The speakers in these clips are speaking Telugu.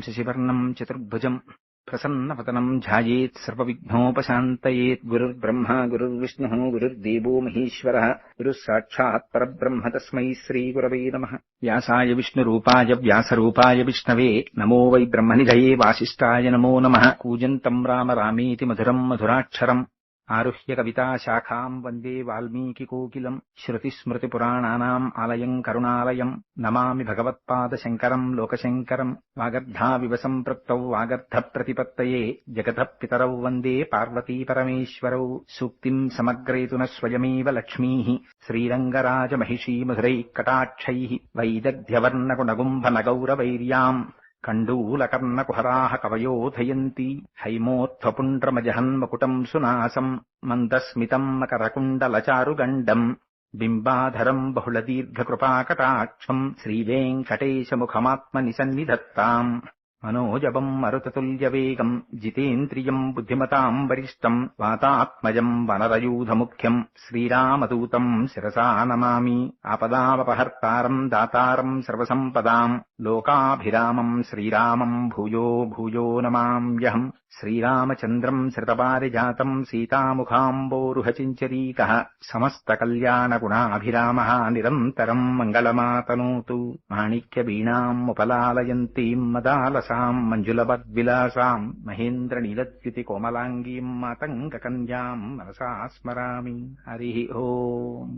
శశివర్ణం చతుర్భుజం ప్రసన్నవదనం ధ్యాయేత్ సర్వవిఘ్నోపశాంతయేత్. గురుర్బ్రహ్మ గురుర్విష్ణుః గురుర్దేవో మహేశ్వరः గురుః సాక్షాత్ పరబ్రహ్మ తస్మై శ్రీగురవే నమః. వ్యాసాయ విష్ణురూపాయ వ్యాసరూపాయ విష్ణవే నమో వై బ్రహ్మనిధయే వాసిష్ఠాయ నమో నమః. కూజంతం రామ రామేతి మధురం మధురాక్షరం ఆరుహ్య కవితాశాఖాం వందే వాల్మీకికోకిలం. శ్రుతిస్మృతిపురాణానాం ఆలయం కరుణాలయం నమామి భగవత్పాదశంకరం లోకశంకరం. వాగర్ధావివ సంపృక్తౌ వాగర్ధప్రతిపత్తయే జగతః పితరౌ వందే పార్వతీపరమేశ్వరౌ. సూక్తిం సమగ్రేతున స్వయమేవ లక్ష్మీః శ్రీరంగరాజమహిషీమధురైః వైదగ్ధ్యవర్ణకునగుంభనగౌరవైర్యాం కండూలకర్ణకుహరాः కవయోధయంతి. హైమోత్థపుండ్రమజహన్మకుటం సునాసం మందస్మితం మకరకుండలచారుగండం బింబాధరం బహుళదీర్ఘకృపాకటాక్షం శ్రీవేంకటేశముఖమాత్మనిసన్నిధత్తాం. మనోజవం మరుతతుల్యవేగం జితేంద్రియం బుద్ధిమతాం వరిష్టం వాతాత్మజం వనరయూధముఖ్యం శ్రీరామదూతం శిరసా నమామి. ఆపదామపహర్తారం దాతారం సర్వసంపదాం లోకాభిరామం శ్రీరామం భూయో భూయో నమామ్యహం. శ్రీరామచంద్రం శ్రితపారిజాతం సీతాముఖాంబోరుహచించరీకః సమస్తకల్యాణగుణాభిరామः నిరంతరం మంగళమాతనోతు. మాణిక్యవీణాం ఉపలాలయంతీం మదాలసాం మంజులవద్విలాసాం మహేంద్రనీలద్యుతి కోమలాంగీం మాతంగకన్యాం మనసా స్మరామి. హరి ఓం.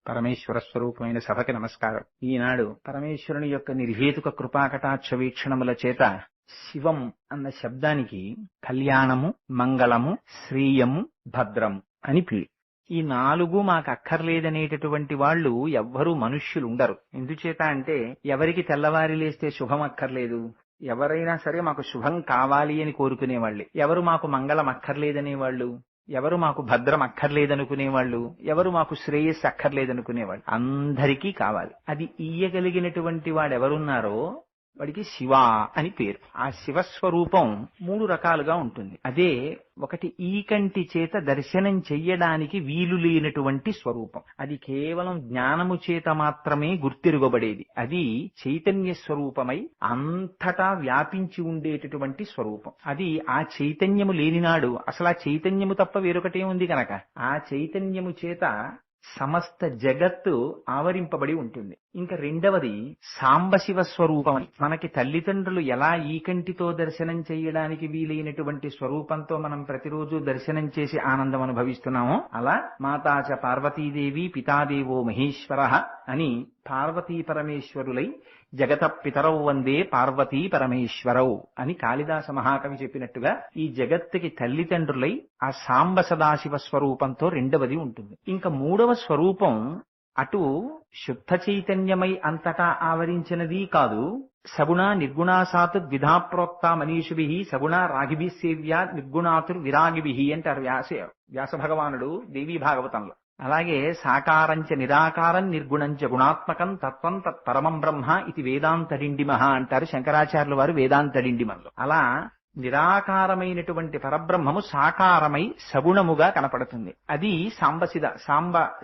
పరమేశ్వర స్వరూపమైన సభకి నమస్కారం. ఈనాడు పరమేశ్వరుని యొక్క నిర్హేతుక కృపాకటాక్ష వీక్షణముల చేత శివం అన్న శబ్దానికి కళ్యాణము, మంగళము, శ్రీయము, భద్రము అని పేరు. ఈ నాలుగు మాకు అక్కర్లేదనేటటువంటి వాళ్ళు ఎవ్వరూ మనుష్యులుండరు. ఎందుచేత అంటే ఎవరికి తెల్లవారి లేస్తే శుభం అక్కర్లేదు, ఎవరైనా సరే మాకు శుభం కావాలి అని కోరుకునేవాళ్లే. ఎవరు మాకు మంగళం అక్కర్లేదనేవాళ్ళు, ఎవరు మాకు భద్రం అక్కర్లేదనుకునేవాళ్ళు, ఎవరు మాకు శ్రేయస్సు అక్కర్లేదనుకునేవాళ్ళు. అందరికీ కావాలి. అది ఇయ్యగలిగినటువంటి వాడెవరున్నారో వాడికి శివ అని పేరు. ఆ శివస్వరూపం మూడు రకాలుగా ఉంటుంది. అదే ఒకటి ఈ కంటి చేత దర్శనం చెయ్యడానికి వీలు లేనటువంటి స్వరూపం. అది కేవలం జ్ఞానము చేత మాత్రమే గుర్తిరుగబడేది. అది చైతన్య స్వరూపమై అంతటా వ్యాపించి ఉండేటటువంటి స్వరూపం. అది ఆ చైతన్యము లేనినాడు అసలు ఆ చైతన్యము తప్ప వేరొకటే ఉంది కనుక ఆ చైతన్యము చేత సమస్త జగత్తు ఆవరింపబడి ఉంటుంది. ఇంకా రెండవది సాంబశివ స్వరూపం. మనకి తల్లిదండ్రులు ఎలా ఈ కంటితో దర్శనం చేయడానికి వీలైనటువంటి స్వరూపంతో మనం ప్రతిరోజు దర్శనం చేసి ఆనందం అనుభవిస్తున్నామో అలా మాతాచ పార్వతీదేవి పితాదేవో మహేశ్వరః అని పార్వతీ పరమేశ్వరులై జగత పితరౌ వందే పార్వతీ పరమేశ్వరౌ అని కాళిదాస మహాకవి చెప్పినట్టుగా ఈ జగత్తుకి తల్లిదండ్రులై ఆ సాంబ సదాశివ స్వరూపంతో రెండవది ఉంటుంది. ఇంకా మూడవ స్వరూపం అటు శుద్ధ చైతన్యమై అంతటా ఆవరించినది కాదు. సగుణ నిర్గుణాసాతు ద్విధాప్రోక్త మనీషుభిః సగుణ రాగిభిః సేవ్యా నిర్గుణాతుర్ విరాగిభిః అంటారు వ్యాస భగవానుడు దేవీ భాగవతంలో. అలాగే సాకారంచ నిరాకారం నిర్గుణంచ గుణాత్మకం తత్వం తత్పరమం బ్రహ్మ ఇది వేదాంతడిండిమః అంటారు శంకరాచార్యుల వారు వేదాంతడిండిమలో. అలా నిరాకారమైనటువంటి పరబ్రహ్మము సాకారమై సగుణముగా కనపడుతుంది. అది సాంబ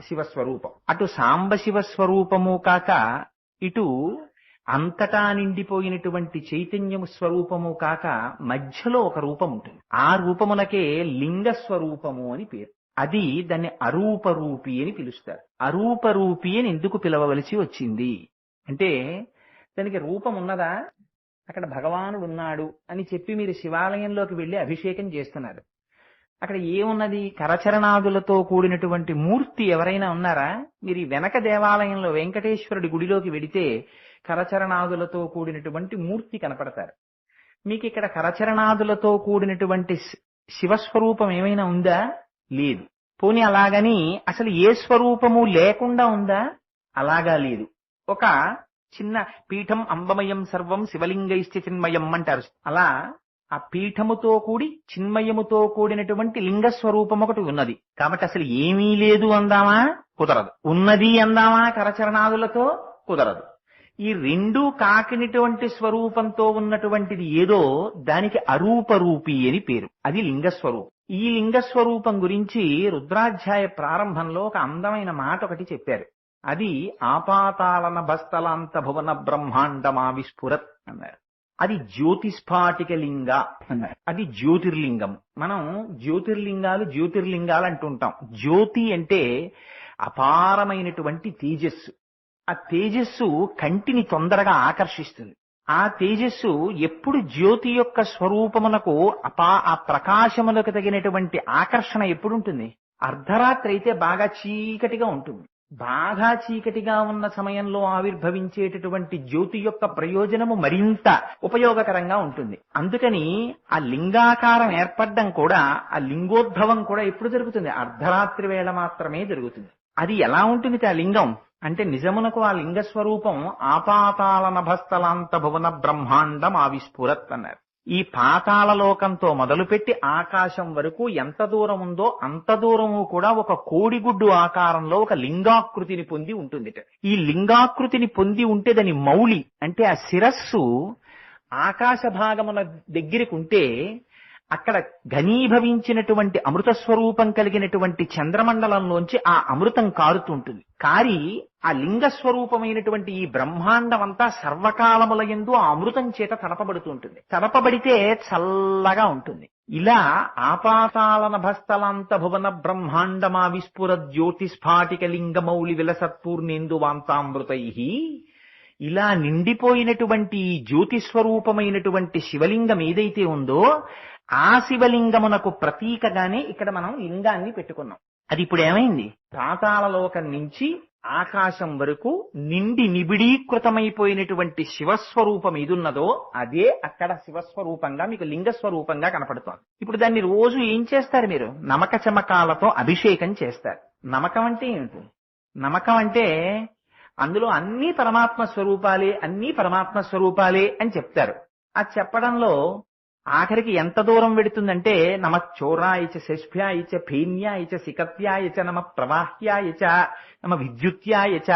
శివ స్వరూపం. అటు సాంబశివ స్వరూపము కాక ఇటు అంతటా నిండిపోయినటువంటి చైతన్యము స్వరూపము కాక మధ్యలో ఒక రూపం ఉంటుంది. ఆ రూపమునకే లింగ స్వరూపము అని పేరు. అది దాన్ని అరూపరూపి అని పిలుస్తారు. అరూపరూపి అని ఎందుకు పిలవవలసి వచ్చింది అంటే దానికి రూపం ఉన్నదా? అక్కడ భగవానుడు ఉన్నాడు అని చెప్పి మీరు శివాలయంలోకి వెళ్లి అభిషేకం చేస్తున్నారు. అక్కడ ఏమున్నది? కరచరణాదులతో కూడినటువంటి మూర్తి ఎవరైనా ఉన్నారా? మీరు ఈ వెనక దేవాలయంలో వెంకటేశ్వరుడి గుడిలోకి వెడితే కరచరణాదులతో కూడినటువంటి మూర్తి కనపడతారు. మీకు ఇక్కడ కరచరణాదులతో కూడినటువంటి శివస్వరూపం ఏమైనా ఉందా? లేదు. పోనీ అలాగని అసలు ఏ స్వరూపము లేకుండా ఉందా? అలాగా లేదు. ఒక చిన్న పీఠం అంబమయం సర్వం శివలింగైశ్చ చిన్మయం అంటారు. అలా ఆ పీఠముతో కూడి చిన్మయముతో కూడినటువంటి లింగ స్వరూపం ఒకటి ఉన్నది. కాబట్టి అసలు ఏమీ లేదు అందామా? కుదరదు. ఉన్నది అందామా? కరచరణాదులతో కుదరదు. ఈ రెండూ కాకినటువంటి స్వరూపంతో ఉన్నటువంటిది ఏదో దానికి అరూపరూపి అని పేరు. అది లింగస్వరూపం. ఈ లింగస్వరూపం గురించి రుద్రాధ్యాయ ప్రారంభంలో ఒక అందమైన మాట ఒకటి చెప్పారు. అది ఆపాతాళన బస్తలాంత భువన బ్రహ్మాండమా విస్ఫురత్ అన్నారు. అది జ్యోతిస్ఫాటిక లింగ అన్నారు. అది జ్యోతిర్లింగం. మనం జ్యోతిర్లింగాలు అంటుంటాం. జ్యోతి అంటే అపారమైనటువంటి తేజస్సు. ఆ తేజస్సు కంటిని తొందరగా ఆకర్షిస్తుంది. ఆ తేజస్సు ఎప్పుడు జ్యోతి యొక్క స్వరూపమునకు ఆ ప్రకాశములకు తగినటువంటి ఆకర్షణ ఎప్పుడుంటుంది? అర్ధరాత్రి అయితే బాగా చీకటిగా ఉంటుంది. బాగా చీకటిగా ఉన్న సమయంలో ఆవిర్భవించేటటువంటి జ్యోతి యొక్క ప్రయోజనము మరింత ఉపయోగకరంగా ఉంటుంది. అందుకని ఆ లింగాకారం ఏర్పడడం కూడా, ఆ లింగోద్భవం కూడా ఎప్పుడు జరుగుతుంది? అర్ధరాత్రి వేళ మాత్రమే జరుగుతుంది. అది ఎలా ఉంటుంది ఆ లింగం అంటే, నిజమునకు ఆ లింగ స్వరూపం ఆపాతాళ నభస్థలాంత భువన బ్రహ్మాండం ఆవిస్ఫురత్ అన్నారు. ఈ పాతాళ లోకంతో మొదలుపెట్టి ఆకాశం వరకు ఎంత దూరం ఉందో అంత దూరము కూడా ఒక కోడిగుడ్డు ఆకారంలో ఒక లింగాకృతిని పొంది ఉంటుంది. ఈ లింగాకృతిని పొంది ఉంటే దాని మౌళి అంటే ఆ శిరస్సు ఆకాశ భాగమున దగ్గరికి ఉంటే అక్కడ ఘనీభవించినటువంటి అమృత స్వరూపం కలిగినటువంటి చంద్రమండలంలోంచి ఆ అమృతం కారుతుంటుంది. కారి ఆ లింగ స్వరూపమైనటువంటి ఈ బ్రహ్మాండం అంతా సర్వకాలములయందు ఆ అమృతం చేత తడపబడుతూ ఉంటుంది. తడపబడితే చల్లగా ఉంటుంది. ఇలా ఆపాతాళ నభస్థలాంత భువన బ్రహ్మాండమా విస్ఫుర జ్యోతిస్ఫాటిక లింగమౌళి విలసత్పూర్ణేందు వాంతామృతై, ఇలా నిండిపోయినటువంటి జ్యోతిస్వరూపమైనటువంటి శివలింగం ఏదైతే ఉందో ఆ శివలింగమునకు ప్రతీకగానే ఇక్కడ మనం లింగాన్ని పెట్టుకున్నాం. అది ఇప్పుడు ఏమైంది? పాతాళలోకం నుంచి ఆకాశం వరకు నిండి నిబిడీకృతమైపోయినటువంటి శివస్వరూపం ఏదున్నదో అదే అక్కడ శివస్వరూపంగా మీకు లింగస్వరూపంగా కనపడుతోంది. ఇప్పుడు దాన్ని రోజు ఏం చేస్తారు మీరు? నమక చమకాలతో అభిషేకం చేస్తారు. నమకం అంటే ఏమిటి? నమకం అంటే అందులో అన్ని పరమాత్మ స్వరూపాలే, అన్ని పరమాత్మ స్వరూపాలే అని చెప్తారు. ఆ చెప్పడంలో ఆఖరికి ఎంత దూరం వెడుతుందంటే, నమ చోరాయచ శష్భ్యాయచ ఫేన్యాయచ సికత్యాయచ నమ ప్రవాహ్యాయచ నమ విద్యుత్యాయచ,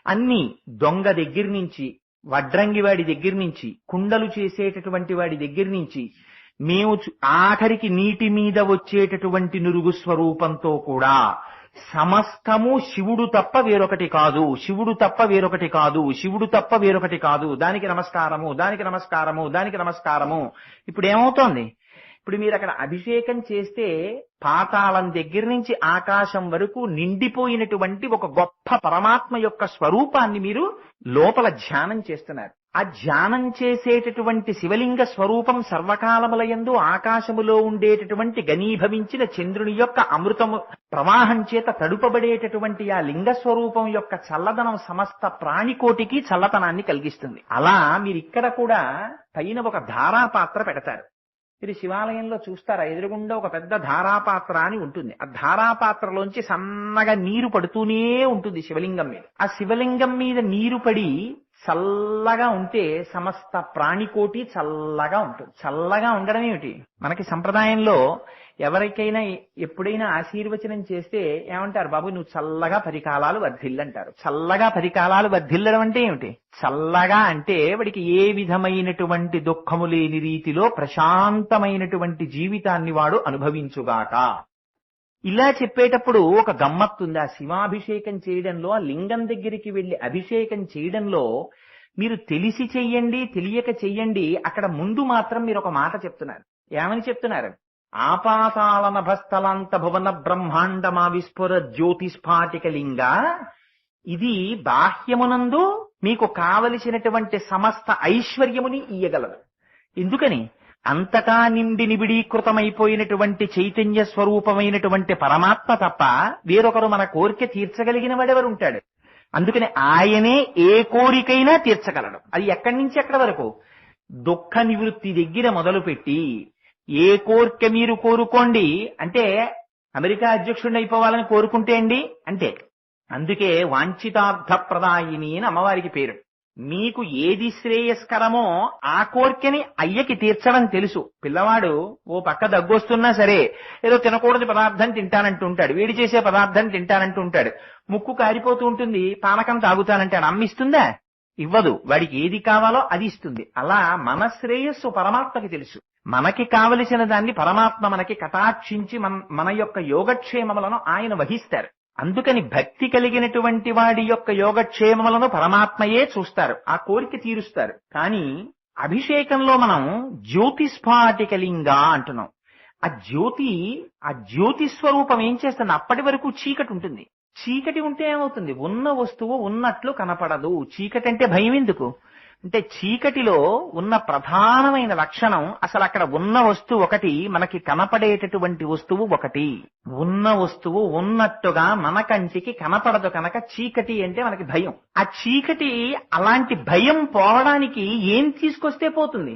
అన్ని దొంగ దగ్గర నుంచి, వడ్రంగి వాడి దగ్గర నుంచి, కుండలు చేసేటటువంటి వాడి దగ్గర నుంచి, మేము ఆఖరికి నీటి మీద వచ్చేటటువంటి నురుగు స్వరూపంతో కూడా సమస్తము శివుడు తప్ప వేరొకటి కాదు, శివుడు తప్ప వేరొకటి కాదు, శివుడు తప్ప వేరొకటి కాదు, దానికి నమస్కారము, దానికి నమస్కారము, దానికి నమస్కారము. ఇప్పుడు ఏమవుతోంది? ఇప్పుడు మీరు అక్కడ అభిషేకం చేస్తే పాతాళం దగ్గర నుంచి ఆకాశం వరకు నిండిపోయినటువంటి ఒక గొప్ప పరమాత్మ యొక్క స్వరూపాన్ని మీరు లోపల ధ్యానం చేస్తున్నారు. ఆ ధ్యానం చేసేటటువంటి శివలింగ స్వరూపం సర్వకాలములయందు ఆకాశములో ఉండేటటువంటి ఘనీభవించిన చంద్రుని యొక్క అమృతము ప్రవాహం చేత తడుపబడేటటువంటి ఆ లింగ స్వరూపం యొక్క చల్లదనం సమస్త ప్రాణికోటికి చల్లతనాన్ని కలిగిస్తుంది. అలా మీరు ఇక్కడ కూడా పైన ఒక ధారాపాత్ర పెడతారు. మీరు శివాలయంలో చూస్తారా, ఎదురుగుండా ఒక పెద్ద ధారాపాత్ర అని ఉంటుంది. ఆ ధారాపాత్రలోంచి సన్నగా నీరు పడుతూనే ఉంటుంది శివలింగం మీద. ఆ శివలింగం మీద నీరు పడి చల్లగా ఉంటే సమస్త ప్రాణికోటి చల్లగా ఉంటుంది. చల్లగా ఉండడం ఏమిటి? మనకి సంప్రదాయంలో ఎవరికైనా ఎప్పుడైనా ఆశీర్వచనం చేస్తే ఏమంటారు? బాబు నువ్వు చల్లగా 10 కాలాలు వర్ధిల్లంటారు. చల్లగా 10 కాలాలు వర్ధిల్లడం అంటే ఏమిటి? చల్లగా అంటే వాడికి ఏ విధమైనటువంటి దుఃఖము లేని రీతిలో ప్రశాంతమైనటువంటి జీవితాన్ని వాడు అనుభవించుగాక. ఇలా చెప్పేటప్పుడు ఒక గమ్మత్తుంది. ఆ శివాభిషేకం చేయడంలో, ఆ లింగం దగ్గరికి వెళ్లి అభిషేకం చేయడంలో మీరు తెలిసి చెయ్యండి, తెలియక చెయ్యండి, అక్కడ ముందు మాత్రం మీరు ఒక మాట చెప్తున్నారు. ఏమని చెప్తున్నారు? ఆపాతాళ నభస్థలాంత భువన బ్రహ్మాండమా విస్ఫుర జ్యోతిస్ఫాటిక లింగ. ఇది బాహ్యమునందు మీకు కావలసినటువంటి సమస్త ఐశ్వర్యముని ఇయ్యగలదు. ఎందుకని? అంతటా నిండి నిబిడీకృతమైపోయినటువంటి చైతన్య స్వరూపమైనటువంటి పరమాత్మ తప్ప వేరొకరు మన కోరిక తీర్చగలిగిన వాడెవరుంటాడు? అందుకని ఆయనే ఏ కోరికైనా తీర్చగలడు. అది ఎక్కడి నుంచి ఎక్కడి వరకు? దుఃఖ నివృత్తి దగ్గర మొదలుపెట్టి ఏ కోరిక మీరు కోరుకోండి అంటే, అమెరికా అధ్యక్షుడిని అయిపోవాలని కోరుకుంటే అండి అంటే, అందుకే వాంఛితార్థ ప్రదాయిని అని అమ్మవారికి పేరు. మీకు ఏది శ్రేయస్కరమో ఆ కోరికని అయ్యకి తీర్చడం తెలుసు. పిల్లవాడు ఓ పక్క దగ్గొస్తున్నా సరే ఏదో తినకూడని పదార్థం తింటానంటూ ఉంటాడు, వేడి చేసే పదార్థం తింటానంటూ ఉంటాడు, ముక్కు కారిపోతూ ఉంటుంది, పానకం తాగుతానంటాడు. అమ్మిస్తుందా? ఇవ్వదు. వాడికి ఏది కావాలో అది ఇస్తుంది. అలా మన శ్రేయస్సు పరమాత్మకి తెలుసు. మనకి కావలసిన దాన్ని పరమాత్మ మనకి కటాక్షించి మన యొక్క యోగక్షేమములను ఆయన వహిస్తారు. అందుకని భక్తి కలిగినటువంటి వాడి యొక్క యోగక్షేమములను పరమాత్మయే చూస్తారు, ఆ కోరిక తీరుస్తారు. కానీ అభిషేకంలో మనం జ్యోతిస్ఫాటికలింగ అంటున్నాం. ఆ జ్యోతి స్వరూపం ఏం చేస్తుంది? అప్పటి వరకు చీకటి ఉంటుంది. చీకటి ఉంటే ఏమవుతుంది? ఉన్న వస్తువు ఉన్నట్లు కనపడదు. చీకటి అంటే భయం ఎందుకు? అంటే చీకటిలో ఉన్న ప్రధానమైన లక్షణం, అసలు అక్కడ ఉన్న వస్తువు ఒకటి, మనకి కనపడేటటువంటి వస్తువు ఒకటి. ఉన్న వస్తువు ఉన్నట్టుగా మన కంటికి కనపడదు కనుక చీకటి అంటే మనకి భయం. ఆ చీకటి, అలాంటి భయం పోవడానికి ఏం తీసుకొస్తే పోతుంది?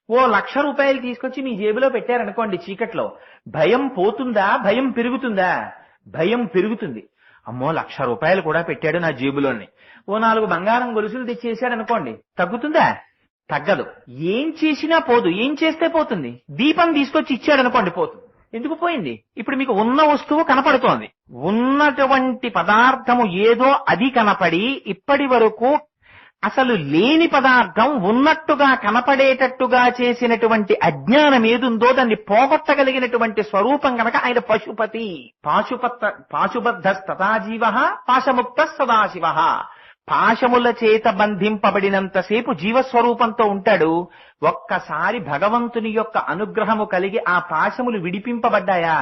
ఓ 1,00,000 రూపాయలు తీసుకొచ్చి మీ జేబులో పెట్టారనుకోండి, చీకట్లో భయం పోతుందా? భయం పెరుగుతుందా? భయం పెరుగుతుంది. అమ్మో 1,00,000 రూపాయలు కూడా పెట్టాడు నా జేబులోని, ఓ 4 బంగారం గొలుసులు తెచ్చేసాడు అనుకోండి, తగ్గుతుందా? తగ్గదు. ఏం చేసినా పోదు. ఏం చేస్తే పోతుంది? దీపం తీసుకొచ్చి ఇచ్చాడు అనుకోండి, పోతుంది. ఎందుకు పోయింది? ఇప్పుడు మీకు ఉన్న వస్తువు కనపడుతోంది. ఉన్నటువంటి పదార్థము ఏదో అది కనపడి, ఇప్పటి వరకు అసలు లేని పదార్థం ఉన్నట్టుగా కనపడేటట్టుగా చేసినటువంటి అజ్ఞానం ఏదుందో దాన్ని పోగొట్టగలిగినటువంటి స్వరూపం కనుక ఆయన పశుపతి. పాశుబద్ధస్తథాజీవ పాశముక్త సదాశివ. పాశముల చేత బంధింపబడినంతసేపు జీవస్వరూపంతో ఉంటాడు. ఒక్కసారి భగవంతుని యొక్క అనుగ్రహము కలిగి ఆ పాశములు విడిపింపబడ్డాయా,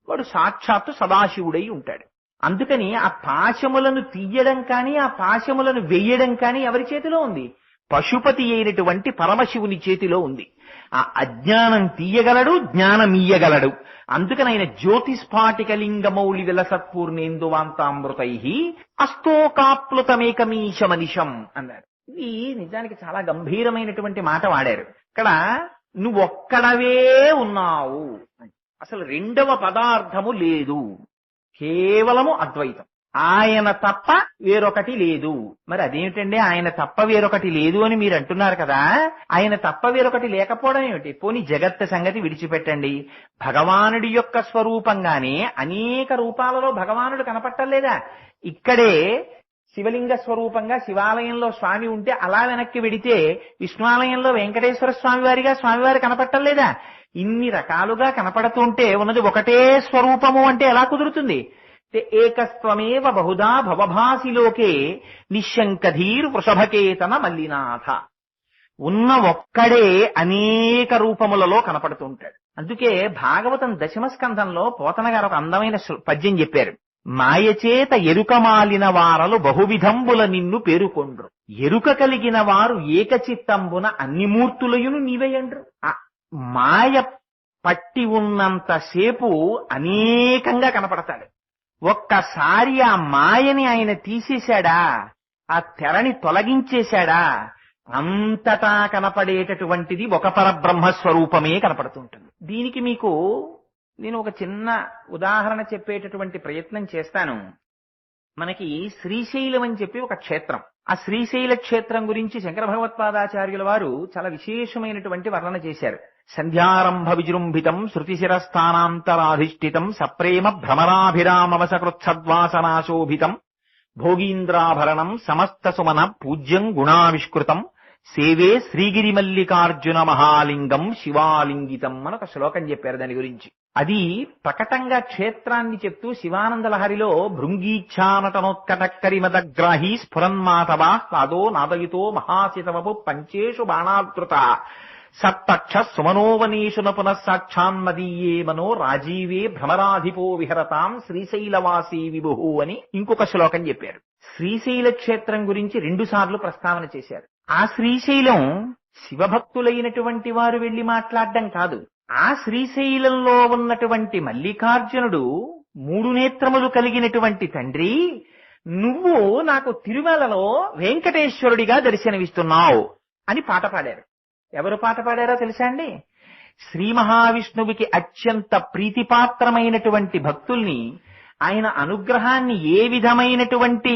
వాడు సాక్షాత్తు సదాశివుడై ఉంటాడు. అందుకని ఆ పాశములను తీయడం కానీ ఆ పాశములను వెయ్యడం కానీ ఎవరి చేతిలో ఉంది? పశుపతి అయినటువంటి పరమశివుని చేతిలో ఉంది. ఆ అజ్ఞానం తీయగలడు, జ్ఞానమీయగలడు. అందుకని ఆయన జ్యోతిస్ఫాటికలింగమౌళి విలసత్పూర్ణేందువాంతామృతై అస్తోకాప్లుతమేకమీశమనిషం అన్నారు. ఇది నిజానికి చాలా గంభీరమైనటువంటి మాట వాడారు. ఇక్కడ నువ్వొక్కడవే ఉన్నావు, అసలు రెండవ పదార్థము లేదు, కేవలము అద్వైతం. ఆయన తప్ప వేరొకటి లేదు. మరి అదేమిటండి ఆయన తప్ప వేరొకటి లేదు అని మీరు అంటున్నారు కదా, ఆయన తప్ప వేరొకటి లేకపోవడం ఏమిటి? పోనీ జగత్ సంగతి విడిచిపెట్టండి, భగవానుడి యొక్క స్వరూపంగానే అనేక రూపాలలో భగవానుడు కనపట్టలేదా? ఇక్కడే శివలింగ స్వరూపంగా శివాలయంలో స్వామి ఉంటే అలా వెనక్కి వెడితే విష్ణువాలయంలో వెంకటేశ్వర స్వామి వారిగా స్వామివారి కనపట్టలేదా? ఇన్ని రకాలుగా కనపడుతుంటే ఉన్నది ఒకటే స్వరూపము అంటే ఎలా కుదురుతుంది? ఏకస్త్వమేవ బహుదా భవభాసిలోకే నిశంకధీర్ వృషభకేతన మల్లినాథ. ఉన్న ఒక్కడే అనేక రూపములలో కనపడుతూ ఉంటాడు. అందుకే భాగవతం 10వ స్కంధంలో పోతన గారు ఒక అందమైన పద్యం చెప్పారు. మాయచేత ఎరుక మాలిన వారలు బహువిధంబుల నిన్ను పేరుకొండ్రు, ఎరుక కలిగిన వారు ఏకచిత్తంబున అన్ని మూర్తులయును నీవేయండ్రు. మాయ పట్టి ఉన్నంతసేపు అనేకంగా కనపడతాడు. ఒక్కసారి ఆ మాయని ఆయన తీసేశాడా, ఆ తెరని తొలగించేశాడా, అంతటా కనపడేటటువంటిది ఒక పరబ్రహ్మస్వరూపమే కనపడుతుంటుంది. దీనికి మీకు నేను ఒక చిన్న ఉదాహరణ చెప్పేటటువంటి ప్రయత్నం చేస్తాను. మనకి శ్రీశైలం అని చెప్పి ఒక క్షేత్రం, ఆ శ్రీశైల క్షేత్రం గురించి శంకర భగవత్పాదాచార్యుల వారు చాలా విశేషమైనటువంటి వర్ణన చేశారు. సంధ్యారంభ విజృంభితం శృతిశిరస్థానాంతరాధిష్ఠితం సప్రేమ భ్రమరాభిరామవసకృత్సద్వాసనాశోభితం భోగీంద్రాభరణం సమస్త సుమన పూజ్యం గుణావిష్కృతం సేవే శ్రీగిరిమల్లికార్జున మహాలింగం శివాలింగితం అని ఒక శ్లోకం చెప్పారు దాని గురించి. అది ప్రకటంగా క్షేత్రాన్ని చెప్తూ శివానంద లహరిలో భృంగీచ్ఛానటనోత్కటక్కరిమదగ్రాహీ స్ఫురన్మాతవా నాదో నాదయుతో మహాశితవపు పంచేషు బాణాదృత సత్తక్ష సుమనోవనేషున పునఃసాక్షాన్మదీయే మనో రాజీవే భ్రమరాధిపో విహరతాం శ్రీశైలవాసీ విభు అని ఇంకొక శ్లోకం చెప్పారు. శ్రీశైల క్షేత్రం గురించి 2 సార్లు ప్రస్తావన చేశారు. ఆ శ్రీశైలం శివభక్తులైనటువంటి వారు వెళ్లి మాట్లాడడం కాదు, ఆ శ్రీశైలంలో ఉన్నటువంటి మల్లికార్జునుడు 3 నేత్రములు కలిగినటువంటి తండ్రి, నువ్వు నాకు తిరుమలలో వెంకటేశ్వరుడిగా దర్శనమిస్తున్నావు అని పాట పాడారు. ఎవరు పాట పాడారో తెలుసా అండి? శ్రీ మహావిష్ణువుకి అత్యంత ప్రీతిపాత్రమైనటువంటి భక్తుల్ని, ఆయన అనుగ్రహాన్ని ఏ విధమైనటువంటి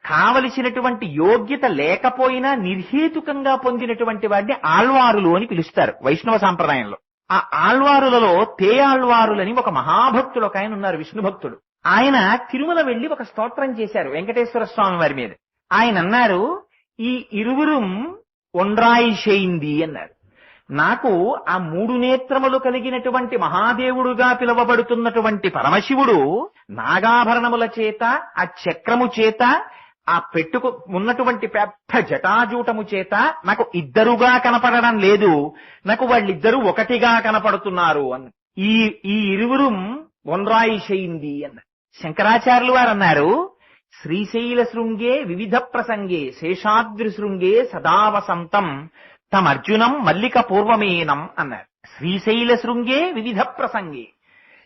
కావలసినటువంటి యోగ్యత లేకపోయినా నిర్హేతుకంగా పొందినటువంటి వాడిని ఆళ్వారులు అని పిలుస్తారు వైష్ణవ సాంప్రదాయంలో. ఆ ఆళ్వారులలో తేయాళ్వారులని ఒక మహాభక్తుడు ఒక ఆయన ఉన్నారు, విష్ణు భక్తుడు. ఆయన తిరుమల వెళ్లి ఒక స్తోత్రం చేశారు వెంకటేశ్వర స్వామి వారి మీద. ఆయన అన్నారు, ఈ ఇరువురం ఒండ్రాయి చేయింది అన్నారు. నాకు ఆ 3 నేత్రములు కలిగినటువంటి మహాదేవుడుగా పిలువబడుతున్నటువంటి పరమశివుడు నాగాభరణముల చేత, ఆ చక్రము చేత, ఆ ఉన్నటువంటి పెద్ద జటాజూటము చేత నాకు ఇద్దరుగా కనపడడం లేదు, నాకు వాళ్ళిద్దరూ ఒకటిగా కనపడుతున్నారు అన్న. ఈ ఇరువురు ఒన్రాయి శయింది అన్న. శంకరాచార్యులు వారు అన్నారు, శ్రీశైల శృంగే వివిధ ప్రసంగే శేషాద్రి శృంగే సదావసంతం తమర్జునం మల్లిక పూర్వమేనం అన్నారు. శ్రీశైల శృంగే వివిధ ప్రసంగే,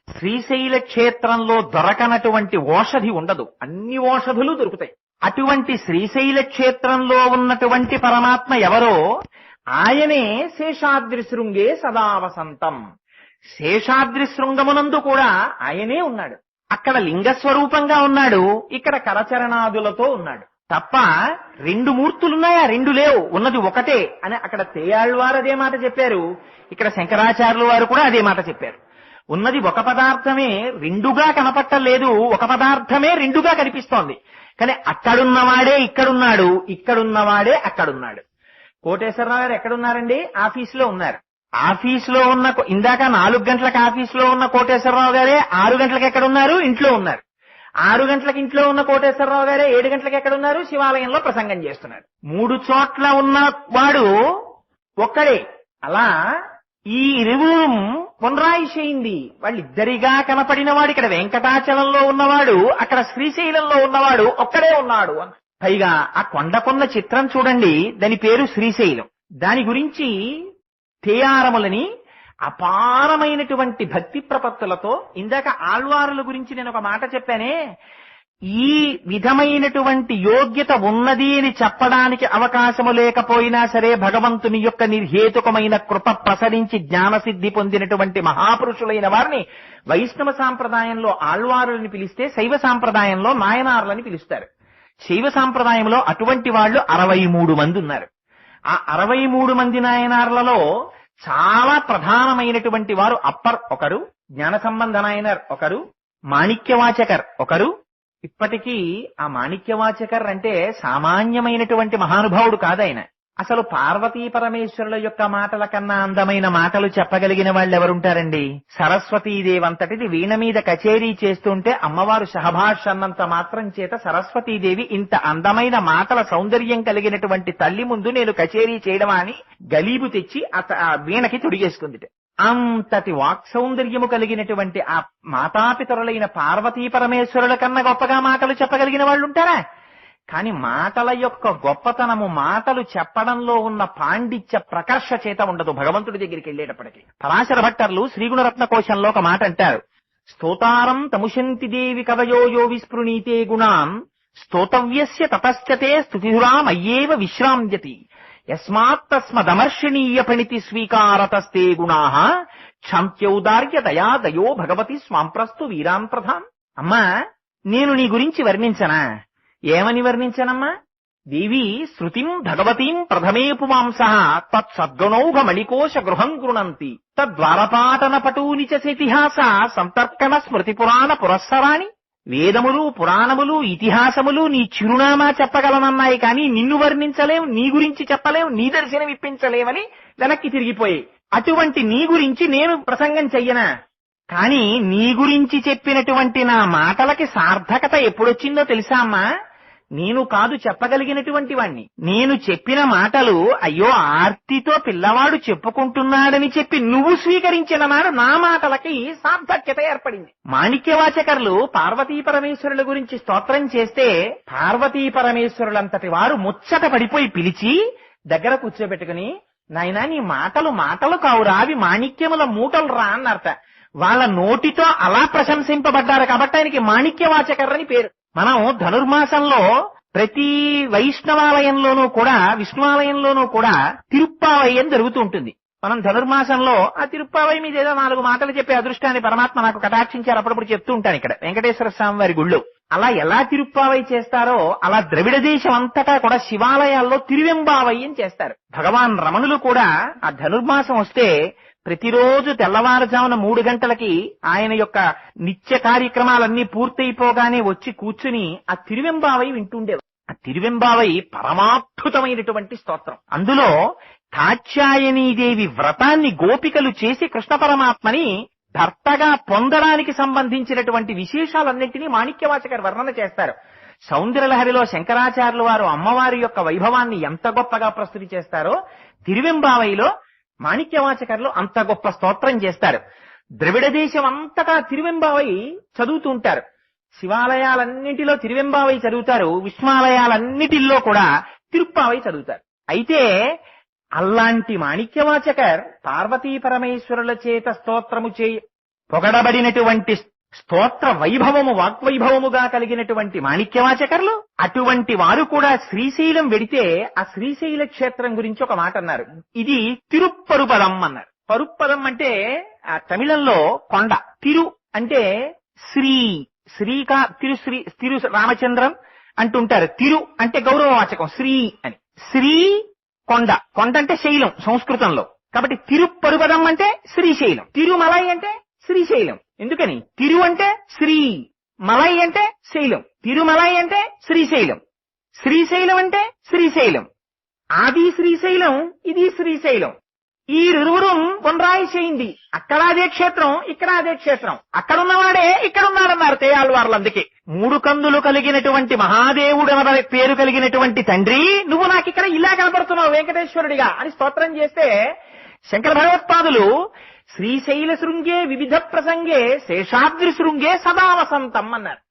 శ్రీశైల క్షేత్రంలో దొరకనటువంటి ఓషధి ఉండదు, అన్ని ఓషధులు దొరుకుతాయి. అటువంటి శ్రీశైల క్షేత్రంలో ఉన్నటువంటి పరమాత్మ ఎవరో ఆయనే శేషాద్రి శృంగే సదావసంతం. శేషాద్రి శృంగమునందు కూడా ఆయనే ఉన్నాడు. అక్కడ లింగస్వరూపంగా ఉన్నాడు, ఇక్కడ కరచరణాదులతో ఉన్నాడు. తప్ప రెండు మూర్తులున్నాయా? రెండు లేవు, ఉన్నది ఒకటే అని అక్కడ తేయాళ్వారు అదే మాట చెప్పారు, ఇక్కడ శంకరాచార్యుల వారు కూడా అదే మాట చెప్పారు. ఉన్నది ఒక పదార్థమే, రెండుగా కనపట్టలేదు, ఒక పదార్థమే రెండుగా కనిపిస్తోంది. కానీ అక్కడున్నవాడే ఇక్కడున్నాడు, ఇక్కడున్నవాడే అక్కడున్నాడు. కోటేశ్వరరావు గారు ఎక్కడున్నారండి? ఆఫీసులో ఉన్నారు. ఆఫీసులో ఉన్న ఇందాక 4 గంటలకు ఆఫీసులో ఉన్న కోటేశ్వరరావు గారే 6 గంటలకు ఎక్కడున్నారు? ఇంట్లో ఉన్నారు. 6 గంటలకు ఇంట్లో ఉన్న కోటేశ్వరరావు గారే 7 గంటలకు ఎక్కడున్నారు? శివాలయంలో ప్రసంగం చేస్తున్నారు. 3 చోట్ల ఉన్నవాడు ఒక్కడే. అలా ఈ ఇరువురు పునరాయి చేయింది. వాళ్ళిద్దరిగా కనపడిన వాడు ఇక్కడ వెంకటాచలంలో ఉన్నవాడు, అక్కడ శ్రీశైలంలో ఉన్నవాడు ఒక్కడే ఉన్నాడు అని. పైగా ఆ కొండకొన్న చిత్రం చూడండి, దాని పేరు శ్రీశైలం. దాని గురించి తేయారములని అపారమైనటువంటి భక్తి ప్రపత్తులతో, ఇందాక ఆళ్వారుల గురించి నేను ఒక మాట చెప్పానే, ఈ విధమైనటువంటి యోగ్యత ఉన్నది అని చెప్పడానికి అవకాశము లేకపోయినా సరే భగవంతుని యొక్క నిర్హేతుకమైన కృప ప్రసరించి జ్ఞానసిద్ధి పొందినటువంటి మహాపురుషులైన వారిని వైష్ణవ సాంప్రదాయంలో ఆళ్వారులని పిలిస్తే, శైవ సాంప్రదాయంలో నాయనార్లని పిలుస్తారు. శైవ సాంప్రదాయంలో అటువంటి వాళ్ళు 63 మంది ఉన్నారు. ఆ 63 మంది నాయనార్లలో చాలా ప్రధానమైనటువంటి వారు అప్పర్ ఒకరు, జ్ఞాన సంబంధ నాయనర్ ఒకరు, మాణిక్యవాచకర్ ఒకరు. ఇప్పటికీ ఆ మాణిక్యవాచకర్ అంటే సామాన్యమైనటువంటి మహానుభావుడు కాదాయన. అసలు పార్వతీ పరమేశ్వరుల యొక్క మాటల కన్నా అందమైన మాటలు చెప్పగలిగిన వాళ్ళు ఎవరుంటారండి? సరస్వతీదేవి అంతటిది వీణ మీద కచేరీ చేస్తుంటే అమ్మవారు సహభాష్ అన్నంత మాత్రం చేత సరస్వతీదేవి ఇంత అందమైన మాటల సౌందర్యం కలిగినటువంటి తల్లి ముందు నేను కచేరీ చేయడమా అని గలీబు తెచ్చి ఆ వీణకి తొడిగేసుకుంది. అంతటి వాక్ సౌందర్యము కలిగినటువంటి ఆ మాతాపితరులైన పార్వతీ పరమేశ్వరుల కన్నా గొప్పగా మాటలు చెప్పగలిగిన వాళ్ళు ఉంటారా? కాని మాటల యొక్క గొప్పతనము మాటలు చెప్పడంలో ఉన్న పాండిత్య ప్రకర్ష చేత ఉండదు భగవంతుడి దగ్గరికి వెళ్ళేటప్పటికి. పరాశర భట్టర్లు శ్రీగుణరత్న కోశంలో ఒక మాట అంటారు, స్తోతారం తముశంతి దేవి కవయో యో విస్పృణీతే గుణాన్ స్తోతవ్యస్య తతశ్చతే స్తుతిధురామయ్యేవ విశ్రామ్యతి యస్మాత్తస్మదమర్షణీయ ప్రణితి స్వీకారతస్తే గుణాః క్షాంత్యౌదార్య దయా దయో భగవతి స్వాంప్రస్తు వీరాన్ ప్రధాన్. అమ్మా, నేను నీ గురించి వర్ణించనా? ఏమని వర్ణించనమ్మా? దేవి శృతిం భగవతీం ప్రథమే పుమాంసః తత్సద్గుణౌఘ మణికోశ గృహం గృణంతి తద్వారపాటన పటూని చ ఇతిహాస సంతర్కణ స్మృతి పురాణ పురస్సరాణి. వేదములు, పురాణములు, ఇతిహాసములు నీ చిరునామా చెప్పగలనన్నాయి, కానీ నిన్ను వర్ణించలేం, నీ గురించి చెప్పలేం, నీ దర్శనం ఇప్పించలేమని వెనక్కి తిరిగిపోయి, అటువంటి నీ గురించి నేను ప్రసంగం చెయ్యనా? కానీ నీ గురించి చెప్పినటువంటి నా మాటలకి సార్థకత ఎప్పుడొచ్చిందో తెలుసా అమ్మా? నేను కాదు చెప్పగలిగినటువంటి వాణ్ణి. నేను చెప్పిన మాటలు అయ్యో ఆర్తితో పిల్లవాడు చెప్పుకుంటున్నాడని చెప్పి నువ్వు స్వీకరించిన నాడు నా మాటలకి సార్థక్యత ఏర్పడింది. మాణిక్యవాచకర్లు పార్వతీ పరమేశ్వరుల గురించి స్తోత్రం చేస్తే పార్వతీ పరమేశ్వరులంతటి వారు ముచ్చట పడిపోయి పిలిచి దగ్గర కూర్చోబెట్టుకుని, నాయనా నీ మాటలు మాటలు కావురా, అవి మాణిక్యముల మూటలు రా అన్నారట. వాళ్ళ నోటితో అలా ప్రశంసింపబడ్డారు కాబట్టి ఆయనకి మాణిక్యవాచకర్రని పేరు. మనం ధనుర్మాసంలో ప్రతి వైష్ణవాలయంలోనూ కూడా విష్ణువాలయంలోనూ కూడా తిరుప్పావయ్యం జరుగుతూ ఉంటుంది. మనం ధనుర్మాసంలో ఆ తిరుప్పావయ్య మీద ఏదో 4 మాటలు చెప్పే అదృష్టాన్ని పరమాత్మ నాకు కటాక్షించారు, అప్పుడప్పుడు చెప్తూ ఉంటాను ఇక్కడ వెంకటేశ్వర స్వామి వారి గుళ్ళో. అలా ఎలా తిరుప్పావయ్య చేస్తారో అలా ద్రవిడ దేశం అంతటా కూడా శివాలయాల్లో తిరువెంబావయ్యం చేస్తారు. భగవాన్ రమణులు కూడా ఆ ధనుర్మాసం వస్తే ప్రతిరోజు తెల్లవారుజామున 3 గంటలకి ఆయన యొక్క నిత్య కార్యక్రమాలన్నీ పూర్తయిపోగానే వచ్చి కూర్చుని ఆ తిరువెంబావై వింటుండేవారు. ఆ తిరువెంబావై పరమాద్భుతమైనటువంటి స్తోత్రం. అందులో కాత్యాయనీదేవి వ్రతాన్ని గోపికలు చేసి కృష్ణ పరమాత్మని భర్తగా పొందడానికి సంబంధించినటువంటి విశేషాలన్నింటినీ మాణిక్యవాచకర్ వర్ణన చేస్తారు. సౌందర్యలహరిలో శంకరాచార్యుల వారు అమ్మవారి యొక్క వైభవాన్ని ఎంత గొప్పగా ప్రస్తుతి చేస్తారో తిరువెంబావైలో మాణిక్యవాచకర్లు అంత గొప్ప స్తోత్రం చేస్తారు. ద్రవిడ దేశం అంతటా తిరువెంబావై చదువుతూ ఉంటారు. శివాలయాలన్నింటిలో తిరువెంబావై చదువుతారు, విష్ణాలయాలన్నిటిల్లో కూడా తిరుప్పావై చదువుతారు. అయితే అలాంటి మాణిక్యవాచకర్ పార్వతీ పరమేశ్వరుల చేత స్తోత్రము పొగడబడినటువంటి స్తోత్ర వైభవము వాగ్వైభవముగా కలిగినటువంటి మాణిక్యవాచకర్లు అటువంటి వారు కూడా శ్రీశైలం వెడితే ఆ శ్రీశైల క్షేత్రం గురించి ఒక మాట అన్నారు. ఇది తిరుప్పరుపదం అన్నారు. పరుప్పదం అంటే ఆ తమిళంలో కొండ, తిరు అంటే శ్రీ, తిరు రామచంద్రం అంటుంటారు. తిరు అంటే గౌరవవాచకం, శ్రీ అని. శ్రీ కొండ, కొండ అంటే శైలం సంస్కృతంలో. కాబట్టి తిరుప్పరుపదం అంటే శ్రీశైలం, తిరుమలై అంటే శ్రీశైలం. ఎందుకని? తిరు అంటే శ్రీ, మలై అంటే శైలం, తిరుమలై అంటే శ్రీశైలం, శ్రీశైలం అంటే శ్రీశైలం. ఆది శ్రీశైలం, ఇది శ్రీశైలం. ఈ ఇరువురం ఒన్రాయి చేయింది. అక్కడ అదే క్షేత్రం, ఇక్కడ అదే క్షేత్రం. అక్కడున్నవాడే ఇక్కడున్నాడన్నారు తేయాళ్ళవార్లు. అందుకే 3 కందులు కలిగినటువంటి మహాదేవుడన పేరు కలిగినటువంటి తండ్రి, నువ్వు నాకు ఇక్కడ ఇలా కనపడుతున్నావు వెంకటేశ్వరుడిగా అని స్తోత్రం చేస్తే శంకర భగవత్పాదులు శ్రీశైల శృంగే వివిధ ప్రసంగే శేషాద్రి శృంగే సదా వసంతం అన్నారు.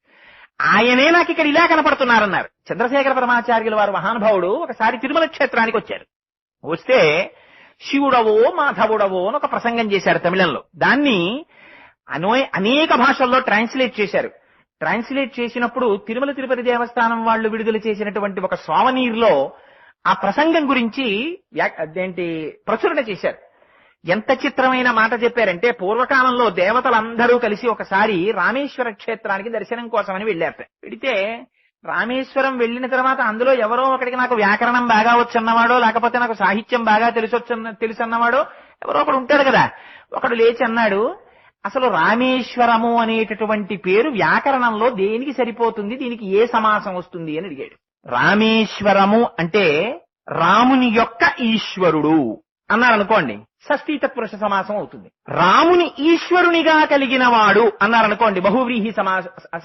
ఆయనే నాకు ఇక్కడ ఇలా కనపడుతున్నారన్నారు. చంద్రశేఖర పరమాచార్యుల వారు మహానుభావుడు ఒకసారి తిరుమల క్షేత్రానికి వచ్చారు. వస్తే శివుడవో మాధవుడవో అని ఒక ప్రసంగం చేశారు తమిళంలో. దాన్ని అనేక భాషల్లో ట్రాన్స్లేట్ చేశారు. ట్రాన్స్లేట్ చేసినప్పుడు తిరుమల తిరుపతి దేవస్థానం వాళ్ళు విడుదల చేసినటువంటి ఒక సావనీర్లో ఆ ప్రసంగం గురించి ప్రచురణ చేశారు. ఎంత చిత్రమైన మాట చెప్పారంటే, పూర్వకాలంలో దేవతలందరూ కలిసి ఒకసారి రామేశ్వర క్షేత్రానికి దర్శనం కోసమని వెళ్ళారట. వెడితే రామేశ్వరం వెళ్ళిన తర్వాత అందులో ఎవరో ఒకడికి నాకు వ్యాకరణం బాగా వచ్చన్నవాడో, లేకపోతే నాకు సాహిత్యం బాగా తెలుసన్నవాడో ఎవరో ఒకడు ఉంటాడు కదా. ఒకడు లేచి అన్నాడు, అసలు రామేశ్వరము అనేటటువంటి పేరు వ్యాకరణంలో దేనికి సరిపోతుంది, దీనికి ఏ సమాసం వస్తుంది అని అడిగాడు. రామేశ్వరము అంటే రాముని యొక్క ఈశ్వరుడు అన్నారనుకోండి, షష్ఠీ తత్పురుష సమాసం అవుతుంది. రాముని ఈశ్వరునిగా కలిగిన వాడు అన్నారనుకోండి, బహువ్రీహి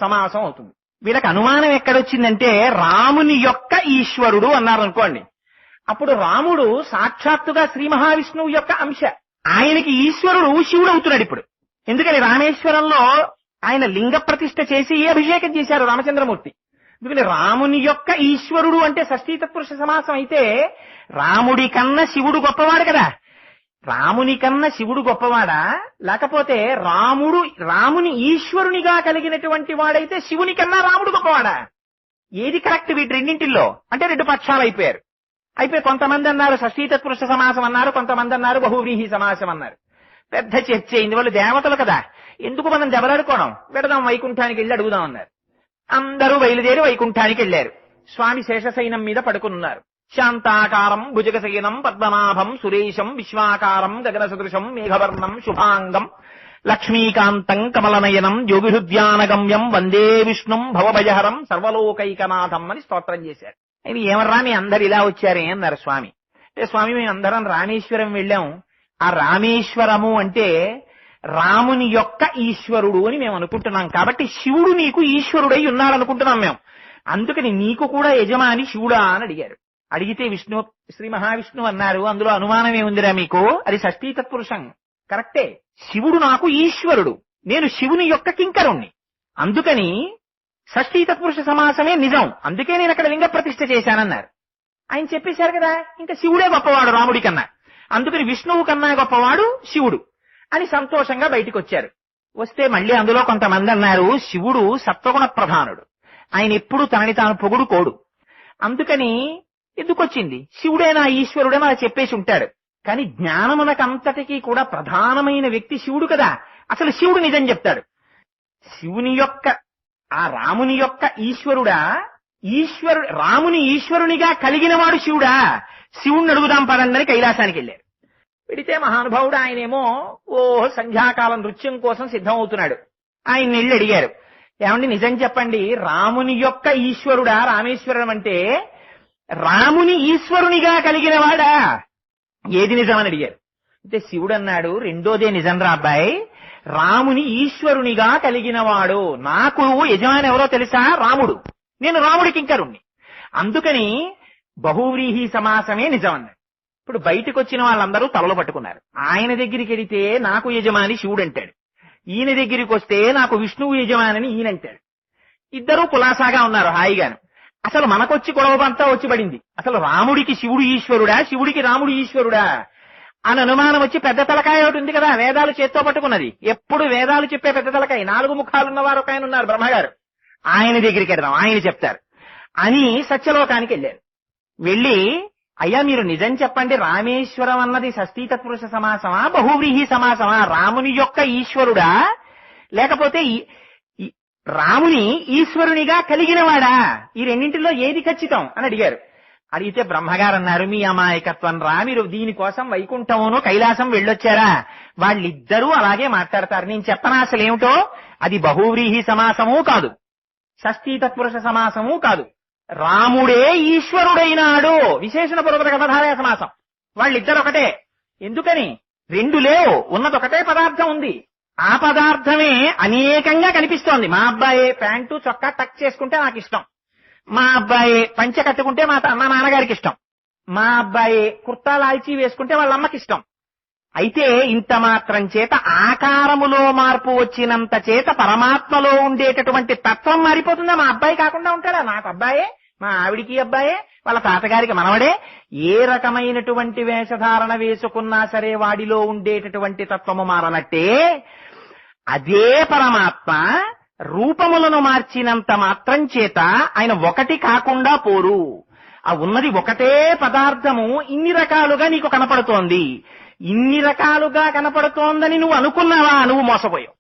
సమాసం అవుతుంది. వీళ్ళకి అనుమానం ఎక్కడొచ్చిందంటే రాముని యొక్క ఈశ్వరుడు అన్నారనుకోండి, అప్పుడు రాముడు సాక్షాత్తుగా శ్రీ మహావిష్ణువు యొక్క అంశ. ఆయనకి ఈశ్వరుడు శివుడు అవుతున్నాడు ఇప్పుడు. ఎందుకని? రామేశ్వరంలో ఆయన లింగ ప్రతిష్ఠ చేసి అభిషేకం చేశారు రామచంద్రమూర్తి. ఎందుకని? రాముని యొక్క ఈశ్వరుడు అంటే షష్ఠీ తత్పురుష సమాసం అయితే రాముడి కన్నా శివుడు గొప్పవాడు కదా. రాముని కన్నా శివుడు గొప్పవాడా, లేకపోతే రాముని ఈశ్వరునిగా కలిగినటువంటి వాడైతే శివుని కన్నా రాముడు గొప్పవాడా? ఏది కరెక్ట్ వీటి రెండింటిల్లో అంటే 2 పక్షాలు అయిపోయారు. కొంతమంది అన్నారు షష్ఠీ తత్పురుష సమాసం అన్నారు, కొంతమంది అన్నారు బహువ్రీహి సమాసం అన్నారు. పెద్ద చర్చ అయింది. వాళ్ళు దేవతలు కదా, ఎందుకు మనం దెబ్బలాడుకోవడం, వెడదాం వైకుంఠానికి వెళ్ళి అడుగుదాం అన్నారు. అందరూ బయలుదేరి వైకుంఠానికి వెళ్లారు. స్వామి శేషశయనం మీద పడుకున్నారు. శాంతాకారం భుజగశయనం పద్మనాభం సురేశం విశ్వాకారం గగన సదృశం మేఘవర్ణం శుభాంగం లక్ష్మీకాంతం కమలనయనం యోగిహృద్యానగమ్యం వందే విష్ణుం భవభయహరం సర్వలోకైకనాథం అని స్తోత్రం చేశారు. ఇది ఏమర్రా మీ అందరు ఇలా వచ్చారే అన్నారు స్వామి. అంటే స్వామి మేము అందరం రామేశ్వరం వెళ్ళాం. ఆ రామేశ్వరము అంటే రాముని యొక్క ఈశ్వరుడు అని మేము అనుకుంటున్నాం. కాబట్టి శివుడు నీకు ఈశ్వరుడై ఉన్నాడు అనుకుంటున్నాం మేము. అందుకని నీకు కూడా యజమాని శివుడా అని అడిగారు. అడిగితే శ్రీ మహావిష్ణువు అన్నారు, అందులో అనుమానం ఏముందిరా మీకు, అది షష్ఠీ తత్పురుషం కరెక్టే. శివుడు నాకు ఈశ్వరుడు, నేను శివుని యొక్క కింకరుణ్ణి. అందుకని షష్ఠీ తత్పురుష సమాసమే నిజం, అందుకే నేను అక్కడ లింగ ప్రతిష్ఠ చేశానన్నారు. ఆయన చెప్పేశారు కదా, ఇంకా శివుడే గొప్పవాడు రాముడి కన్నా, అందుకని విష్ణువు కన్నా గొప్పవాడు శివుడు అని సంతోషంగా బయటికి వచ్చారు. వస్తే మళ్ళీ అందులో కొంతమంది అన్నారు, శివుడు సత్వగుణ ప్రధానుడు, ఆయన ఎప్పుడు తనని తాను పొగుడుకోడు, అందుకని ఎందుకొచ్చింది శివుడేనా ఈశ్వరుడేనా అలా చెప్పేసి ఉంటాడు. కానీ జ్ఞానమునకంతటికీ కూడా ప్రధానమైన వ్యక్తి శివుడు కదా. అసలు శివుడు నిజం చెప్తాడు. శివుని యొక్క ఆ రాముని యొక్క ఈశ్వరుడా, రాముని ఈశ్వరునిగా కలిగిన వాడు శివుడా, శివుణ్ణి అడుగుదాం పదండి కైలాసానికి వెళ్ళారు. వెడితే మహానుభావుడు ఆయనేమో సంధ్యాకాలం నృత్యం కోసం సిద్ధమవుతున్నాడు. ఆయన వెళ్ళి అడిగారు, ఏమండి నిజం చెప్పండి, రాముని యొక్క ఈశ్వరుడా రామేశ్వరం అంటే రాముని ఈశ్వరునిగా కలిగిన వాడా, ఏది నిజమని అడిగారు. అయితే శివుడు అన్నాడు, రెండోదే నిజం రా అబ్బాయి, రాముని ఈశ్వరునిగా కలిగిన వాడు. నాకు యజమాని ఎవరో తెలుసా, రాముడు. నేను రాముడి కింకరుణ్ణి. అందుకని బహువ్రీహి సమాసమే నిజం అన్నాడు. ఇప్పుడు బయటకు వచ్చిన వాళ్ళందరూ తలలు పట్టుకున్నారు. ఆయన దగ్గరికి వెడితే నాకు యజమాని శివుడు అంటాడు, ఈయన దగ్గరికి వస్తే నాకు విష్ణువు యజమాని ఈయన అంటాడు. ఇద్దరూ కులాసాగా ఉన్నారు హాయిగాను. అసలు మనకొచ్చి గొడవంతా వచ్చి పడింది. అసలు రాముడికి శివుడు ఈశ్వరుడా, శివుడికి రాముడు ఈశ్వరుడా అని అనుమానం వచ్చి పెద్ద తలకాయ ఒకటి ఉంది కదా, వేదాలు చేత్తో పట్టుకున్నది. ఎప్పుడు వేదాలు చెప్పే పెద్ద తలకాయ, 4 ముఖాలున్నవారు ఒక ఆయన ఉన్నారు బ్రహ్మగారు, ఆయన దగ్గరికి వెళ్దాం, ఆయన చెప్తారు అని సత్యలోకానికి వెళ్ళారు. వెళ్ళి అయ్యా మీరు నిజం చెప్పండి, రామేశ్వరం అన్నది షష్ఠీ తత్పురుష సమాసమా బహువ్రీహి సమాసమా, రాముని యొక్క ఈశ్వరుడా లేకపోతే రాముని ఈశ్వరునిగా కలిగినవాడా, ఈ రెండింటిలో ఏది ఖచ్చితం అని అడిగారు. అడిగితే బ్రహ్మగారు అన్నారు, మీ అమాయకత్వం రా, మీరు దీనికోసం వైకుంఠమును కైలాసం వెళ్ళొచ్చారా, వాళ్ళిద్దరూ అలాగే మాట్లాడతారు. నేను చెప్పనా అసలు ఏమిటో, అది బహువ్రీహి సమాసమూ కాదు, షష్ఠీ తత్పురుష సమాసమూ కాదు, రాముడే ఈశ్వరుడైనాడు విశేషణ పూర్వక కథాయ సమాసం. వాళ్ళిద్దరు ఒకటే. ఎందుకని? 2 లేవు, ఉన్నదొకటే పదార్థం ఉంది. ఆ పదార్థమే అనేకంగా కనిపిస్తోంది. మా అబ్బాయి ప్యాంటు చొక్కా టక్ చేసుకుంటే నాకు ఇష్టం, మా అబ్బాయి పంచె కట్టుకుంటే మా నాన్నగారికి ఇష్టం, మా అబ్బాయి కుర్తా లాల్చీ వేసుకుంటే వాళ్ళ అమ్మకి ఇష్టం. అయితే ఇంత మాత్రం చేత ఆకారములో మార్పు వచ్చినంత చేత పరమాత్మలో ఉండేటటువంటి తత్వం మారిపోతుందా? మా అబ్బాయి కాకుండా ఉంటాడా? నాకు అబ్బాయే, మా ఆవిడికి అబ్బాయే, వాళ్ళ తాతగారికి మనవడే. ఏ రకమైనటువంటి వేషధారణ వేసుకున్నా సరే వాడిలో ఉండేటటువంటి తత్వము మారనట్టే అదే పరమాత్మ రూపములను మార్చినంత మాత్రం చేత ఆయన ఒకటి కాకుండా పోరు. ఆ ఉన్నది ఒకటే పదార్థము ఇన్ని రకాలుగా నీకు కనపడుతోంది. ఇన్ని రకాలుగా కనపడుతోందని నువ్వు అనుకున్నావా? నువ్వు మోసపోయావు.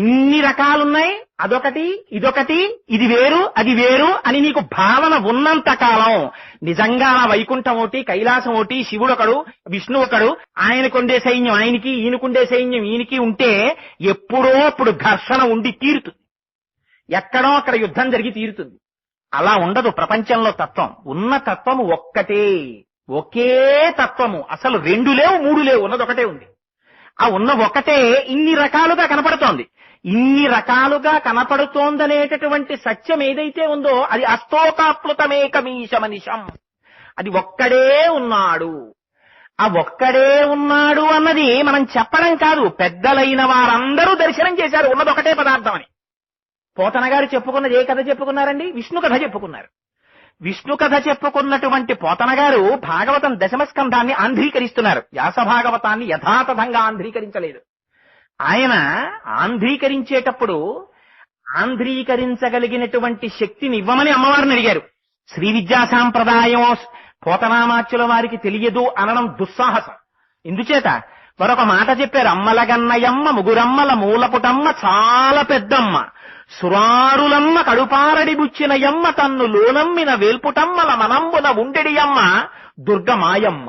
ఇన్ని రకాలున్నాయి, అదొకటి ఇదొకటి, ఇది వేరు అది వేరు అని నీకు భావన ఉన్నంత కాలం నిజంగా వైకుంఠం ఒకటి, కైలాసం ఒకటి, శివుడొకడు, విష్ణువు ఒకడు, ఆయనకుండే సైన్యం ఆయనకి, ఈయనకుండే సైన్యం ఈయనకి ఉంటే ఎప్పుడో అప్పుడు ఘర్షణ ఉండి తీరుతుంది, ఎక్కడో అక్కడ యుద్ధం జరిగి తీరుతుంది. అలా ఉండదు ప్రపంచంలో తత్వం. ఉన్న తత్వము ఒక్కటే, ఒకే తత్వము. అసలు 2 లేవు 3 లేవు, ఉన్నది ఒకటే ఉంది. ఆ ఉన్న ఒకటే ఇన్ని రకాలుగా కనపడుతోంది. ఇన్ని రకాలుగా కనపడుతోందనేటటువంటి సత్యం ఏదైతే ఉందో అది అస్తోకాప్లుతమేకమీశమనిషం, అది ఒక్కడే ఉన్నాడు. ఆ ఒక్కడే ఉన్నాడు అన్నది మనం చెప్పడం కాదు, పెద్దలైన వారందరూ దర్శనం చేశారు ఉన్నది ఒకటే పదార్థం అని. పోతన గారు చెప్పుకున్నది ఏ కథ చెప్పుకున్నారండి? విష్ణు కథ చెప్పుకున్నారు. విష్ణు కథ చెప్పుకున్నటువంటి పోతన గారు భాగవతం 10వ స్కంధాన్ని ఆంధ్రీకరిస్తున్నారు. వ్యాస భాగవతాన్ని యథాతథంగా ఆంధ్రీకరించలేదు. ఆయన ఆంధ్రీకరించేటప్పుడు ఆంధ్రీకరించగలిగినటువంటి శక్తిని ఇవ్వమని అమ్మవారిని అడిగారు. శ్రీ విద్యా సాంప్రదాయం పోతనామాచ్యుల వారికి తెలియదు అనడం దుస్సాహసం. ఇందుచేత మరొక మాట చెప్పారు, అమ్మలగన్నయమ్మ ముగురమ్మల మూలపుటమ్మ చాలా పెద్దమ్మ, సురారులమ్మ కడుపారడి బుచ్చినయమ్మ తన్ను లోనమ్మిన వేల్పుటమ్మల మనంబున ఉండెడియమ్మ దుర్గమాయమ్మ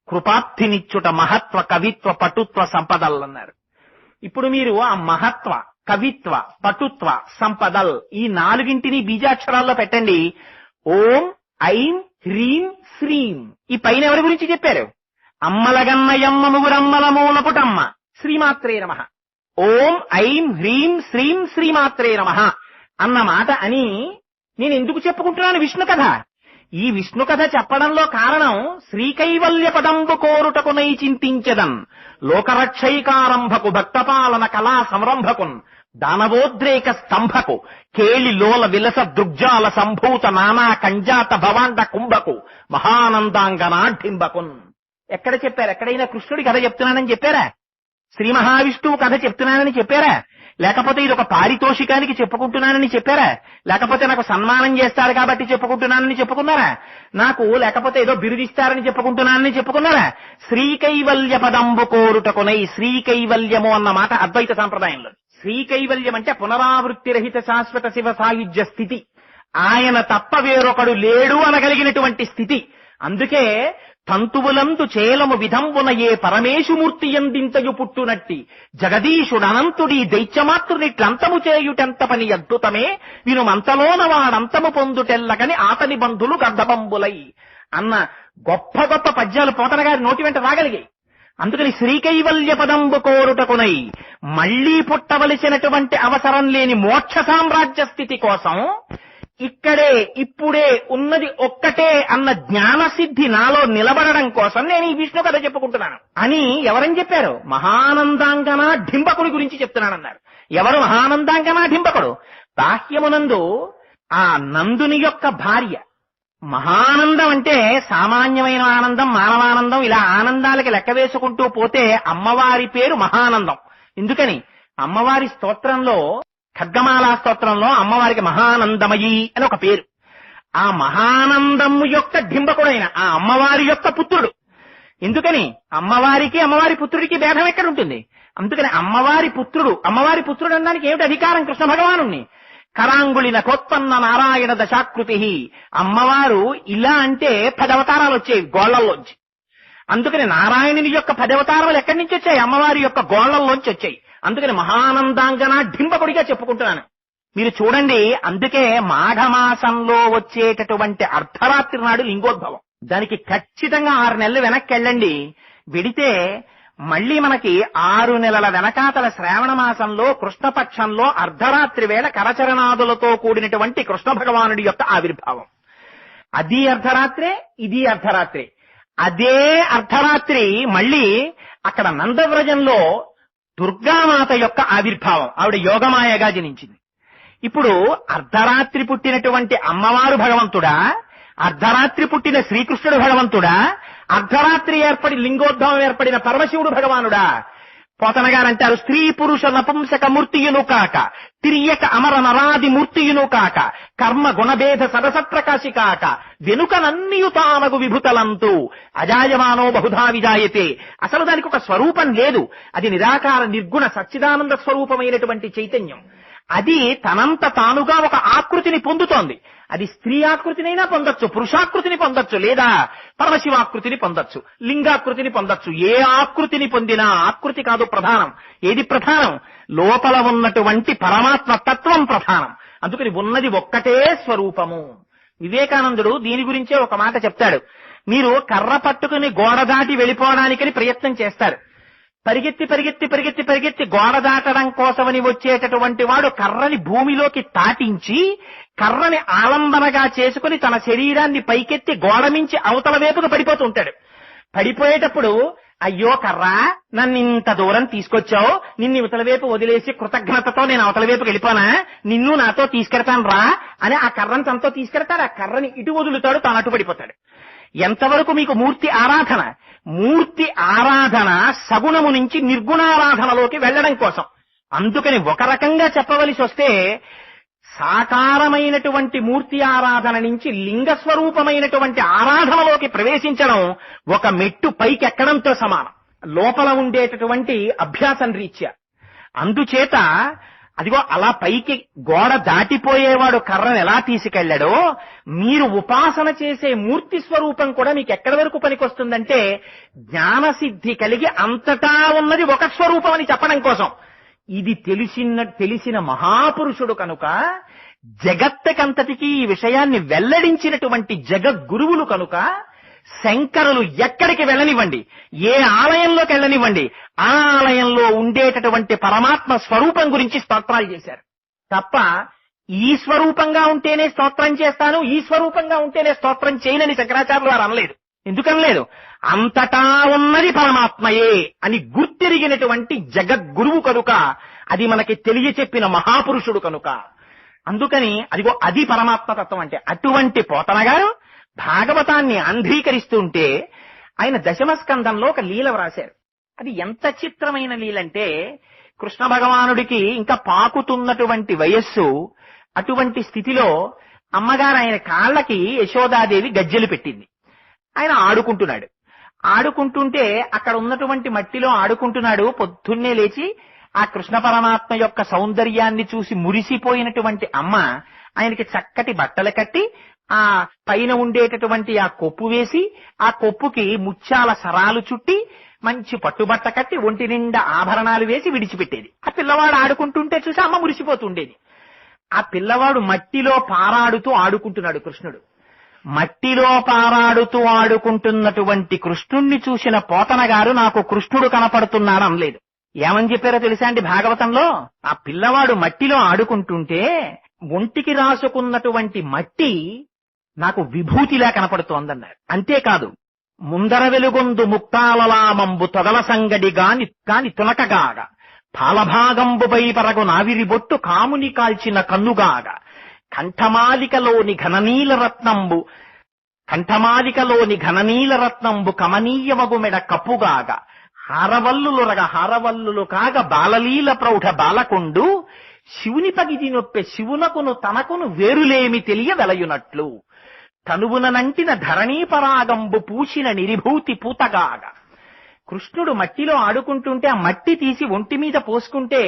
కృపాప్తినిచ్చుట మహత్వ కవిత్వ పటుత్వ సంపదలన్నారు. ఇప్పుడు మీరు ఆ మహత్వ కవిత్వ పటుత్వ సంపదల్ ఈ 4ంటిని బీజాక్షరాల్లో పెట్టండి. ఓం ఐం హ్రీం శ్రీం. ఈ పైన ఎవరి గురించి చెప్పారు? అమ్మలగన్నయమ్మ ముగురమ్మల మూలపుటమ్మ శ్రీమాత్రే నమః. ఓం ఐం హ్రీం శ్రీం శ్రీమాత్రే నమః అన్న మాట అని నేను ఎందుకు చెప్పుకుంటున్నాను విష్ణు కథ? ఈ విష్ణు కథ చెప్పడంలో కారణం శ్రీకైవల్య పదంబు కోరుటకునై చింతించదన్ లోకరక్షైకారంభకు భక్తపాలన కళా సంరంభకున్ దానవోద్రేక స్తంభకు కేళి లోల విలస దృగ్జాల సంభూత నానా కంజాత భవాండ కుంభకు మహానందాంగనాఢింబకున్. ఎక్కడ చెప్పారు? ఎక్కడైనా కృష్ణుడి కథ చెప్తున్నానని చెప్పారా? శ్రీ మహావిష్ణువు కథ చెప్తున్నానని చెప్పారా? లేకపోతే ఇది ఒక పారితోషికానికి చెప్పుకుంటున్నానని చెప్పారా? లేకపోతే నాకు సన్మానం చేస్తారు కాబట్టి చెప్పుకుంటున్నానని చెప్పుకున్నారా? నాకు లేకపోతే ఏదో బిరుదిస్తారని చెప్పుకుంటున్నానని చెప్పుకున్నారా? శ్రీకైవల్య పదంబు కోరుటకునై. శ్రీకైవల్యము అన్న మాట అద్వైత సాంప్రదాయంలో. శ్రీకైవల్యం అంటే పునరావృత్తి రహిత శాశ్వత శివ సాయుధ్య స్థితి. ఆయన తప్ప వేరొకడు లేడు అనగలిగినటువంటి స్థితి. అందుకే తంతువులందు చేలము విధంబున ఏ పరమేశుమూర్తి ఎందింతయు పుట్టునట్టి జగదీశుడనంతుడి దైత్యమాతృనిట్లంతము చేయుటెంత పని అద్భుతమే వినుమంతలోన వాడంతము పొందుటెల్లగని ఆతని బంధులు గర్ధబంబులై అన్న గొప్ప గొప్ప పద్యాలు పోతన గారి నోటి వెంట రాగలిగాయి. అందుకని శ్రీకైవల్య పదంబు కోరుటకునై మళ్లీ పుట్టవలసినటువంటి అవసరం లేని మోక్ష సామ్రాజ్య స్థితి కోసం ఇక్కడే ఇప్పుడే ఉన్నది ఒక్కటే అన్న జ్ఞానసిద్ధి నాలో నిలబడడం కోసం నేను ఈ విష్ణు కథ చెప్పుకుంటున్నాను అని ఎవరని చెప్పారు? మహానందాంగన ఢింబకుడి గురించి చెప్తున్నానన్నారు. ఎవరు మహానందాంగన ఢింబకుడు? బాహ్యమునందు ఆ నందుని యొక్క భార్య. మహానందం అంటే సామాన్యమైన ఆనందం, మానవానందం, ఇలా ఆనందాలకి లెక్క వేసుకుంటూ పోతే అమ్మవారి పేరు మహానందం. ఎందుకని? అమ్మవారి స్తోత్రంలో, ఖడ్గమాలా స్తోత్రంలో అమ్మవారికి మహానందమయి అని ఒక పేరు. ఆ మహానందము యొక్క డింబకుడైన ఆ అమ్మవారి యొక్క పుత్రుడు. ఎందుకని? అమ్మవారికి అమ్మవారి పుత్రుడికి భేదం ఎక్కడ ఉంటుంది? అందుకని అమ్మవారి పుత్రుడు అనడానికి ఏమిటి అధికారం? కృష్ణ భగవానుణ్ణి. కరాంగుళి నకోత్పన్న నారాయణ దశాకృతి. అమ్మవారు ఇలా అంటే 10 అవతారాలు వచ్చాయి గోళ్లల్లోంచి. అందుకని నారాయణుని యొక్క 10 అవతారాలు ఎక్కడి నుంచి వచ్చాయి? అమ్మవారి యొక్క గోళ్లల్లోంచి వచ్చాయి. అందుకని మహానందాంగన డింబకుడిగా చెప్పుకుంటున్నాను. మీరు చూడండి, అందుకే మాఘమాసంలో వచ్చేటటువంటి అర్ధరాత్రి నాడు లింగోద్భవం. దానికి ఖచ్చితంగా 6 నెలలు వెనక్కి వెళ్ళండి. వెడితే మళ్ళీ మనకి 6 నెలల వెనకాతల శ్రావణ మాసంలో కృష్ణపక్షంలో అర్ధరాత్రి వేళ కరచరణాదులతో కూడినటువంటి కృష్ణ భగవానుడి యొక్క ఆవిర్భావం. అది అర్ధరాత్రే, ఇది అర్ధరాత్రే. అదే అర్ధరాత్రి మళ్ళీ అక్కడ నందవ్రజంలో దుర్గామాత యొక్క ఆవిర్భావం. ఆవిడ యోగమాయగా జనించింది. ఇప్పుడు అర్ధరాత్రి పుట్టినటువంటి అమ్మవారు భగవంతుడా, అర్ధరాత్రి పుట్టిన శ్రీకృష్ణుడు భగవంతుడా, అర్ధరాత్రి ఏర్పడి లింగోద్భవం ఏర్పడిన పరమశివుడు భగవానుడా? పోతన గారంటారు, స్త్రీ పురుష నపుంసక మూర్తియును కాక, తిరియక అమర నరాది మూర్తియును కాక, కర్మ గుణభేద సదసత్ప్రకాశి కాక, వెనుకనన్నియు తానగు విభుతలంతు అజాయమానో బహుధా విజాయతే. అసలు దానికి ఒక స్వరూపం లేదు. అది నిరాకార నిర్గుణ సచ్చిదానంద స్వరూపమైనటువంటి చైతన్యం. అది తనంత తానుగా ఒక ఆకృతిని పొందుతోంది. అది స్త్రీ ఆకృతినైనా పొందొచ్చు, పురుషాకృతిని పొందొచ్చు, లేదా పరమశివాకృతిని పొందొచ్చు, లింగాకృతిని పొందొచ్చు. ఏ ఆకృతిని పొందినా ఆకృతి కాదు ప్రధానం. ఏది ప్రధానం? లోపల ఉన్నటువంటి పరమాత్మ తత్వం ప్రధానం. అందుకని ఉన్నది ఒక్కటే స్వరూపము. వివేకానందుడు దీని గురించే ఒక మాట చెప్తాడు. మీరు కర్ర పట్టుకుని గోడ దాటి వెళ్ళిపోవడానికని ప్రయత్నం చేస్తారు. పరిగెత్తి పరిగెత్తి పరిగెత్తి పరిగెత్తి గోడ దాటడం కోసమని వచ్చేటటువంటి వాడు కర్రని భూమిలోకి తాటించి కర్రని ఆలంబనగా చేసుకుని తన శరీరాన్ని పైకెత్తి గోడ మించి అవతల వైపుకు పడిపోతుంటాడు. పడిపోయేటప్పుడు, అయ్యో కర్రా, నన్ను ఇంత దూరం తీసుకొచ్చావు, నిన్ను ఇవతల వైపు వదిలేసి కృతజ్ఞతతో నేను అవతల వైపుకి వెళ్ళిపోనా, నిన్ను నాతో తీసుకెడతాను రా అని ఆ కర్రని తనతో తీసుకెడతాడు. ఆ కర్రని ఇటు వదులుతాడు, తాను అటు పడిపోతాడు. ఎంతవరకు మీకు మూర్తి ఆరాధన? మూర్తి ఆరాధన సగుణము నుంచి నిర్గుణారాధనలోకి వెళ్లడం కోసం. అందుకని ఒక రకంగా చెప్పవలసి వస్తే సాకారమైనటువంటి మూర్తి ఆరాధన నుంచి లింగ స్వరూపమైనటువంటి ఆరాధనలోకి ప్రవేశించడం ఒక మెట్టు పైకెక్కడంతో సమానం, లోపల ఉండేటటువంటి అభ్యాసం రీత్యా. అందుచేత అదిగో అలా పైకి గోడ దాటిపోయేవాడు కర్రను ఎలా తీసుకెళ్లాడో, మీరు ఉపాసన చేసే మూర్తి స్వరూపం కూడా మీకు ఎక్కడి వరకు పనికొస్తుందంటే జ్ఞానసిద్ధి కలిగి అంతటా ఉన్నది ఒక స్వరూపం అని చెప్పడం కోసం. ఇది తెలిసిన మహాపురుషుడు కనుక, జగత్తకంతటికీ ఈ విషయాన్ని వెల్లడించినటువంటి జగద్గురువులు కనుక, శంకరులు ఎక్కడికి వెళ్ళనివ్వండి, ఏ ఆలయంలోకి వెళ్ళనివ్వండి, ఆ ఆలయంలో ఉండేటటువంటి పరమాత్మ స్వరూపం గురించి స్తోత్రాలు చేశారు తప్ప ఈ స్వరూపంగా ఉంటేనే స్తోత్రం చేస్తాను, ఈ స్వరూపంగా ఉంటేనే స్తోత్రం చేయనని శంకరాచార్యులు వారు అనలేదు. ఎందుకనలేదు? అంతటా ఉన్నది పరమాత్మయే అని గుర్తిరిగినటువంటి జగద్గురువు కనుక, అది మనకి తెలియచెప్పిన మహాపురుషుడు కనుక. అందుకని అదిగో అది పరమాత్మ తత్వం అంటే. అటువంటి పోతన గారు భాగవతాన్ని అంధీకరిస్తుంటే ఆయన దశమస్కందంలో ఒక లీల వ్రాశారు. అది ఎంత చిత్రమైన లీలంటే, కృష్ణ భగవానుడికి ఇంకా పాకుతున్నటువంటి వయస్సు. అటువంటి స్థితిలో అమ్మగారు ఆయన కాళ్ళకి యశోదాదేవి గజ్జెలు పెట్టింది. ఆయన ఆడుకుంటున్నాడు. ఆడుకుంటుంటే అక్కడ ఉన్నటువంటి మట్టిలో ఆడుకుంటున్నాడు. పొద్దున్నే లేచి ఆ కృష్ణ పరమాత్మ యొక్క సౌందర్యాన్ని చూసి మురిసిపోయినటువంటి అమ్మ ఆయనకి చక్కటి బట్టలు కట్టి ఆ పైన ఉండేటటువంటి ఆ కొప్పు వేసి, ఆ కొప్పుకి ముత్యాల సరాలు చుట్టి, మంచి పట్టుబట్ట కట్టి, ఒంటి నిండా ఆభరణాలు వేసి విడిచిపెట్టేది. ఆ పిల్లవాడు ఆడుకుంటుంటే చూసి అమ్మ మురిసిపోతుండేది. ఆ పిల్లవాడు మట్టిలో పారాడుతూ ఆడుకుంటున్నాడు కృష్ణుడు. మట్టిలో పారాడుతూ ఆడుకుంటున్నటువంటి కృష్ణుణ్ణి చూసిన పోతన గారు నాకు కృష్ణుడు కనపడుతున్నాడు అనలేదు. ఏమని చెప్పారో తెలుసా అండి భాగవతంలో? ఆ పిల్లవాడు మట్టిలో ఆడుకుంటుంటే ఒంటికి రాసుకున్నటువంటి మట్టి నాకు విభూతిలా కనపడుతోందన్నారు. అంతేకాదు, ముందర వెలుగొందు ముక్తాలలామంబు తొగల సంగడి కాని తునకగాగా, పాలభాగంబుపై పరగు నావిరిబొట్టు కాముని కాల్చిన కన్నుగాగా, కంఠమాలికలోని ఘననీల రత్నంబు కమనీయమగు మెడ కప్పుగాగా, హారవల్లులు కాగ బాలలీల ప్రౌఢ బాలకొండు, శివుని పగిది నొప్పె శివునకును తనకును వేరులేమి తెలియ వెలయునట్లు, తనువునంటిన ధరణీపరాగంబు పూసిన నిరిభూతి పూతగాగా. కృష్ణుడు మట్టిలో ఆడుకుంటుంటే ఆ మట్టి తీసి ఒంటి మీద పోసుకుంటే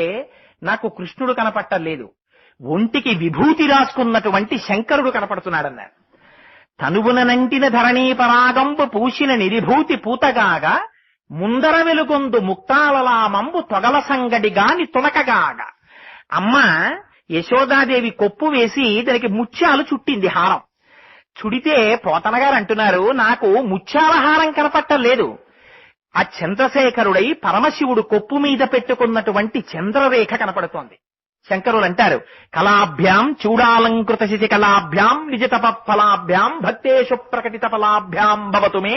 నాకు కృష్ణుడు కనపట్టలేదు, ఒంటికి విభూతి రాసుకున్నటువంటి శంకరుడు కనపడుతున్నాడన్నారు. తనువునంటిన ధరణీపరాగంబు పూసిన నిరిభూతి పూతగాగా, ముందర వెలుగొందు ముక్తాలలామంబు తొగల సంగడి గాని తునకగాగా. అమ్మ యశోదాదేవి కొప్పు వేసి దానికి ముత్యాలు చుట్టింది, హారం చుడితే పోతన గారు అంటున్నారు, నాకు ముత్యాల హారం కనపట్టలేదు, ఆ చంద్రశేఖరుడై పరమశివుడు కొప్పు మీద పెట్టుకున్నటువంటి చంద్రరేఖ కనపడుతోంది. శంకరులు అంటారు, కళాభ్యాం చూడాలంకృత శిశి కళాభ్యాం నిజతప ఫలాభ్యాం భక్తేషు ప్రకటిత ఫలాభ్యాం భవతు మే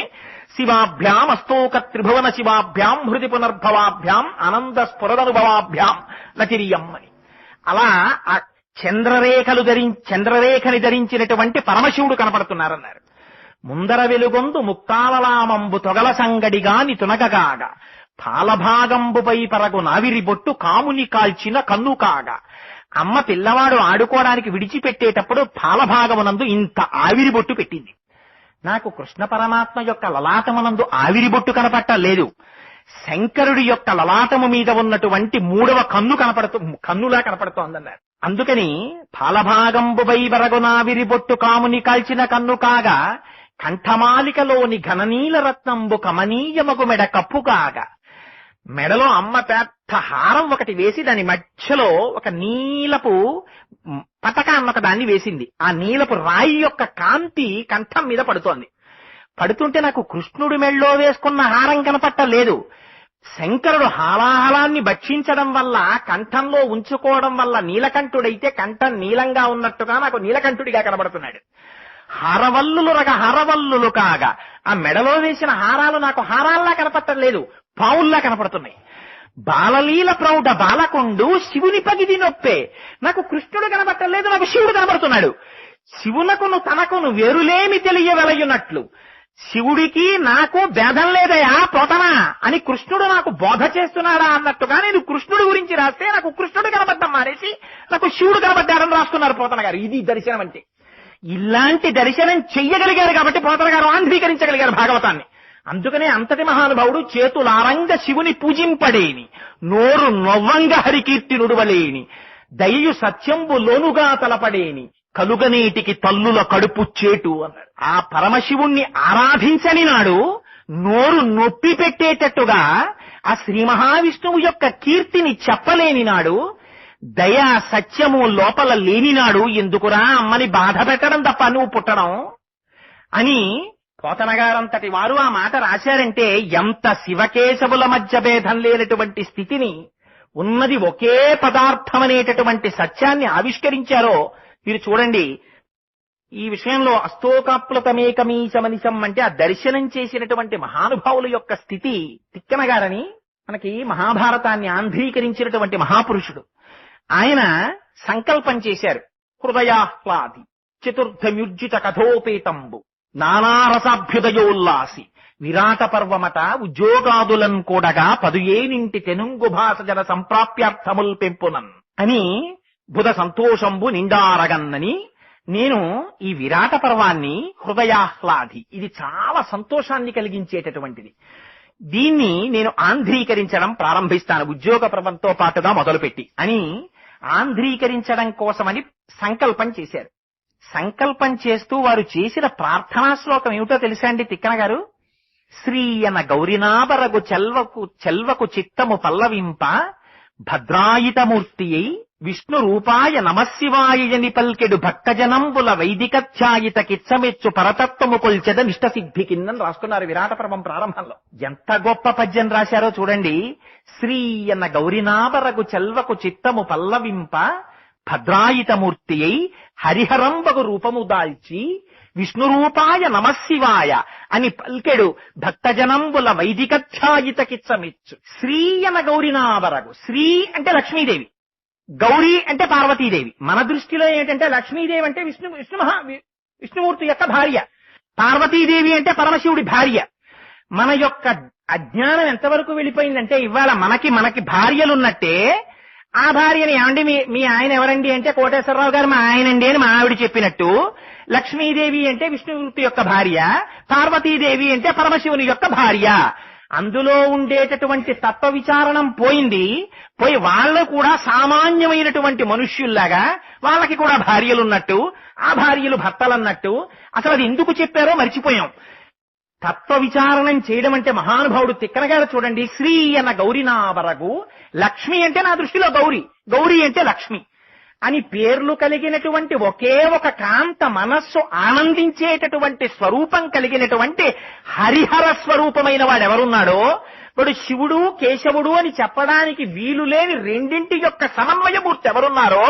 శివాభ్యాం అస్తోక త్రిభువన శివాభ్యాం హృది పునర్భవాభ్యాం ఆనంద స్ఫురదనుభవాభ్యాం నతిరియం అని. అలా ఆ చంద్రరేఖని ధరించినటువంటి పరమశివుడు కనపడుతున్నారన్నారు. ముందర వెలుగొందు ముక్తాలలామంబు తొగల సంగడిగాని తునగగాగా, పాలభాగంబుపై పరగు నావిరిబొట్టు కాముని కాల్చిన కన్ను కాగా. అమ్మ పిల్లవాడు ఆడుకోవడానికి విడిచిపెట్టేటప్పుడు పాలభాగమునందు ఇంత ఆవిరిబొట్టు పెట్టింది. నాకు కృష్ణ పరమాత్మ యొక్క లలాటమునందు ఆవిరిబొట్టు కనపట్టలేదు, శంకరుడి యొక్క లలాటము మీద ఉన్నటువంటి మూడవ కన్నులా కనపడుతోందన్నారు. అందుకని పాలభాగంబుపై పరగు నావిరిబొట్టు కాముని కాల్చిన కన్ను కాగా, కంఠమాలికలోని ఘననీల రత్నంబు కమనీయమగు మెడ కప్పు కాగా. మెడలో అమ్మ పెద్ద హారం ఒకటి వేసి దాని మధ్యలో ఒక నీలపు పతక అన్నొక దాన్ని వేసింది. ఆ నీలపు రాయి యొక్క కాంతి కంఠం మీద పడుతోంది. పడుతుంటే నాకు కృష్ణుడి మెళ్ళో వేసుకున్న హారం కనపట్టలేదు, శంకరుడు హాలాహలాన్ని భక్షించడం వల్ల కంఠంలో ఉంచుకోవడం వల్ల నీలకంఠుడైతే కంఠం నీలంగా ఉన్నట్టుగా నాకు నీలకంఠుడిగా కనబడుతున్నాడు. హారవల్లులు కాగా, ఆ మెడలో వేసిన హారాలు నాకు హారాల్లా కనపట్టలేదు, పావుల్లా కనపడుతున్నాయి. బాలలీల ప్రౌఢ బాలకొండు శివుని పగిది నొప్పే, నాకు కృష్ణుడు కనపట్టలేదు, నాకు శివుడు కనబడుతున్నాడు. శివునకును తనకును వేరులేమి తెలియవెలయునట్లు, శివుడికి నాకు భేదం లేదయా పోతనా అని కృష్ణుడు నాకు బోధ చేస్తున్నాడా అన్నట్టుగా నేను కృష్ణుడి గురించి రాస్తే నాకు కృష్ణుడు కనబడ్డం మానేసి నాకు శివుడు కనబడ్డాడని రాస్తున్నారు పోతన గారు. ఇది దర్శనం అంటే. ఇలాంటి దర్శనం చెయ్యగలిగారు కాబట్టి పోతన గారు ఆంధ్రీకరించగలిగారు భాగవతాన్ని. అందుకనే అంతటి మహానుభావుడు చేతులారంగ శివుని పూజింపడేని, నోరు నొవ్వంగ హరికీర్తి నుడువలేని, దయయు సత్యంబు లోనుగా తలపడేని, కలుగనీటికి తల్లుల కడుపు చేటు అన్నాడు. ఆ పరమశివుణ్ణి ఆరాధించని నాడు నోరు నొప్పి పెట్టేటట్టుగా ఆ శ్రీ మహావిష్ణువు యొక్క కీర్తిని చెప్పలేని నాడు, దయ సత్యము లోపల లేనినాడు ఎందుకురా అమ్మని బాధ పెట్టడం తప్ప నువ్వు పుట్టడం అని పోతనగారంతటి వారు ఆ మాట రాశారంటే ఎంత శివకేశవుల మధ్య భేదం లేనటువంటి స్థితిని, ఉన్నది ఒకే పదార్థం అనేటటువంటి సత్యాన్ని ఆవిష్కరించారో మీరు చూడండి. ఈ విషయంలో అస్తోకాప్లుతమేకమీశమనిశం అంటే ఆ దర్శనం చేసినటువంటి మహానుభావుల యొక్క స్థితి. తిక్కనగారని మనకి మహాభారతాన్ని ఆంధ్రీకరించినటువంటి మహాపురుషుడు, ఆయన సంకల్పం చేశారు. హృదయాహ్లాది చతుర్థమ్యుర్జిత కథోపేతంబు నానారసాభ్యుదయోల్లాసి విరాట పర్వమట ఉద్యోగాదులన్ కూడగా 17 తెనుంగు భాష జన సంప్రాప్యార్థముల్ పెంపునన్ అని బుధ సంతోషంబు నిండారగన్నని. నేను ఈ విరాట పర్వాన్ని హృదయాహ్లాది, ఇది చాలా సంతోషాన్ని కలిగించేటటువంటిది, దీన్ని నేను ఆంధ్రీకరించడం ప్రారంభిస్తాను ఉద్యోగ పర్వంతో పాటుగా మొదలుపెట్టి అని ఆంధ్రీకరించడం కోసమని సంకల్పం చేశారు. సంకల్పం చేస్తూ వారు చేసిన ప్రార్థనా శ్లోకం ఏమిటో తెలుసా అండి తిక్కన గారు? శ్రీయన గౌరినాబరగు చెల్వకు చిత్తము పల్లవింప భద్రాయితమూర్తి అయి విష్ణు రూపాయ నమశివాయని పల్కెడు భక్తజనంబుల వైదికధ్యాయిత కిచ్చమెచ్చు పరతత్వము కొల్చెద నిష్ట సిద్ధికిందని రాసుకున్నారు విరాట పర్వం ప్రారంభంలో. ఎంత గొప్ప పద్యం రాశారో చూడండి. శ్రీ అన్న గౌరినాబరగు చెల్వకు చిత్తము పల్లవింప భద్రాయితమూర్తి అయి హరిహరంబగు రూపము దాల్చి విష్ణురూపాయ నమశివాయ అని పల్కెడు భక్తజనంబుల వైదికధ్యాయితకిచ్చమెచ్చు. శ్రీ అన గౌరినావరగు. శ్రీ అంటే లక్ష్మీదేవి, గౌరీ అంటే పార్వతీదేవి. మన దృష్టిలో ఏంటంటే లక్ష్మీదేవి అంటే విష్ణుమూర్తి యొక్క భార్య, పార్వతీదేవి అంటే పరమశివుడి భార్య. మన యొక్క అజ్ఞానం ఎంతవరకు వెళ్ళిపోయిందంటే ఇవాళ మనకి భార్యలున్నట్టే ఆ భార్యని ఏమండి మీ ఆయన ఎవరండి అంటే కోటేశ్వరరావు గారు మా ఆయనండి అని మా ఆవిడ చెప్పినట్టు, లక్ష్మీదేవి అంటే విష్ణుమూర్తి యొక్క భార్య, పార్వతీదేవి అంటే పరమశివుని యొక్క భార్య. అందులో ఉండేటటువంటి తత్వ విచారణం పోయింది. పోయి వాళ్ళు కూడా సామాన్యమైనటువంటి మనుష్యుల్లాగా వాళ్ళకి కూడా భార్యలున్నట్టు, ఆ భార్యలు భర్తలన్నట్టు. అసలు అది ఎందుకు చెప్పారో మర్చిపోయాం. తత్వ విచారణం చేయడం అంటే మహానుభావుడు తిక్కనగారు చూడండి, శ్రీ అన్న గౌరినావరగు. లక్ష్మి అంటే నా దృష్టిలో గౌరీ, గౌరీ అంటే లక్ష్మి అని పేర్లు కలిగినటువంటి ఒకే ఒక కాంత మనస్సు ఆనందించేటటువంటి స్వరూపం కలిగినటువంటి హరిహర స్వరూపమైన వాడెవరున్నాడో వాడు శివుడు కేశవుడు అని చెప్పడానికి వీలు లేని రెండింటి యొక్క సమన్వయమూర్తి ఎవరున్నారో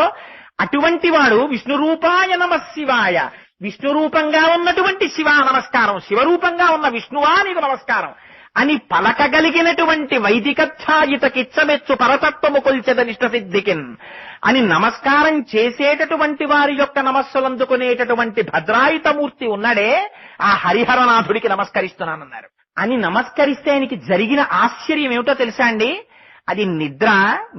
అటువంటి వాడు విష్ణురూపాయ నమశివాయ. విష్ణు రూపంగా ఉన్నటువంటి శివ నమస్కారం, శివరూపంగా ఉన్న విష్ణువా నీకు నమస్కారం అని పలకగలిగినటువంటి వైదికధ్యాయితకిచ్చమెచ్చు పరతత్వము కొల్చెదనిష్ట సిద్ధికిన్ అని నమస్కారం చేసేటటువంటి వారి యొక్క నమస్సులందుకునేటటువంటి భద్రాయుతమూర్తి ఉన్నాడే ఆ హరిహరనాథుడికి నమస్కరిస్తున్నానన్నారు. అని నమస్కరిస్తే ఆయనకి జరిగిన ఆశ్చర్యం ఏమిటో తెలుసా అండి? అది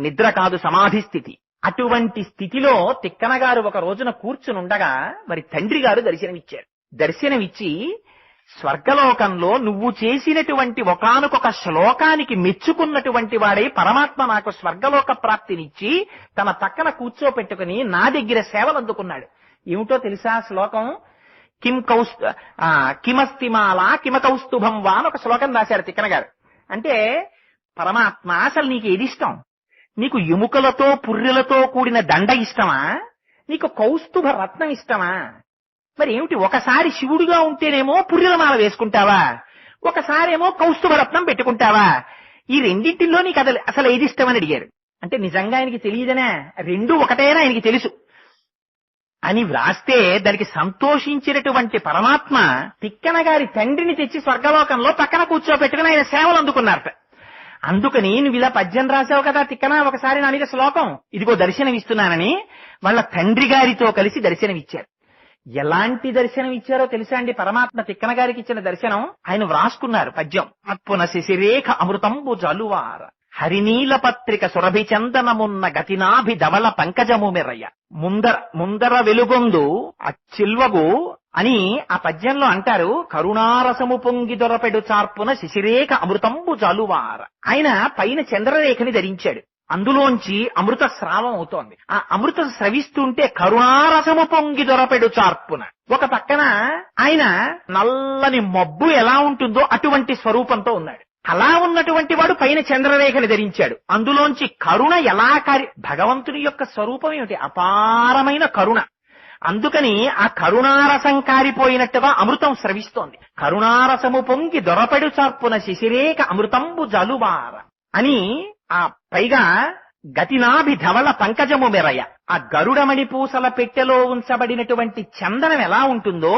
నిద్ర కాదు, సమాధి స్థితి. అటువంటి స్థితిలో తిక్కనగారు ఒక రోజున కూర్చునుండగా మరి తండ్రి గారు దర్శనమిచ్చారు. దర్శనమిచ్చి స్వర్గలోకంలో నువ్వు చేసినటువంటి ఒకానొక శ్లోకానికి మెచ్చుకున్నటువంటి వాడే పరమాత్మ నాకు స్వర్గలోక ప్రాప్తినిచ్చి తన పక్కన కూర్చోపెట్టుకుని నా దగ్గర సేవలు అందుకున్నాడు. ఏమిటో తెలుసా శ్లోకం? కిమస్తిమాల కిమ కౌస్తుభం వా అని ఒక శ్లోకం రాశారు తిక్కనగారు. అంటే పరమాత్మ అసలు నీకు ఏది ఇష్టం? నీకు ఎముకలతో పుర్రెలతో కూడిన దండ ఇష్టమా? నీకు కౌస్తుభ రత్నం ఇష్టమా? మరి ఏమిటి? ఒకసారి శివుడిగా ఉంటేనేమో పుర్రెల మాల వేసుకుంటావా, ఒకసారేమో కౌస్తుభ రత్నం పెట్టుకుంటావా? ఈ రెండింటిలో నీకు అసలు ఏది ఇష్టమని అడిగారు. అంటే నిజంగా ఆయనకి తెలియదనే, రెండు ఒకటేనా ఆయనకి తెలుసు అని వ్రాస్తే దానికి సంతోషించినటువంటి పరమాత్మ తిక్కన గారి తండ్రిని తెచ్చి స్వర్గలోకంలో పక్కన కూర్చోబెట్టుకుని ఆయన సేవలు అందుకున్నారట. అందుకని నువ్వు ఇలా పద్యం రాసావు కదా తిక్కన, ఒకసారి నా మీద శ్లోకం ఇదిగో దర్శనం ఇస్తున్నానని వాళ్ళ తండ్రి గారితో కలిసి దర్శనం ఇచ్చారు. ఎలాంటి దర్శనం ఇచ్చారో తెలుసా అండి? పరమాత్మ తిక్కన గారికి ఇచ్చిన దర్శనం ఆయన వ్రాసుకున్నారు పద్యం. అప్పున శిశిరేఖ అమృతంబు జలువార హరినీల పత్రిక సురభి చందనమున్న గతినాభి ధవల పంకజము మెరయ్య ముందర వెలుగొందు అచ్చిల్వగు అని ఆ పద్యంలో అంటారు. కరుణారసము పొంగి దొరపెడు చార్పున శిశిరేఖ అమృతంబు జలువార. ఆయన పైన చంద్రరేఖని ధరించాడు, అందులోంచి అమృత స్రావం అవుతోంది. ఆ అమృతం స్రవిస్తుంటే కరుణారసము పొంగి దొరపెడు చార్పున. ఒక పక్కన ఆయన నల్లని మబ్బు ఎలా ఉంటుందో అటువంటి స్వరూపంతో ఉన్నాడు. అలా ఉన్నటువంటి వాడు పైన చంద్రరేఖని ధరించాడు, అందులోంచి కరుణ ఎలా భగవంతుని యొక్క స్వరూపం ఏమిటి? అపారమైన కరుణ. అందుకని ఆ కరుణారసం కారిపోయినట్టుగా అమృతం స్రవిస్తోంది. కరుణారసము పొంగి దొరపెడు చార్పున శిశిరేఖ అమృతంబు జలువార అని ఆ పైగా గతినాభి ధవల పంకజము మెరయ. ఆ గరుడమణి పూసల పెట్టెలో ఉంచబడినటువంటి చందనం ఎలా ఉంటుందో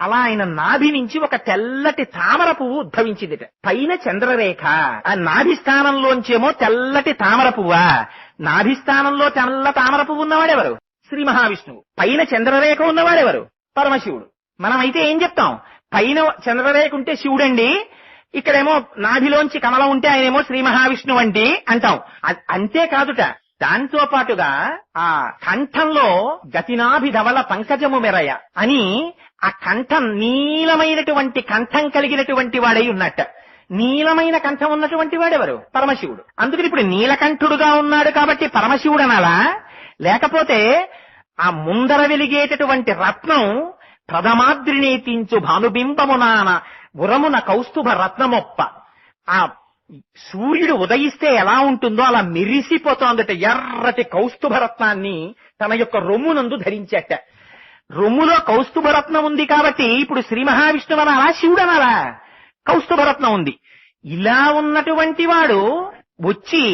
అలా ఆయన నాభి నుంచి ఒక తెల్లటి తామర పువ్వు ఉద్భవించింది. పైన చంద్రరేఖ, ఆ నాభి స్థానంలోంచేమో తెల్లటి తామర పువ్వా? నాభి స్థానంలో తెల్ల తామర పువ్వు ఉన్నవాడెవరు? శ్రీ మహావిష్ణువు. పైన చంద్రరేఖ ఉన్నవాడెవరు? పరమశివుడు. మనమైతే ఏం చెప్తాం? పైన చంద్రరేఖ ఉంటే శివుడండి, ఇక్కడేమో నాభిలోంచి కమలం ఉంటే ఆయనేమో శ్రీ మహావిష్ణువు అంటే అంటాం. అంతేకాదుట, దాంతో పాటుగా ఆ కంఠంలో గతినాభి ధవల పంకజము మెరయ అని ఆ కంఠం నీలమైనటువంటి కంఠం కలిగినటువంటి వాడై ఉన్నట్ట. నీలమైన కంఠం ఉన్నటువంటి వాడెవరు? పరమశివుడు. అందుకని ఇప్పుడు నీలకంఠుడుగా ఉన్నాడు కాబట్టి పరమశివుడు అనాలా? లేకపోతే ఆ ముందర వెలిగేటటువంటి రత్నం ప్రథమాద్రినేతించు భానుబింబమునాన ఉరమున కౌస్తుభ రత్నమొప్ప, ఆ సూర్యుడు ఉదయిస్తే ఎలా ఉంటుందో అలా మెరిసిపోతోందట ఎర్రటి కౌస్తుభ రత్నాన్ని తన యొక్క రొమ్మునందు ధరించట. రొమ్ములో కౌస్తుభ రత్నం ఉంది కాబట్టి ఇప్పుడు శ్రీ మహావిష్ణువు అనాలా, శివుడు అనాలా? కౌస్తుభ రత్నం ఉంది. ఇలా ఉన్నటువంటి వాడు వచ్చి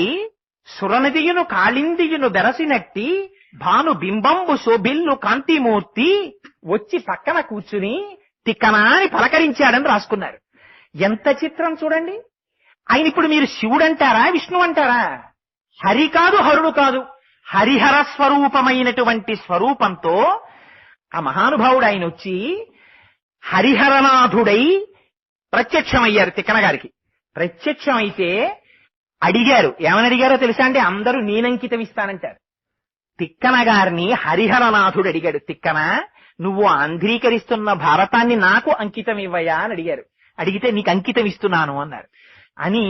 సురనదియును కాళిందియును బెరసినట్టి భాను బింబంబు శోభిల్లు కాంతిమూర్తి వచ్చి పక్కన కూర్చుని తిక్కనా అని పలకరించాడని రాసుకున్నారు. ఎంత చిత్రం చూడండి. ఆయన ఇప్పుడు మీరు శివుడు అంటారా, విష్ణు అంటారా? హరి కాదు, హరుడు కాదు, హరిహర స్వరూపమైనటువంటి స్వరూపంతో ఆ మహానుభావుడు ఆయన వచ్చి హరిహరనాథుడై ప్రత్యక్షమయ్యారు తిక్కన గారికి. ప్రత్యక్షమైతే అడిగారు. ఏమని అడిగారో తెలుసా అండి? అందరూ నేనంకితం ఇస్తానంటారు. తిక్కన గారిని హరిహరనాథుడు అడిగాడు, తిక్కన నువ్వు ఆంధ్రీకరిస్తున్న భారతాన్ని నాకు అంకితం ఇవ్వయా అని అడిగారు. అడిగితే నీకు అంకితం ఇస్తున్నాను అన్నారు. అని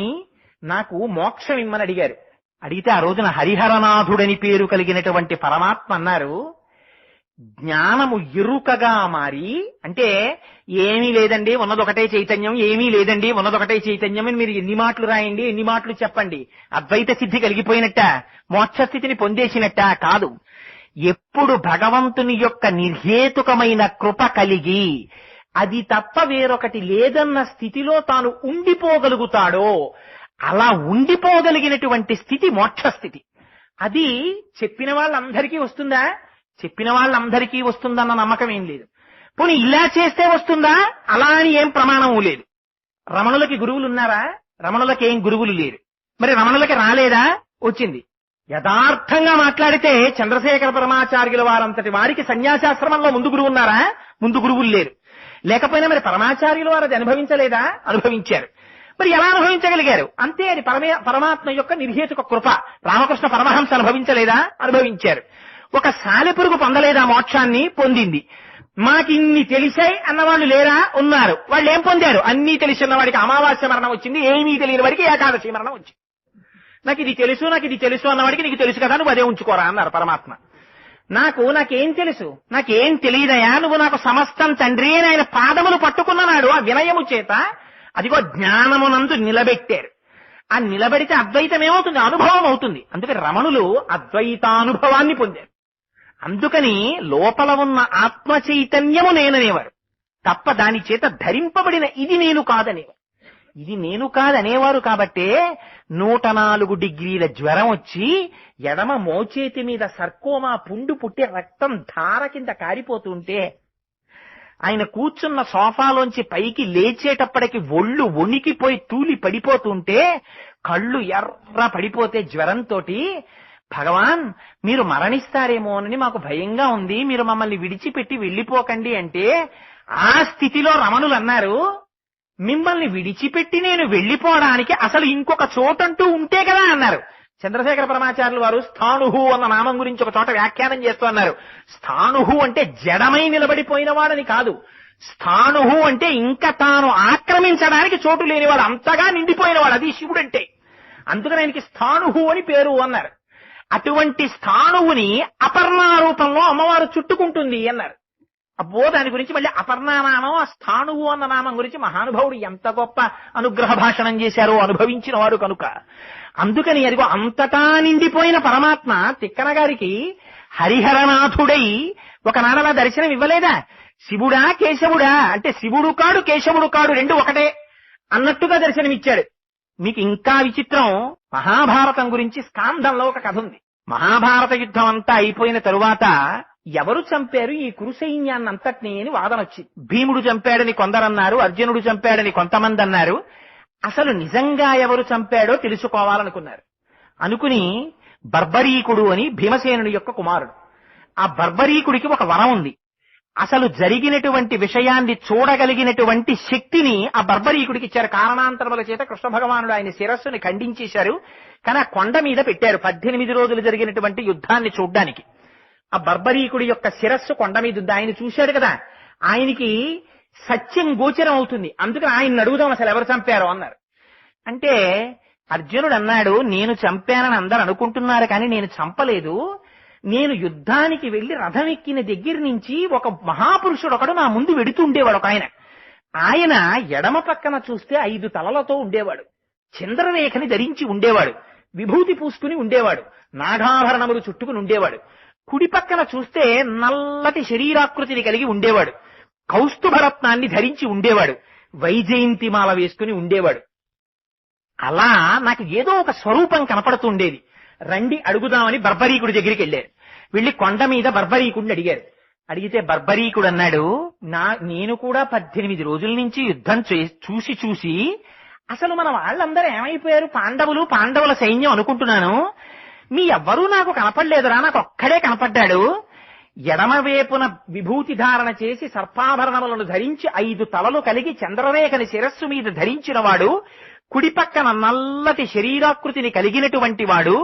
నాకు మోక్షం ఇమ్మని అడిగారు. అడిగితే ఆ రోజున హరిహరనాథుడని పేరు కలిగినటువంటి పరమాత్మ అన్నారు, జ్ఞానము ఎరుకగా మారి, అంటే ఏమీ లేదండి ఉన్నదొకటే చైతన్యం, ఏమీ లేదండి ఉన్నదొకటే చైతన్యం అని మీరు ఎన్ని మాటలు రాయండి, ఎన్ని మాటలు చెప్పండి, అద్వైత సిద్ధి కలిగిపోయినట్ట, మోక్ష స్థితిని పొందేసినట్ట కాదు. ఎప్పుడు భగవంతుని యొక్క నిర్హేతుకమైన కృప కలిగి అది తప్ప వేరొకటి లేదన్న స్థితిలో తాను ఉండిపోగలుగుతాడో అలా ఉండిపోగలిగినటువంటి స్థితి మోక్ష స్థితి. అది చెప్పిన వాళ్ళందరికీ వస్తుందా? చెప్పిన వాళ్ళందరికీ వస్తుందన్న నమ్మకం ఏం లేదు. పోనీ ఇలా చేస్తే వస్తుందా? అలా అని ఏం ప్రమాణం లేదు. రమణులకి గురువులు ఉన్నారా? రమణులకి ఏం గురువులు లేరు. మరి రమణులకి రాలేదా? వచ్చింది. యథార్థంగా మాట్లాడితే చంద్రశేఖర పరమాచార్యుల వారంతటి వారికి సన్యాసాశ్రమంలో ముందు గురువు ఉన్నారా? ముందు గురువులు లేరు. లేకపోయినా మరి పరమాచార్యుల వారు అది అనుభవించలేదా? అనుభవించారు. మరి ఎలా అనుభవించగలిగారు? అంతే, అది పరమాత్మ యొక్క నిర్హేతుక కృప. రామకృష్ణ పరమహంస అనుభవించలేదా? అనుభవించారు. ఒక సాలెపురుగు పొందలేదా మోక్షాన్ని? పొందింది. మాకిన్ని తెలిసాయి అన్నవాళ్ళు లేరా? ఉన్నారు. వాళ్ళు ఏం పొందారు? అన్నీ తెలిసిన వాడికి అమావాస్య మరణం వచ్చింది, ఏమీ తెలియని వాడికి ఏకాదశి మరణం వచ్చింది. నాకు ఇది తెలుసు అన్నవాడికి నీకు తెలుసు కదా, నువ్వు అదే ఉంచుకోరా అన్నారు పరమాత్మ. నాకేం తెలుసు, నాకేం తెలియదయా, నువ్వు నాకు సమస్తం తండ్రి అని ఆయన పాదములు పట్టుకున్ననాడు ఆ వినయము చేత అదిగో జ్ఞానమునందు నిలబెట్టారు. ఆ నిలబెడితే అద్వైతం ఏమవుతుంది? అనుభవం అవుతుంది. అందుకని రమణులు అద్వైతానుభవాన్ని పొందారు. అందుకని లోపల ఉన్న ఆత్మ చైతన్యము నేననేవారు తప్ప దాని చేత ధరింపబడిన ఇది నేను కాదనేవారు. ఇది నేను కాదనేవారు కాబట్టే 104 డిగ్రీల జ్వరం వచ్చి ఎడమ మోచేతి మీద సర్కోమా పుండు పుట్టి రక్తం ధార కింద కారిపోతుంటే ఆయన కూర్చున్న సోఫాలోంచి పైకి లేచేటప్పటికి ఒళ్ళు వణికిపోయి తూలి పడిపోతుంటే కళ్ళు ఎర్ర పడిపోతే జ్వరంతోటి, భగవాన్ మీరు మరణిస్తారేమోనని మాకు భయంగా ఉంది, మీరు మమ్మల్ని విడిచిపెట్టి వెళ్ళిపోకండి అంటే ఆ స్థితిలో రమణులు అన్నారు, మిమ్మల్ని విడిచిపెట్టి నేను వెళ్ళిపోవడానికి అసలు ఇంకొక చోటంటూ ఉంటే కదా అన్నారు. చంద్రశేఖర పరమాచార్యులు వారు స్థాణుహు అన్న నామం గురించి ఒక చోట వ్యాఖ్యానం చేస్తూ అన్నారు. స్థాణుహు అంటే జడమై నిలబడిపోయిన వాడని కాదు. స్థాణుహు అంటే ఇంకా తాను ఆక్రమించడానికి చోటు లేనివాడు, అంతగా నిండిపోయినవాడు. అది శివుడు అంటే. అందుకని ఆయనకి స్థాణుహు అని పేరు అన్నారు. అటువంటి స్థాణువుని అపర్ణారూపంలో అమ్మవారు చుట్టుకుంటుంది అన్నారు. అబ్బో, దాని గురించి మళ్ళీ అపర్ణానామం, ఆ స్థాణువు అన్న నామం గురించి మహానుభావుడు ఎంత గొప్ప అనుగ్రహ భాషణం చేశారో అనుభవించిన వాడు కనుక. అందుకని అదిగో అంతటా నిండిపోయిన పరమాత్మ తిక్కన గారికి హరిహరనాథుడై ఒకనాడలా దర్శనం ఇవ్వలేదా? శివుడా కేశవుడా అంటే శివుడు కాడు కేశవుడు కాడు రెండు ఒకటే అన్నట్టుగా దర్శనమిచ్చాడు. మీకు ఇంకా విచిత్రం, మహాభారతం గురించి స్కాందంలో ఒక కథ ఉంది. మహాభారత యుద్ధం అంతా అయిపోయిన తరువాత ఎవరు చంపారు ఈ కురు సైన్యాన్నంతటినీ అని వాదన వచ్చింది. భీముడు చంపాడని కొందరన్నారు, అర్జునుడు చంపాడని కొంతమంది అన్నారు. అసలు నిజంగా ఎవరు చంపాడో తెలుసుకోవాలనుకున్నారు. అనుకుని బర్బరీకుడు అని భీమసేనుడి యొక్క కుమారుడు, ఆ బర్బరీకుడికి ఒక వరం ఉంది. అసలు జరిగినటువంటి విషయాన్ని చూడగలిగినటువంటి శక్తిని ఆ బర్బరీకుడికి ఇచ్చారు. కారణాంతరముల చేత కృష్ణ భగవానుడు ఆయన శిరస్సుని ఖండించేశారు. కానీ ఆ కొండ మీద పెట్టారు 18 రోజులు జరిగినటువంటి యుద్ధాన్ని చూడ్డానికి. ఆ బర్బరీకుడి యొక్క శిరస్సు కొండ మీద ఉంది. ఆయన చూశాడు కదా, ఆయనకి సత్యం గోచరం అవుతుంది. అందుకని ఆయన అడుగుదాం అసలు ఎవరు చంపారో అన్నారు. అంటే అర్జునుడు అన్నాడు, నేను చంపానని అందరు అనుకుంటున్నారు కానీ నేను చంపలేదు. నేను యుద్ధానికి వెళ్లి రథం ఎక్కిన దగ్గర నుంచి ఒక మహాపురుషుడు ఒకడు నా ముందు వెడుతూ ఉండేవాడు. ఒక ఆయన ఎడమ పక్కన చూస్తే 5 తలలతో ఉండేవాడు, చంద్రరేఖని ధరించి ఉండేవాడు, విభూతి పూసుకుని ఉండేవాడు, నాగాభరణములు చుట్టుకుని ఉండేవాడు. కుడి పక్కన చూస్తే నల్లటి శరీరాకృతిని కలిగి ఉండేవాడు, కౌస్తుభరత్నాన్ని ధరించి ఉండేవాడు, వైజయంతిమాల వేసుకుని ఉండేవాడు. అలా నాకు ఏదో ఒక స్వరూపం కనపడుతుండేది. రండి అడుగుదామని బర్బరీకుడి దగ్గరికి వెళ్ళారు. వెళ్ళి కొండ మీద బర్బరీకుడిని అడిగారు. అడిగితే బర్బరీకుడు అన్నాడు, నేను కూడా 18 రోజుల నుంచి యుద్ధం చూసి అసలు మన వాళ్ళందరూ ఏమైపోయారు, పాండవుల సైన్యం అనుకుంటున్నాను, మీ ఎవ్వరూ నాకు కనపడలేదురా, నాకు ఒక్కడే కనపడ్డాడు. ఎడమవేపున విభూతి ధారణ చేసి సర్పాభరణములను ధరించి 5 తలలు కలిగి చంద్రరేఖని శిరస్సు మీద ధరించిన వాడు, కుడి పక్కన నల్లటి శరీరాకృతిని కలిగినటువంటి వాడు,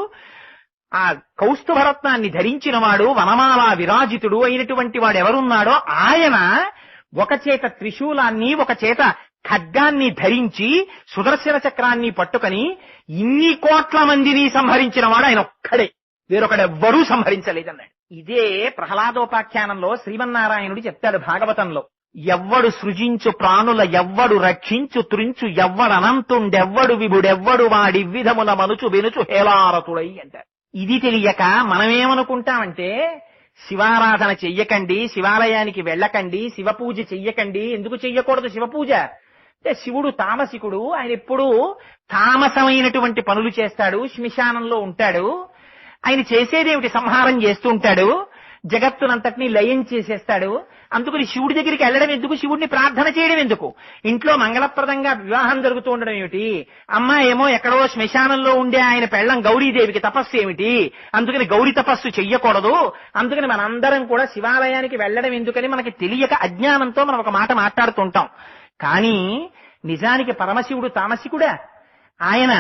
ఆ కౌస్తుభరత్నాన్ని ధరించిన వాడు, వనమాల విరాజితుడు అయినటువంటి వాడు ఎవరున్నాడో ఆయన ఒక చేత త్రిశూలాన్ని ఒక చేత ఖడ్గాన్ని ధరించి సుదర్శన చక్రాన్ని పట్టుకొని ఇన్ని కోట్ల మందిని సంహరించిన వాడు ఆయన ఒక్కడే, వేరొకడెవ్వరూ సంహరించలేదన్నాడు. ఇదే ప్రహ్లాదోపాఖ్యానంలో శ్రీమన్నారాయణుడు చెప్తాడు భాగవతంలో. ఎవ్వడు సృజించు ప్రాణుల ఎవ్వడు రక్షించు త్రించు ఎవ్వడనంతుండెవ్వడు విభుడెవ్వడు వాడి విధముల మనుచు వెనుచు హేలారతుడై అంటారు. ఇది తెలియక మనమేమనుకుంటామంటే శివారాధన చెయ్యకండి, శివాలయానికి వెళ్ళకండి, శివ పూజ చెయ్యకండి. ఎందుకు చెయ్యకూడదు శివ పూజ అంటే శివుడు తామసికుడు, ఆయన ఎప్పుడూ తామసమైనటువంటి పనులు చేస్తాడు, శ్మశానంలో ఉంటాడు. ఆయన చేసేదేమిటి, సంహారం చేస్తూ ఉంటాడు, జగత్తునంతటినీ లయం చేసేస్తాడు. అందుకని శివుడి దగ్గరికి వెళ్ళడం ఎందుకు, శివుడిని ప్రార్థన చేయడం ఎందుకు, ఇంట్లో మంగళప్రదంగా వివాహం జరుగుతూ ఉండడం ఏమిటి, అమ్మ ఏమో ఎక్కడో శ్మశానంలో ఉండే ఆయన పెళ్ళం గౌరీదేవికి తపస్సు ఏమిటి, అందుకని గౌరీ తపస్సు చెయ్యకూడదు, అందుకని మనందరం కూడా శివాలయానికి వెళ్ళడం ఎందుకని మనకి తెలియక అజ్ఞానంతో మనం ఒక మాట మాట్లాడుతుంటాం. కానీ నిజానికి పరమశివుడు తామసికుడా, ఆయన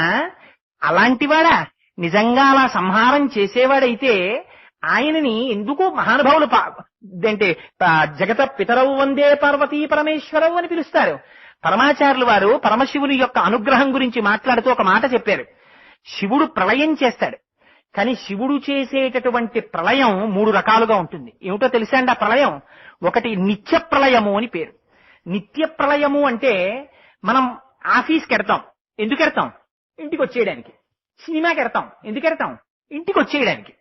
అలాంటివాడా, నిజంగా అలా సంహారం చేసేవాడైతే ఆయనని ఎందుకు మహానుభావులు అంటే జగత పితరవు వందే పార్వతీ పరమేశ్వరవు అని పిలుస్తారు. పరమాచార్యులు వారు పరమశివుని యొక్క అనుగ్రహం గురించి మాట్లాడుతూ ఒక మాట చెప్పారు. శివుడు ప్రళయం చేస్తాడు, కానీ శివుడు చేసేటటువంటి ప్రళయం 3 రకాలుగా ఉంటుంది. ఏమిటో తెలుసా అండి ఆ ప్రళయం? ఒకటి నిత్య ప్రళయము అని పేరు. నిత్య ప్రళయము అంటే మనం ఆఫీస్కి ఎడతాం, ఎందుకు ఎడతాం, ఇంటికి వచ్చేయడానికి. సినిమాకి ఎడతాం, ఎందుకు ఎడతాం, ఇంటికి వచ్చేయడానికి.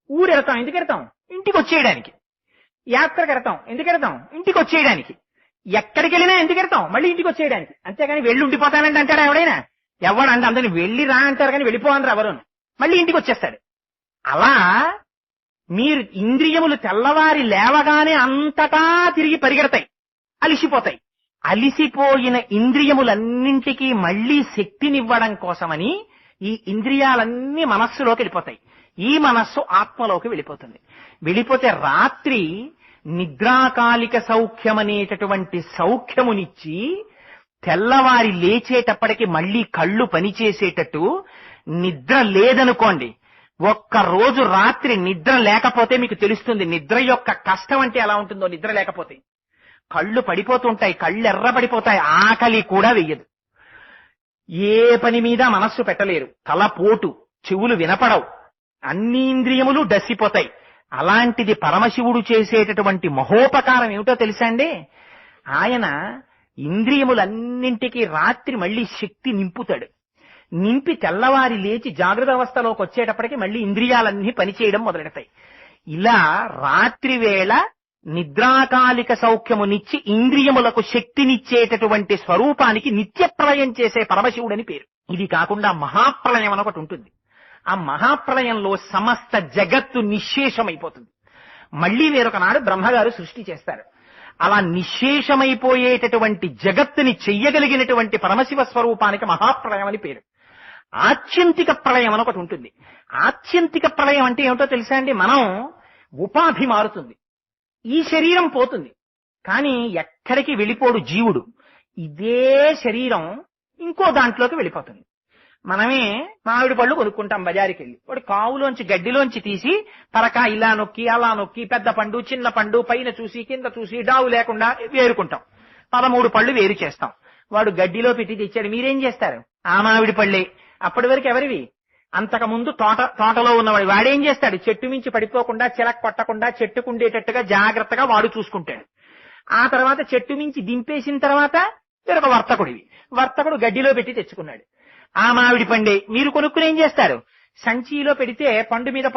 ఊరు ఎడతాం, ఎందుకు ఎడతాం, ఇంటికి వచ్చేయడానికి. యాత్రకు ఎడతాం, ఎందుకు ఎడతాం, ఇంటికి వచ్చేయడానికి. ఎక్కడికి వెళ్ళినా ఎందుకు ఎడతాం, మళ్ళీ ఇంటికి వచ్చేయడానికి. అంతేగాని వెళ్ళి ఉండిపోతానంటే అంటాడు ఎవడైనా, ఎవడంటే అందరిని వెళ్ళి రా అంటారు కానీ వెళ్ళిపోవనరు ఎవరు, మళ్ళీ ఇంటికి వచ్చేస్తాడు. అలా మీరు ఇంద్రియములు తెల్లవారి లేవగానే అంతటా తిరిగి పరిగెడతాయి, అలిసిపోతాయి. అలిసిపోయిన ఇంద్రియములన్నింటికీ మళ్లీ శక్తినివ్వడం కోసమని ఈ ఇంద్రియాలన్నీ మనస్సులోకి వెళ్ళిపోతాయి. ఈ మనస్సు ఆత్మలోకి వెళ్ళిపోతుంది. వెళ్ళిపోతే రాత్రి నిద్రాకాలిక సౌఖ్యమనేటటువంటి సౌఖ్యమునిచ్చి తెల్లవారి లేచేటప్పటికి మళ్లీ కళ్ళు పనిచేసేటట్టు, నిద్ర లేదనుకోండి, ఒక్కరోజు రాత్రి నిద్ర లేకపోతే మీకు తెలుస్తుంది నిద్ర యొక్క కష్టం అంటే ఎలా ఉంటుందో. నిద్ర లేకపోతే కళ్ళు పడిపోతుంటాయి, కళ్ళు ఎర్రబడిపోతాయి, ఆకలి కూడా వెయ్యదు, ఏ పని మీద మనస్సు పెట్టలేరు, తలపోటు, చెవులు వినపడవు, అన్ని ఇంద్రియములు డస్సిపోతాయి. అలాంటిది పరమశివుడు చేసేటటువంటి మహోపకారం ఏమిటో తెలుసా అండి? ఆయన ఇంద్రియములన్నింటికీ రాత్రి మళ్లీ శక్తి నింపుతాడు. నింపి తెల్లవారి లేచి జాగ్రత్త అవస్థలోకి వచ్చేటప్పటికి మళ్లీ ఇంద్రియాలన్నీ పనిచేయడం మొదలెడతాయి. ఇలా రాత్రి వేళ నిద్రాకాలిక సౌఖ్యమునిచ్చి ఇంద్రియములకు శక్తినిచ్చేటటువంటి స్వరూపానికి నిత్య ప్రళయం చేసే పరమశివుడని పేరు. ఇది కాకుండా మహాప్రళయం అని ఒకటి ఉంటుంది. ఆ మహాప్రళయంలో సమస్త జగత్తు నిశ్శేషమైపోతుంది. మళ్లీ వేరొక నాడు బ్రహ్మగారు సృష్టి చేస్తారు. అలా నిశ్శేషమైపోయేటటువంటి జగత్తుని చెయ్యగలిగినటువంటి పరమశివ స్వరూపానికి మహాప్రళయం అని పేరు. ఆత్యంతిక ప్రళయం అని ఒకటి ఉంటుంది. ఆత్యంతిక ప్రళయం అంటే ఏమిటో తెలుసా అండి? మనం ఉపాధి మారుతుంది, ఈ శరీరం పోతుంది, కానీ ఎక్కడికి వెళ్ళిపోడు జీవుడు. ఇదే శరీరం ఇంకో దాంట్లోకి వెళ్ళిపోతుంది. మనమే మామిడి పళ్ళు కొనుక్కుంటాం బజారుకి వెళ్ళి, వాడు కావులోంచి గడ్డిలోంచి తీసి పరక ఇలా నొక్కి అలా నొక్కి పెద్ద పండు చిన్న పండు పైన చూసి కింద చూసి డావు లేకుండా వేరుకుంటాం. 13 పళ్ళు వేరు చేస్తాం. వాడు గడ్డిలో పెట్టి తెచ్చాడు, మీరేం చేస్తారు? ఆ మామిడి పళ్ళే. అప్పటి వరకు ఎవరివి? అంతకుముందు తోటలో ఉన్నవాడు. వాడేం చేస్తాడు? చెట్టు మించి పడిపోకుండా, చిలక కొట్టకుండా, చెట్టుకుండేటట్టుగా జాగ్రత్తగా వాడు చూసుకుంటాడు. ఆ తర్వాత చెట్టు మించి దింపేసిన తర్వాత వేరొక వర్తకుడు గడ్డిలో పెట్టి తెచ్చుకున్నాడు. ఆ మామిడి పండే. మీరు కొనుక్కుని ఏం చేస్తారు? సంచిలో పెడితే పండు మీద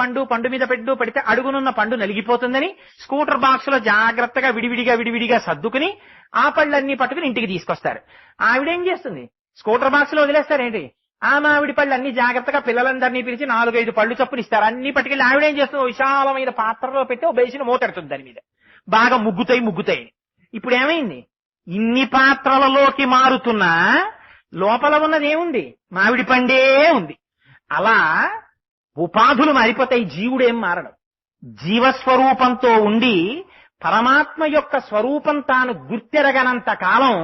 పండు పెడితే అడుగునున్న పండు నలిగిపోతుందని స్కూటర్ బాక్స్ లో జాగ్రత్తగా విడివిడిగా సర్దుకుని ఆ పళ్ళన్నీ పట్టుకుని ఇంటికి తీసుకొస్తారు. ఆవిడేం చేస్తుంది? స్కూటర్ బాక్స్ లో వదిలేస్తారేంటి? ఆ మామిడి పళ్ళు అన్ని జాగ్రత్తగా పిల్లలందరినీ పిలిచి 4-5 పళ్ళు చొప్పున ఇస్తారు. అన్ని పట్టుకెళ్ళి ఆవిడేం చేస్తుంది, విశాలమైన పాత్రలో పెట్టి ఓ బేసిన మూతెడుతుంది దాని మీద, బాగా ముగ్గుతాయి. ఇప్పుడు ఏమైంది, ఇన్ని పాత్రలలోకి మారుతున్నా లోపల ఉన్నది ఏముంది, మామిడి పండే ఉంది. అలా ఉపాధులు మారిపోతాయి, జీవుడేం మారడం. జీవస్వరూపంతో ఉండి పరమాత్మ యొక్క స్వరూపం తాను గుర్తెరగనంత కాలం,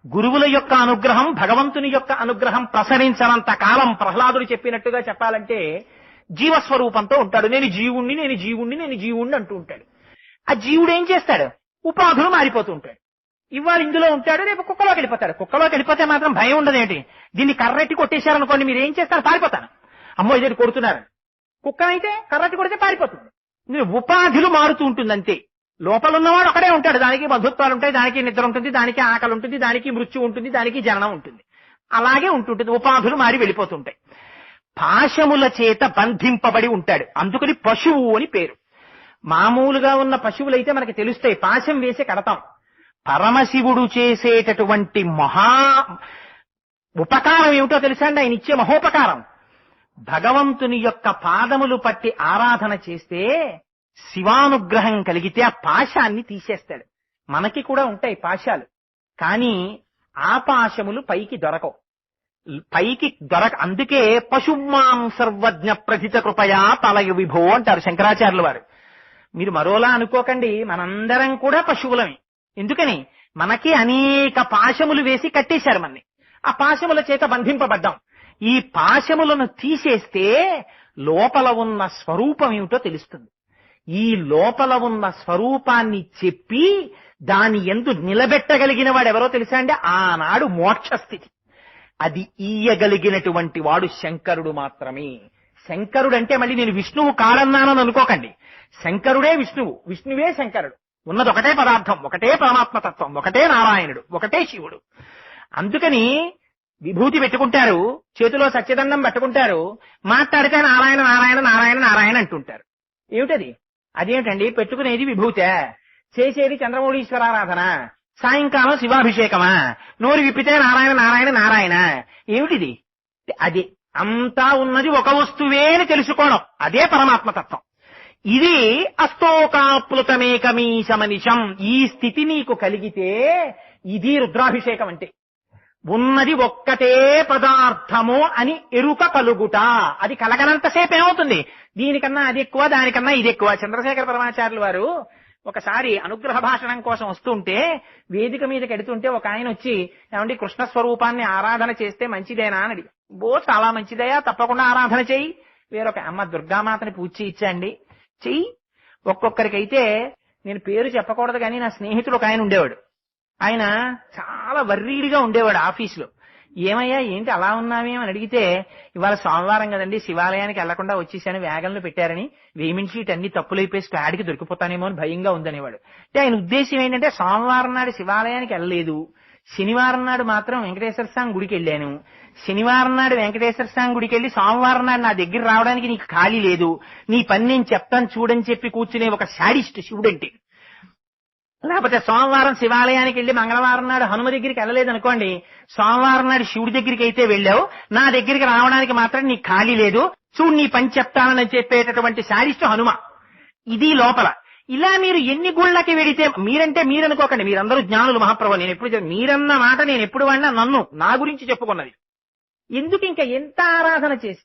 గురువుల యొక్క అనుగ్రహం, భగవంతుని యొక్క అనుగ్రహం ప్రసరించనంత కాలం, ప్రహ్లాదుడు చెప్పినట్టుగా చెప్పాలంటే జీవస్వరూపంతో ఉంటాడు. నేను జీవుణ్ణి అంటూ ఉంటాడు. ఆ జీవుడు ఏం చేస్తాడు, ఉపాధులు మారిపోతూ ఉంటాడు. ఇవాళ ఇందులో ఉంటాడు, రేపు కుక్కలోకి వెళ్ళిపోతాడు. కుక్కలోకి వెళ్ళిపోతే మాత్రం భయం ఉండదేంటి, దీన్ని కర్రెట్టి కొట్టేశారనుకోండి, మీరు ఏం చేస్తారు, పారిపోతాను. అమ్మో ఇదే కొడుతున్నారు. కుక్క అయితే కర్రెట్టి కొడితే పారిపోతుంది. ఉపాధులు మారుతూ ఉంటుంది అంతే. లోపల ఉన్నవాడు ఒకడే ఉంటాడు, దానికి బంధుత్వాలు ఉంటాయి, దానికి నిద్ర ఉంటుంది, దానికి ఆకలి ఉంటుంది, దానికి మృత్యు ఉంటుంది, దానికి జననం ఉంటుంది. అలాగే ఉంటుంటుంది, ఉపాధులు మారి వెళ్ళిపోతుంటాయి. పాశముల చేత బంధింపబడి ఉంటాడు, అందుకని పశువు అని పేరు. మామూలుగా ఉన్న పశువులైతే మనకి తెలుస్తాయి, పాశం వేసి కడతాం. పరమశివుడు చేసేటటువంటి మహా ఉపకారం ఏమిటో తెలుసా అండి, ఆయన ఇచ్చే మహోపకారం. భగవంతుని యొక్క పాదములు పట్టి ఆరాధన చేస్తే శివానుగ్రహం కలిగితే ఆ పాశాన్ని తీసేస్తాడు. మనకి కూడా ఉంటాయి పాశాలు, కానీ ఆ పాశములు పైకి దొరకవు. అందుకే పశుమాం సర్వజ్ఞ ప్రథిత కృపయా తలయ విభో అంటారు శంకరాచార్యుల వారు. మీరు మరోలా అనుకోకండి, మనందరం కూడా పశువులమే. ఎందుకని, మనకి అనేక పాశములు వేసి కట్టేశారు మనని. ఆ పాశముల చేత బంధింపబడ్డాం. ఈ పాశములను తీసేస్తే లోపల ఉన్న స్వరూపం ఏమిటో తెలుస్తుంది. ఈ లోపల ఉన్న స్వరూపాన్ని చెప్పి దాని యందు నిలబెట్టగలిగిన వాడెవరో తెలుసా అండి, ఆనాడు మోక్షస్థితి. అది ఈయగలిగినటువంటి వాడు శంకరుడు మాత్రమే. శంకరుడు అంటే మళ్ళీ నేను విష్ణువు కాడన్నానని అనుకోకండి. శంకరుడే విష్ణువు, విష్ణువే శంకరుడు. ఉన్నది ఒకటే పదార్థం, ఒకటే పరమాత్మతత్వం, ఒకటే నారాయణుడు, ఒకటే శివుడు. అందుకని విభూతి పెట్టుకుంటారు, చేతిలో సత్యదండం పెట్టుకుంటారు, మాట్లాడితే నారాయణ నారాయణ నారాయణ నారాయణ అంటుంటారు. ఏమిటది? అదేమిటండి, పెట్టుకునేది విభూతే, చేసేది చంద్రమౌళీశ్వరారాధన, సాయంకాలం శివాభిషేకమా, నోరు విప్పితే నారాయణ నారాయణ నారాయణ. ఏమిటిది? అది అంతా ఉన్నది ఒక వస్తువే అని తెలుసుకోవడం, అదే పరమాత్మతత్వం. ఇది అస్తోకాప్లుతమేకమీశమనిషం. ఈ స్థితి నీకు కలిగితే ఇది రుద్రాభిషేకం అంటే. ఉన్నది ఒక్కటే పదార్థము అని ఎరుక కలుగుట. అది కలగనంతసేపు ఏమవుతుంది, దీనికన్నా అది ఎక్కువ, దానికన్నా ఇది ఎక్కువ. చంద్రశేఖర పరమాచార్యులు వారు ఒకసారి అనుగ్రహ భాషణం కోసం వస్తుంటే వేదిక మీదకి ఎడుతుంటే ఒక ఆయన వచ్చి, ఏమండి కృష్ణ స్వరూపాన్ని ఆరాధన చేస్తే మంచిదేనా అని అడిగి, చాలా మంచిదయా, తప్పకుండా ఆరాధన చెయ్యి. వేరొక అమ్మ దుర్గామాతని పూజ చేయించండి, చెయ్యి. ఒక్కొక్కరికైతే నేను పేరు చెప్పకూడదు కానీ నా స్నేహితుడు ఒక ఆయన ఉండేవాడు. ఆయన చాలా వర్రీడిగా ఉండేవాడు ఆఫీసులో. ఏమయ్యా ఏంటి అలా ఉన్నావేమని అడిగితే, ఇవాళ సోమవారం కదండి, శివాలయానికి వెళ్లకుండా వచ్చేసాను, వేగంలో పెట్టారని వేమిన్ షీట్ అన్ని తప్పులైపోయి స్క్వాడ్కి దొరికిపోతానేమో అని భయంగా ఉందనేవాడు. అంటే ఆయన ఉద్దేశం ఏంటంటే, సోమవారం నాడు శివాలయానికి వెళ్ళలేదు, శనివారం నాడు మాత్రం వెంకటేశ్వర స్వామి గుడికి వెళ్ళాను, శనివారం నాడు వెంకటేశ్వర స్వామి గుడికి వెళ్ళి సోమవారం నాడు నా దగ్గర రావడానికి నీకు ఖాళీ లేదు, నీ పని నేను చెప్తాను చూడని చెప్పి కూర్చునే ఒక శాడిస్ట్ శివుడంటే. లేకపోతే సోమవారం శివాలయానికి వెళ్ళి మంగళవారం నాడు హనుమ దగ్గరికి వెళ్ళలేదు అనుకోండి, సోమవారం నాడు శివుడి దగ్గరికి అయితే వెళ్ళావు, నా దగ్గరికి రావడానికి మాత్రం నీకు ఖాళీ లేదు, చూడు నీ పని చెప్తానని చెప్పేటటువంటి శాడిస్ట్ హనుమ. ఇది లోపల. ఇలా మీరు ఎన్ని గుళ్ళకి వెడితే, మీరంటే మీరనుకోకండి, మీరందరూ జ్ఞానులు మహాప్రభు. నేను ఎప్పుడు మీరన్న మాట నేను ఎప్పుడు వాడినా నన్ను నా గురించి చెప్పుకున్నది. ఎందుకు ఇంకా ఎంత ఆరాధన చేసి,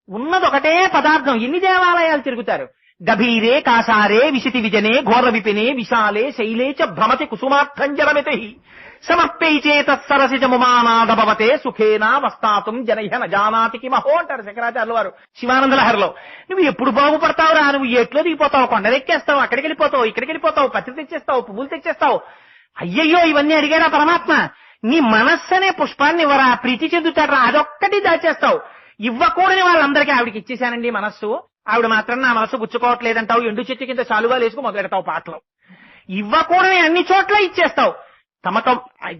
ఉన్నది ఒకటే పదార్థం. ఎన్ని దేవాలయాలు తిరుగుతారు. గభీరే కాసారే విశితి విజనే ఘోర విపినే విశాలే శైలే చ భ్రమతి కుసుమార్థంజలమితి సమర్పైచే తత్సరసిజముమానాదభవతే సుఖేనా వస్తాతుం జనహ నజానాతికి మహో అంటారు శంకరాచార్యుల వారు శివానంద లహరిలో. నువ్వు ఎప్పుడు బాగుపడతావురా, నువ్వు ఎట్లో దిగిపోతావు, కొండలెక్కేస్తావు, అక్కడికి వెళ్ళిపోతావు, ఇక్కడికి వెళ్ళిపోతావు, పత్రి తెచ్చేస్తావు, పువ్వులు తెచ్చేస్తావు. అయ్యయ్యో ఇవన్నీ అడిగారా పరమాత్మ? నీ మనస్సనే పుష్పాన్ని ఇవ్వరా, ప్రీతి చెందుతాడరా, అదొక్కటి దాచేస్తావు. ఇవ్వకూడని వాళ్ళందరికీ ఆవిడికి ఇచ్చేశానండి మనస్సు, ఆవిడ మాత్రం నా మనసు పుచ్చుకోవట్లేదంటావు, ఎండు చెట్టు కింద చాలువాలు వేసుకు మొదలెడతావు పాటలు. ఇవ్వకూడని అన్ని చోట్ల ఇచ్చేస్తావు. తమతో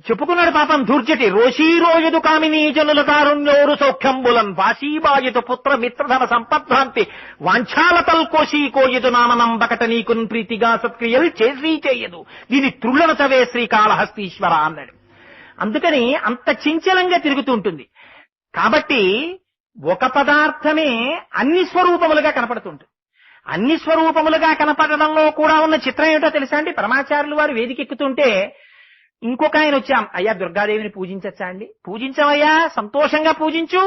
చెప్పుకున్నాడు పాపం ధూర్జటి, రోషీరోయదు కామినీ జనుల కారుణ్యోరు సౌఖ్యంబులన్ భాషీబాయతు పుత్ర మిత్రధన సంపద్భ్రాంతి వాంఛాలతల్ కోశీ కోయదు నామనంబకట నీకున్ ప్రీతిగా సత్క్రియలు చేసి చేయదు దీని త్రుళ్ళను తవే శ్రీకాళహస్తీశ్వర అన్నాడు. అందుకని అంత చించలంగా తిరుగుతూ ఉంటుంది. కాబట్టి ఒక పదార్థమే అన్ని స్వరూపములుగా కనపడుతుంటుంది. అన్ని స్వరూపములుగా కనపడడంలో కూడా ఉన్న చిత్రం ఏమిటో తెలుసా అండి? పరమాచార్యులు వారు వేదికెక్కుతుంటే ఇంకొక ఆయన వచ్చాం, అయ్యా దుర్గాదేవిని పూజించచ్చా అండి? పూజించవయ్యా, సంతోషంగా పూజించు.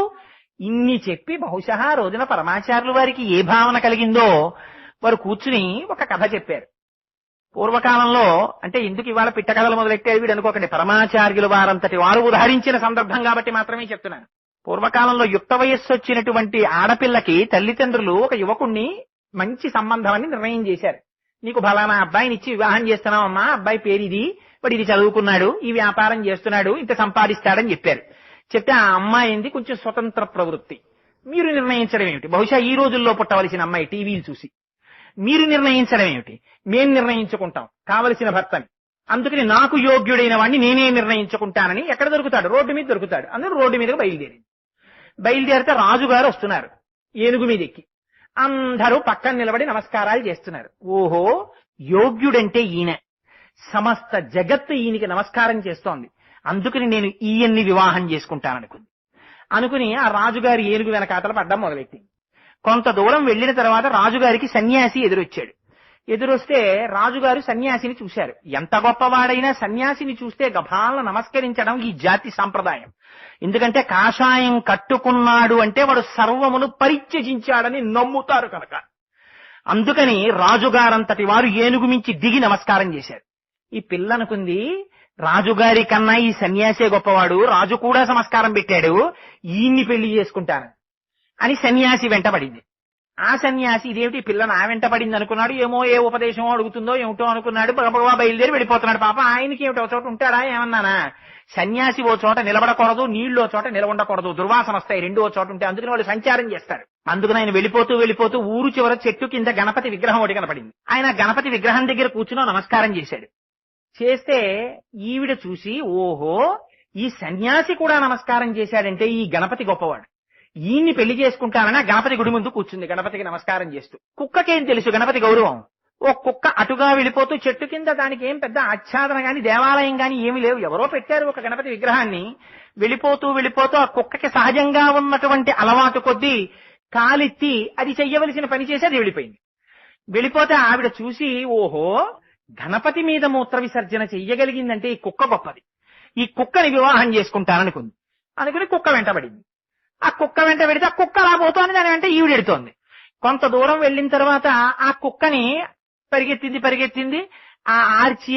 ఇన్ని చెప్పి బహుశా రోజున పరమాచార్యుల వారికి ఏ భావన కలిగిందో వారు కూర్చుని ఒక కథ చెప్పారు. పూర్వకాలంలో, అంటే ఎందుకు ఇవాళ పిట్ట కథలు మొదలెట్టే వీడు అనుకోకండి, పరమాచార్యుల వారంతటి వారు ఉదహరించిన సందర్భం కాబట్టి మాత్రమే చెప్తున్నాను. పూర్వకాలంలో యుక్త వయస్సు వచ్చినటువంటి ఆడపిల్లకి తల్లిదండ్రులు ఒక యువకుణ్ణి మంచి సంబంధం అని నిర్ణయం చేశారు. నీకు ఫలానా అబ్బాయిని ఇచ్చి వివాహం చేస్తున్నావమ్మా, అబ్బాయి పేరు ఇది, వాడు ఇది చదువుకున్నాడు, ఈ వ్యాపారం చేస్తున్నాడు, ఇంత సంపాదిస్తాడని చెప్పారు. చెప్తే ఆ అమ్మాయి ఏంది కొంచెం స్వతంత్ర ప్రవృత్తి. మీరు నిర్ణయించడం ఏమిటి? బహుశా ఈ రోజుల్లో పుట్టవలసిన అమ్మాయి టీవీలు చూసి. మీరు నిర్ణయించడం ఏమిటి? మేం నిర్ణయించుకుంటాం కావలసిన భర్తని, అందుకని నాకు యోగ్యుడైన వాడిని నేనే నిర్ణయించుకుంటానని ఎక్కడ దొరుకుతాడు? రోడ్డు మీద దొరుకుతాడు. అందరూ రోడ్డు మీదకి బయలుదేరితే రాజుగారు వస్తున్నారు ఏనుగు మీద ఎక్కి. అందరూ పక్కన నిలబడి నమస్కారాలు చేస్తున్నారు. ఓహో, యోగ్యుడంటే ఈయన, సమస్త జగత్తు ఈయనకి నమస్కారం చేస్తోంది, అందుకని నేను ఈయన్ని వివాహం చేసుకుంటాననుకుంది. అనుకుని ఆ రాజుగారి ఏనుగు వెనకాతల పడ్డం మొదలెట్టి కొంత దూరం వెళ్లిన తర్వాత రాజుగారికి సన్యాసి ఎదురొచ్చాడు. ఎదురొస్తే రాజుగారు సన్యాసిని చూశారు. ఎంత గొప్పవాడైనా సన్యాసిని చూస్తే గభాలను నమస్కరించడం ఈ జాతి సాంప్రదాయం. ఎందుకంటే కాషాయం కట్టుకున్నాడు అంటే వాడు సర్వమును పరిత్యజించాడని నమ్ముతారు కనుక. అందుకని రాజుగారంతటి వారు ఏనుగు మించి దిగి నమస్కారం చేశారు. ఈ పిల్లనుకుంది, రాజుగారి కన్నా ఈ సన్యాసే గొప్పవాడు, రాజు కూడా నమస్కారం పెట్టాడు, ఈయన్ని పెళ్లి చేసుకుంటాను అని సన్యాసి వెంటబడింది. ఆ సన్యాసి ఇదేమిటి పిల్ల నా వెంట పడింది అనుకున్నాడు. ఏమో ఏ ఉపదేశమో అడుగుతుందో ఏమిటో అనుకున్నాడు. బగబగా బయలుదేరి వెళ్ళిపోతున్నాడు. పాప ఆయనకి ఏమిటి ఒక చోట ఉంటాడా ఏమన్నానా? సన్యాసి ఓ చోట నిలబడకూడదు, నీళ్లు ఓ చోట నిలబడకూడదు, దుర్వాసన వస్తాయి, రెండు ఓ చోట ఉంటాయి. అందుకని వాళ్ళు సంచారం చేస్తారు. అందుకని ఆయన వెళ్ళిపోతూ ఊరు చివర చెట్టు కింద గణపతి విగ్రహం ఒకటి కనపడింది. ఆయన గణపతి విగ్రహం దగ్గర కూర్చుని నమస్కారం చేశాడు. చేస్తే ఈవిడ చూసి, ఓహో ఈ సన్యాసి కూడా నమస్కారం చేశాడంటే ఈ గణపతి గొప్పవాడు, ఈయన్ని పెళ్లి చేసుకుంటానని ఆ గణపతి గుడి ముందు కూర్చుంది గణపతికి నమస్కారం చేస్తూ. కుక్కకేం తెలుసు గణపతి గౌరవం? ఓ కుక్క అటుగా వెళ్ళిపోతూ చెట్టు కింద, దానికి ఏం పెద్ద ఆచ్ఛాదన గాని దేవాలయం గాని ఏమీ లేవు, ఎవరో పెట్టారు ఒక గణపతి విగ్రహాన్ని. వెళ్ళిపోతూ ఆ కుక్కకి సహజంగా ఉన్నటువంటి అలవాటు కొద్దీ కాలెత్తి అది చెయ్యవలసిన పని చేసి అది వెళ్ళిపోయింది. వెళ్ళిపోతే ఆవిడ చూసి, ఓహో గణపతి మీద మూత్ర విసర్జన చెయ్యగలిగిందంటే ఈ కుక్క గొప్పది, ఈ కుక్కని వివాహం చేసుకుంటాననుకుంది. అనుకుని కుక్క వెంటబడింది. ఆ కుక్క వెంట పెడితే ఆ కుక్క అలా పోతోంది, దాని వెంట ఈవిడెడుతోంది. కొంత దూరం వెళ్ళిన తర్వాత ఆ కుక్కని పరిగెత్తింది. ఆ ఆర్చి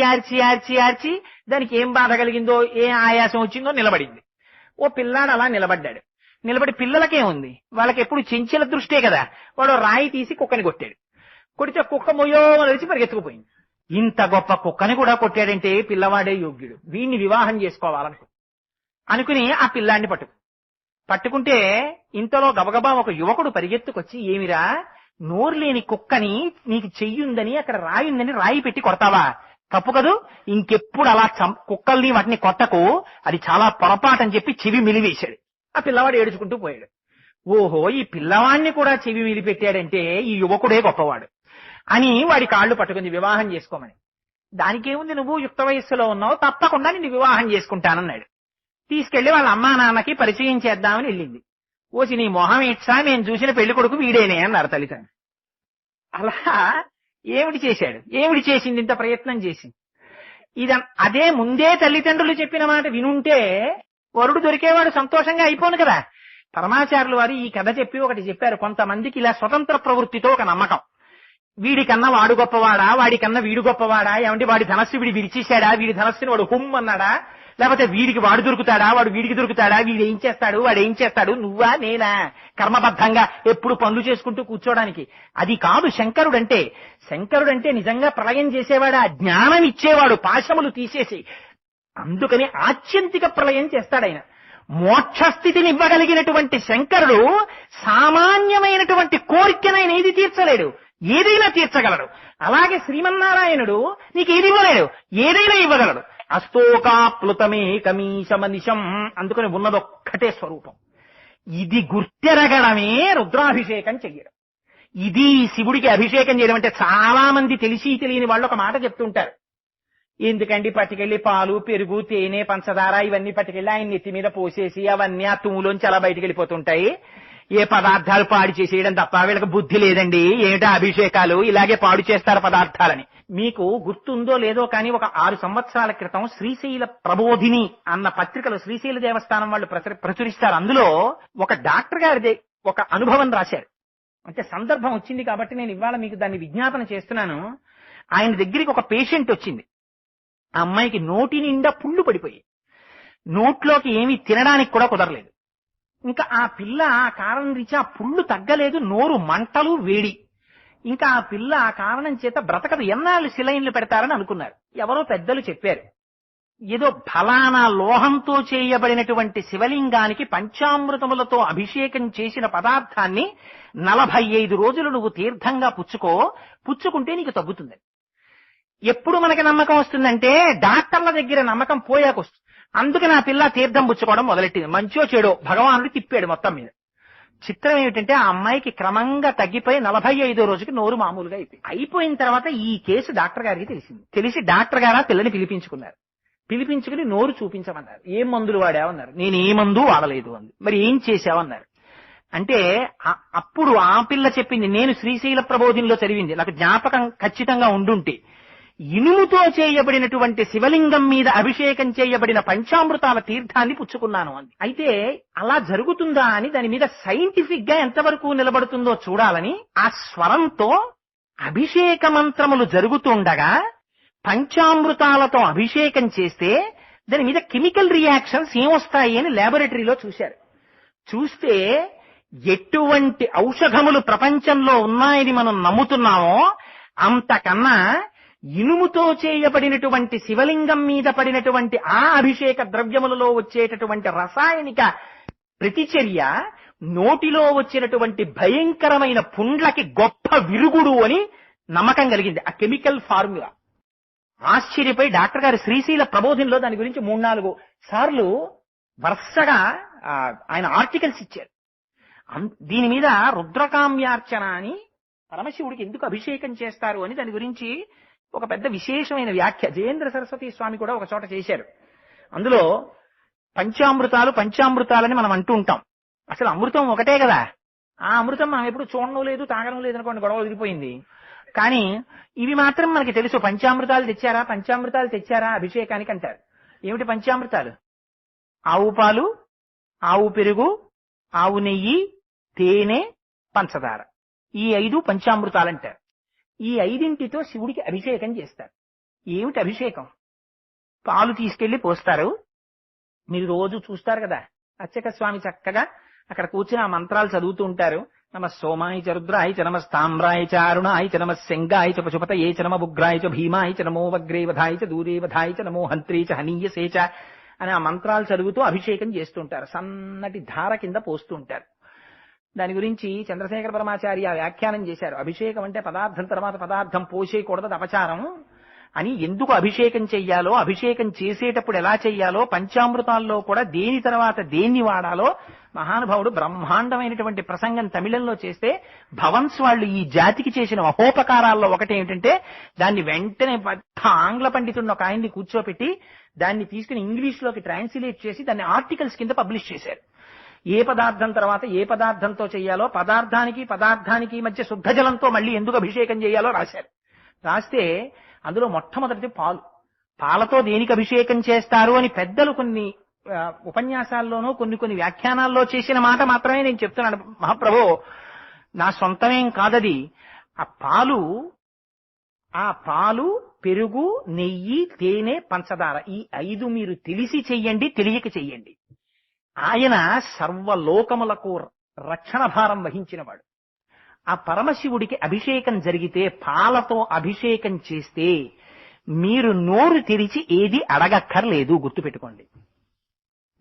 దానికి ఏం బాధ కలిగిందో, ఏ ఆయాసం వచ్చిందో నిలబడింది. ఓ పిల్లాడు అలా నిలబడ్డాడు. నిలబడి పిల్లలకేముంది, వాళ్ళకి ఎప్పుడు చెంచల దృష్టే కదా, వాడు రాయి తీసి కుక్కని కొట్టాడు. కొడితే కుక్క మొయ్యో నడిచి పరిగెత్తుకుపోయింది. ఇంత గొప్ప కుక్కని కూడా కొట్టాడంటే పిల్లవాడే యోగ్యుడు, వీడిని వివాహం అనుకుని ఆ పిల్లాన్ని పట్టుకుంటే ఇంతలో గబగబా ఒక యువకుడు పరిగెత్తుకొచ్చి, ఏమిరా నోరు లేని కుక్కని నీకు చెయ్యుందని అక్కడ రాయుందని రాయి పెట్టి కొడతావా? తప్పు కదూ, ఇంకెప్పుడు అలా కుక్కల్ని వాటిని కొట్టకు, అది చాలా పొరపాటని చెప్పి చెవి మిలివేశాడు. ఆ పిల్లవాడు ఏడుచుకుంటూ పోయాడు. ఓహో ఈ పిల్లవాడిని కూడా చెవి మిలిపెట్టాడంటే ఈ యువకుడే గొప్పవాడు అని వాడి కాళ్ళు పట్టుకుంది వివాహం చేసుకోమని. దానికేముంది, నువ్వు యుక్త వయస్సులో ఉన్నావు, తప్పకుండా నిన్ను వివాహం చేసుకుంటానన్నాడు. తీసుకెళ్లి వాళ్ళ అమ్మా నాన్నకి పరిచయం చేద్దామని వెళ్ళింది. ఓసి నీ మొహం ఇచ్చా, నేను చూసిన పెళ్లి కొడుకు వీడేనే అన్నారు తల్లిదండ్రులు. అలా ఏమిటి చేసింది ఇంత ప్రయత్నం చేసి? అదే ముందే తల్లిదండ్రులు చెప్పిన మాట వినుంటే వరుడు దొరికేవాడు, సంతోషంగా అయిపోను కదా. పరమాచార్యులు వారు ఈ కథ చెప్పి ఒకటి చెప్పారు. కొంతమందికి ఇలా స్వతంత్ర ప్రవృత్తితో ఒక నమ్మకం, వీడికన్నా వాడు గొప్పవాడా, వాడికన్నా వీడు గొప్పవాడా, ఏమంటే వాడి ధనస్సు వీడి విరిచేశాడా, వీడి ధనస్సుని వాడు హుమ్ అన్నాడా, లేకపోతే వీడికి వాడు దొరుకుతాడా, వాడు వీడికి దొరుకుతాడా, వీడు ఏం చేస్తాడు, వాడు ఏం చేస్తాడు, నువ్వా నేనా, కర్మబద్ధంగా ఎప్పుడు పనులు చేసుకుంటూ కూర్చోడానికి. అది కాదు శంకరుడంటే. శంకరుడంటే నిజంగా ప్రళయం చేసేవాడా, జ్ఞానం ఇచ్చేవాడు, పాశములు తీసేసి. అందుకని ఆత్యంతిక ప్రళయం చేస్తాడాయన. మోక్షస్థితిని ఇవ్వగలిగినటువంటి శంకరుడు సామాన్యమైనటువంటి కోరికనైనా ఏది తీర్చలేడు, ఏదైనా తీర్చగలడు. అలాగే శ్రీమన్నారాయణుడు నీకేది ఇవ్వలేడు, ఏదైనా ఇవ్వగలడు. అస్తోకాప్లుతమే కమీశమనిశం, అందుకని ఉన్నదొక్కటే స్వరూపం. ఇది గుర్తెరగడమే రుద్రాభిషేకం చెయ్యడం. ఇది శివుడికి అభిషేకం చేయడం అంటే చాలా మంది తెలిసి తెలియని వాళ్ళు ఒక మాట చెప్తుంటారు. ఎందుకండి పట్టుకెళ్లి పాలు పెరుగు తేనె పంచదార ఇవన్నీ పట్టుకెళ్లి ఆయన నెత్తి మీద పోసేసి అవన్నీ ఆ తుమ్ములోంచి అలా బయటికి వెళ్ళిపోతుంటాయి. ఏ పదార్థాలు పాడు చేసేయడం తప్ప వీళ్ళకి బుద్ధి లేదండి, ఏమిటా అభిషేకాలు, ఇలాగే పాడు చేస్తారు పదార్థాలని. మీకు గుర్తుందో లేదో కానీ ఒక 6 సంవత్సరాల క్రితం శ్రీశైల ప్రబోధిని అన్న పత్రికలో శ్రీశైల దేవస్థానం వాళ్ళు ప్రచురిస్తారు. అందులో ఒక డాక్టర్ గారిది ఒక అనుభవం రాశారు. అంటే సందర్భం వచ్చింది కాబట్టి నేను ఇవాళ మీకు దాన్ని విజ్ఞాపన చేస్తున్నాను. ఆయన దగ్గరికి ఒక పేషెంట్ వచ్చింది. ఆ అమ్మాయికి నోటి నిండా పుళ్ళు పడిపోయి నోట్లోకి ఏమీ తినడానికి కూడా కుదరలేదు. ఇంకా ఆ పిల్ల ఆ కారణం రీత్యా ఆ పుళ్ళు తగ్గలేదు, నోరు మంటలు వేడి. ఇంకా ఆ పిల్ల ఆ కారణం చేత బ్రతకదు, ఎన్నాళ్ళు సిలైన్లు పెడతారని అనుకున్నారు. ఎవరో పెద్దలు చెప్పారు, ఏదో ఫలానా లోహంతో చేయబడినటువంటి శివలింగానికి పంచామృతములతో అభిషేకం చేసిన పదార్థాన్ని 45 రోజులు నువ్వు తీర్థంగా పుచ్చుకుంటే నీకు తగ్గుతుంది. ఎప్పుడు మనకి నమ్మకం వస్తుందంటే డాక్టర్ల దగ్గర నమ్మకం పోయాక వస్తుంది. అందుకని ఆ పిల్ల తీర్థం పుచ్చుకోవడం మొదలెట్టింది. మంచో చెడో భగవానుడు తిప్పాడు మొత్తం మీద. చిత్రం ఏమిటంటే ఆ అమ్మాయికి క్రమంగా తగ్గిపోయి 45వ రోజుకి నోరు మామూలుగా అయిపోయిన తర్వాత ఈ కేసు డాక్టర్ గారికి తెలిసింది. తెలిసి డాక్టర్ గారు ఆ పిల్లని పిలిపించుకుని నోరు చూపించమన్నారు. ఏం మందులు వాడావన్నారు. నేను ఏ మందు వాడలేదు అంది. మరి ఏం చేశావన్నారు. అంటే అప్పుడు ఆ పిల్ల చెప్పింది, నేను శ్రీశైల ప్రబోధినిలో చదివింది, నాకు జ్ఞాపకం ఖచ్చితంగా ఉండుంటే, ఇనుముతో చేయబడినటువంటి శివలింగం మీద అభిషేకం చేయబడిన పంచామృతాల తీర్థాన్ని పుచ్చుకున్నాను అంది. అయితే అలా జరుగుతుందా అని దాని మీద సైంటిఫిక్ గా ఎంతవరకు నిలబడుతుందో చూడాలని ఆ స్వరంతో అభిషేక మంత్రములు జరుగుతుండగా పంచామృతాలతో అభిషేకం చేస్తే దాని మీద కెమికల్ రియాక్షన్స్ ఏమొస్తాయి అని ల్యాబొరేటరీలో చూశారు. చూస్తే ఎటువంటి ఔషధములు ప్రపంచంలో ఉన్నాయని మనం నమ్ముతున్నామో అంతకన్నా ఇనుముతో చేయబడినటువంటి శివలింగం మీద పడినటువంటి ఆ అభిషేక ద్రవ్యములలో వచ్చేటటువంటి రసాయనిక ప్రతిచర్య నోటిలో వచ్చినటువంటి భయంకరమైన పుండ్లకి గొప్ప విరుగుడు అని నమ్మకం కలిగింది ఆ కెమికల్ ఫార్ములా. ఆశ్చర్యపోయి డాక్టర్ గారు శ్రీశైల ప్రబోధినిలో దాని గురించి 3-4 సార్లు వరుసగా ఆయన ఆర్టికల్స్ ఇచ్చారు. దీని మీద రుద్రకామ్యార్చన అని పరమశివుడికి ఎందుకు అభిషేకం చేస్తారు అని దాని గురించి ఒక పెద్ద విశేషమైన వ్యాఖ్య జయేంద్ర సరస్వతి స్వామి కూడా ఒక చోట చేశారు. అందులో పంచామృతాలని మనం అంటూ ఉంటాం. అసలు అమృతం ఒకటే కదా. ఆ అమృతం మనం ఎప్పుడు చూడడం లేదు, తాగడం లేదు అనుకోండి, గొడవ వదిలిపోయింది. కానీ ఇవి మాత్రం మనకి తెలుసు. పంచామృతాలు తెచ్చారా అభిషేకానికి అంటారు. ఏమిటి పంచామృతాలు? ఆవు పాలు, ఆవు పెరుగు, ఆవు నెయ్యి, తేనె, పంచదార, ఈ 5 పంచామృతాలంటారు. ఈ 5ంటితో శివుడికి అభిషేకం చేస్తారు. ఏమిటి అభిషేకం? పాలు తీసుకెళ్లి పోస్తారు. మీరు రోజు చూస్తారు కదా, అర్చక స్వామి చక్కగా అక్కడ కూర్చుని ఆ మంత్రాలు చదువుతూ ఉంటారు. నమ సోమాయ చ రుద్రాయ చ నమ స్తామ్రాయ చ అరుణాయ చ నమ శంగాయ చ పశుపతయే చ నమ ఉగ్రాయ చ భీమాయ చ నమో వగ్రే వధాయ చ దూరే వధాయ చ నమో హంత్రే చ హనీయసే చ అని ఆ మంత్రాలు చదువుతూ అభిషేకం చేస్తుంటారు. సన్నటి ధార కింద పోస్తూ ఉంటారు. దాని గురించి చంద్రశేఖర పరమాచార్య వ్యాఖ్యానం చేశారు. అభిషేకం అంటే పదార్థం తర్వాత పదార్థం పోసేయకూడదు, అపచారం అని. ఎందుకు అభిషేకం చెయ్యాలో, అభిషేకం చేసేటప్పుడు ఎలా చెయ్యాలో, పంచామృతాల్లో కూడా దేని తర్వాత దేన్ని వాడాలో మహానుభావుడు బ్రహ్మాండమైనటువంటి ప్రసంగం తమిళంలో చేస్తే, భవన్స్ వాళ్ళు ఈ జాతికి చేసిన మహోపకారాల్లో ఒకటి ఏమిటంటే దాన్ని వెంటనే ఆంగ్ల పండితుడిని ఒక ఆయన్ని కూర్చోపెట్టి దాన్ని తీసుకుని ఇంగ్లీష్ లోకి ట్రాన్స్లేట్ చేసి దాన్ని ఆర్టికల్స్ కింద పబ్లిష్ చేశారు. ఏ పదార్థం తర్వాత ఏ పదార్థంతో చెయ్యాలో, పదార్థానికి మధ్య శుద్ధ జలంతో మళ్ళీ ఎందుకు అభిషేకం చేయాలో రాశారు. రాస్తే అందులో మొట్టమొదటిది పాలతో దేనికి అభిషేకం చేస్తారు అని పెద్దలు కొన్ని ఉపన్యాసాల్లోనూ కొన్ని వ్యాఖ్యానాల్లో చేసిన మాట మాత్రమే నేను చెప్తున్నాను. మహాప్రభు నా సొంతమేం కాదది. ఆ పాలు పెరుగు, నెయ్యి, తేనె, పంచదార, ఈ 5 మీరు తెలిసి చెయ్యండి, తెలియక చెయ్యండి. ఆయన సర్వలోకములకు రక్షణ భారం వహించినవాడు. ఆ పరమశివుడికి అభిషేకం జరిగితే పాలతో అభిషేకం చేస్తే మీరు నోరు తెరిచి ఏది అడగక్కర్లేదు, గుర్తుపెట్టుకోండి.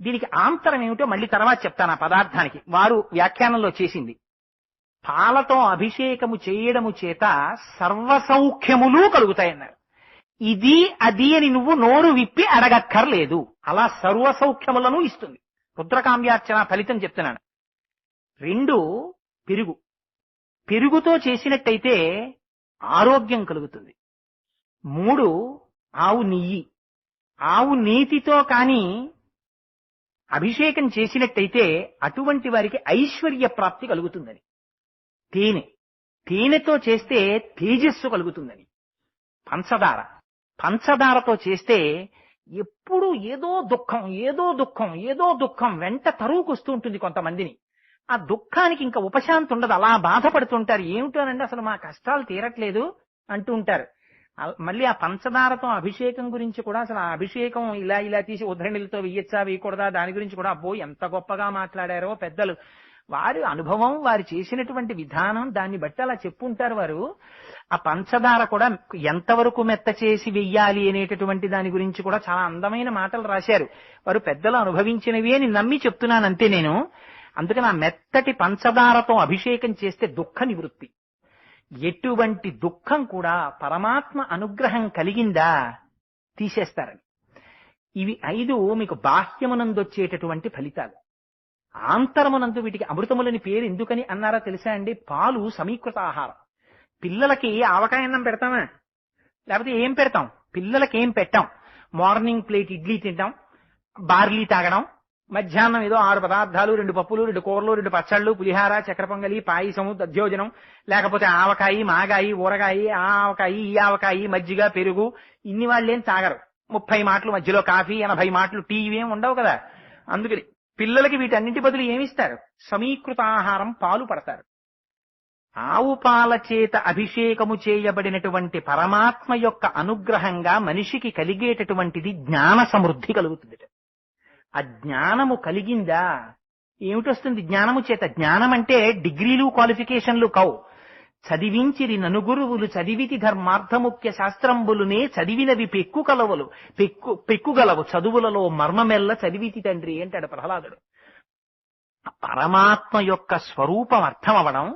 దీనికి ఆంతరం ఏమిటో మళ్ళీ తర్వాత చెప్తాను. ఆ పదార్థానికి వారు వ్యాఖ్యానంలో చేసింది. పాలతో అభిషేకము చేయడము చేత సర్వసౌఖ్యములు కలుగుతాయన్నారు. ఇది అది అని నువ్వు నోరు విప్పి అడగక్కర్లేదు, అలా సర్వసౌఖ్యములను ఇస్తుంది. రుద్రకామ్యార్చన ఫలితం చెప్తున్నాను. 2 పెరుగుతో చేసినట్టయితే ఆరోగ్యం కలుగుతుంది. 3 ఆవు నెయ్యి, ఆవు నేతితో కానీ అభిషేకం చేసినట్టయితే అటువంటి వారికి ఐశ్వర్య ప్రాప్తి కలుగుతుందని. తేనె, తేనెతో చేస్తే తేజస్సు కలుగుతుందని. పంచదార, పంచదారతో చేస్తే ఎప్పుడు ఏదో దుఃఖం ఏదో దుఃఖం ఏదో దుఃఖం వెంట తరువుకొస్తూ ఉంటుంది కొంతమందిని. ఆ దుఃఖానికి ఇంకా ఉపశాంతి ఉండదు, అలా బాధపడుతుంటారు. ఏమిటోనండి అసలు మా కష్టాలు తీరట్లేదు అంటూ ఉంటారు. మళ్ళీ ఆ పంచదారతో అభిషేకం గురించి కూడా అసలు ఆ అభిషేకం ఇలా ఇలా తీసి ఉద్ధరణిలతో వెయ్యొచ్చా వేయకూడదా దాని గురించి కూడా అబ్బో ఎంత గొప్పగా మాట్లాడారో పెద్దలు. వారి అనుభవం, వారు చేసినటువంటి విధానం, దాన్ని బట్టి అలా చెప్పుంటారు వారు. ఆ పంచదార కూడా ఎంతవరకు మెత్త చేసి వెయ్యాలి అనేటటువంటి దాని గురించి కూడా చాలా అందమైన మాటలు రాశారు వారు. పెద్దలు అనుభవించినవి అని నమ్మి చెప్తున్నాను అంతే నేను. అందుకని ఆ మెత్తటి పంచదారతో అభిషేకం చేస్తే దుఃఖ నివృత్తి. ఎటువంటి దుఃఖం కూడా పరమాత్మ అనుగ్రహం కలిగిందా తీసేస్తారని. ఇవి 5 మీకు బాహ్యమునందొచ్చేటటువంటి ఫలితాలు. ఆంతరమునందు వీటికి అమృతములని పేరు ఎందుకని అన్నారా తెలుసా అండి? పాలు సమీకృత ఆహారం. పిల్లలకి ఆవకాయ అన్నం పెడతామా? లేకపోతే ఏం పెడతాం? పిల్లలకి ఏం పెట్టాం? మార్నింగ్ ప్లేట్ ఇడ్లీ తింటాం, బార్లీ తాగడం, మధ్యాహ్నం ఏదో 6 పదార్థాలు, 2 పప్పులు, 2 కూరలు, 2 పచ్చళ్ళు, పులిహార, చక్కెర పొంగలి, పాయసము, దధ్యోజనం, లేకపోతే ఆవకాయి, మాగాయి, ఊరగాయి, ఆ ఆవకాయి, ఈ ఆవకాయి, మజ్జిగ, పెరుగు. ఇన్ని వాళ్ళేం తాగరు. 30 మాటలు మధ్యలో కాఫీ, 80 మాటలు టీ, ఇవేం ఉండవు కదా. అందుకని పిల్లలకి వీటన్నింటి బదులు ఏమిస్తారు? సమీకృత ఆహారం, పాలు పడతారు. ఆవు పాల చేత అభిషేకము చేయబడినటువంటి పరమాత్మ యొక్క అనుగ్రహంగా మనిషికి కలిగేటటువంటిది జ్ఞాన సమృద్ధి కలుగుతుంది. ఆ జ్ఞానము కలిగిందా? ఏమిటొస్తుంది జ్ఞానము చేత? జ్ఞానం అంటే డిగ్రీలు, క్వాలిఫికేషన్లు కావు. చదివించిరి ననుగురువులు చదివితి ధర్మార్థముఖ్య శాస్త్రంబులునే చదివినవి పెక్కుగలవు చదువులలో మర్మమెల్ల చదివితి తండ్రి అంటాడు ప్రహ్లాదుడు. పరమాత్మ యొక్క స్వరూపం అర్థం అవడం,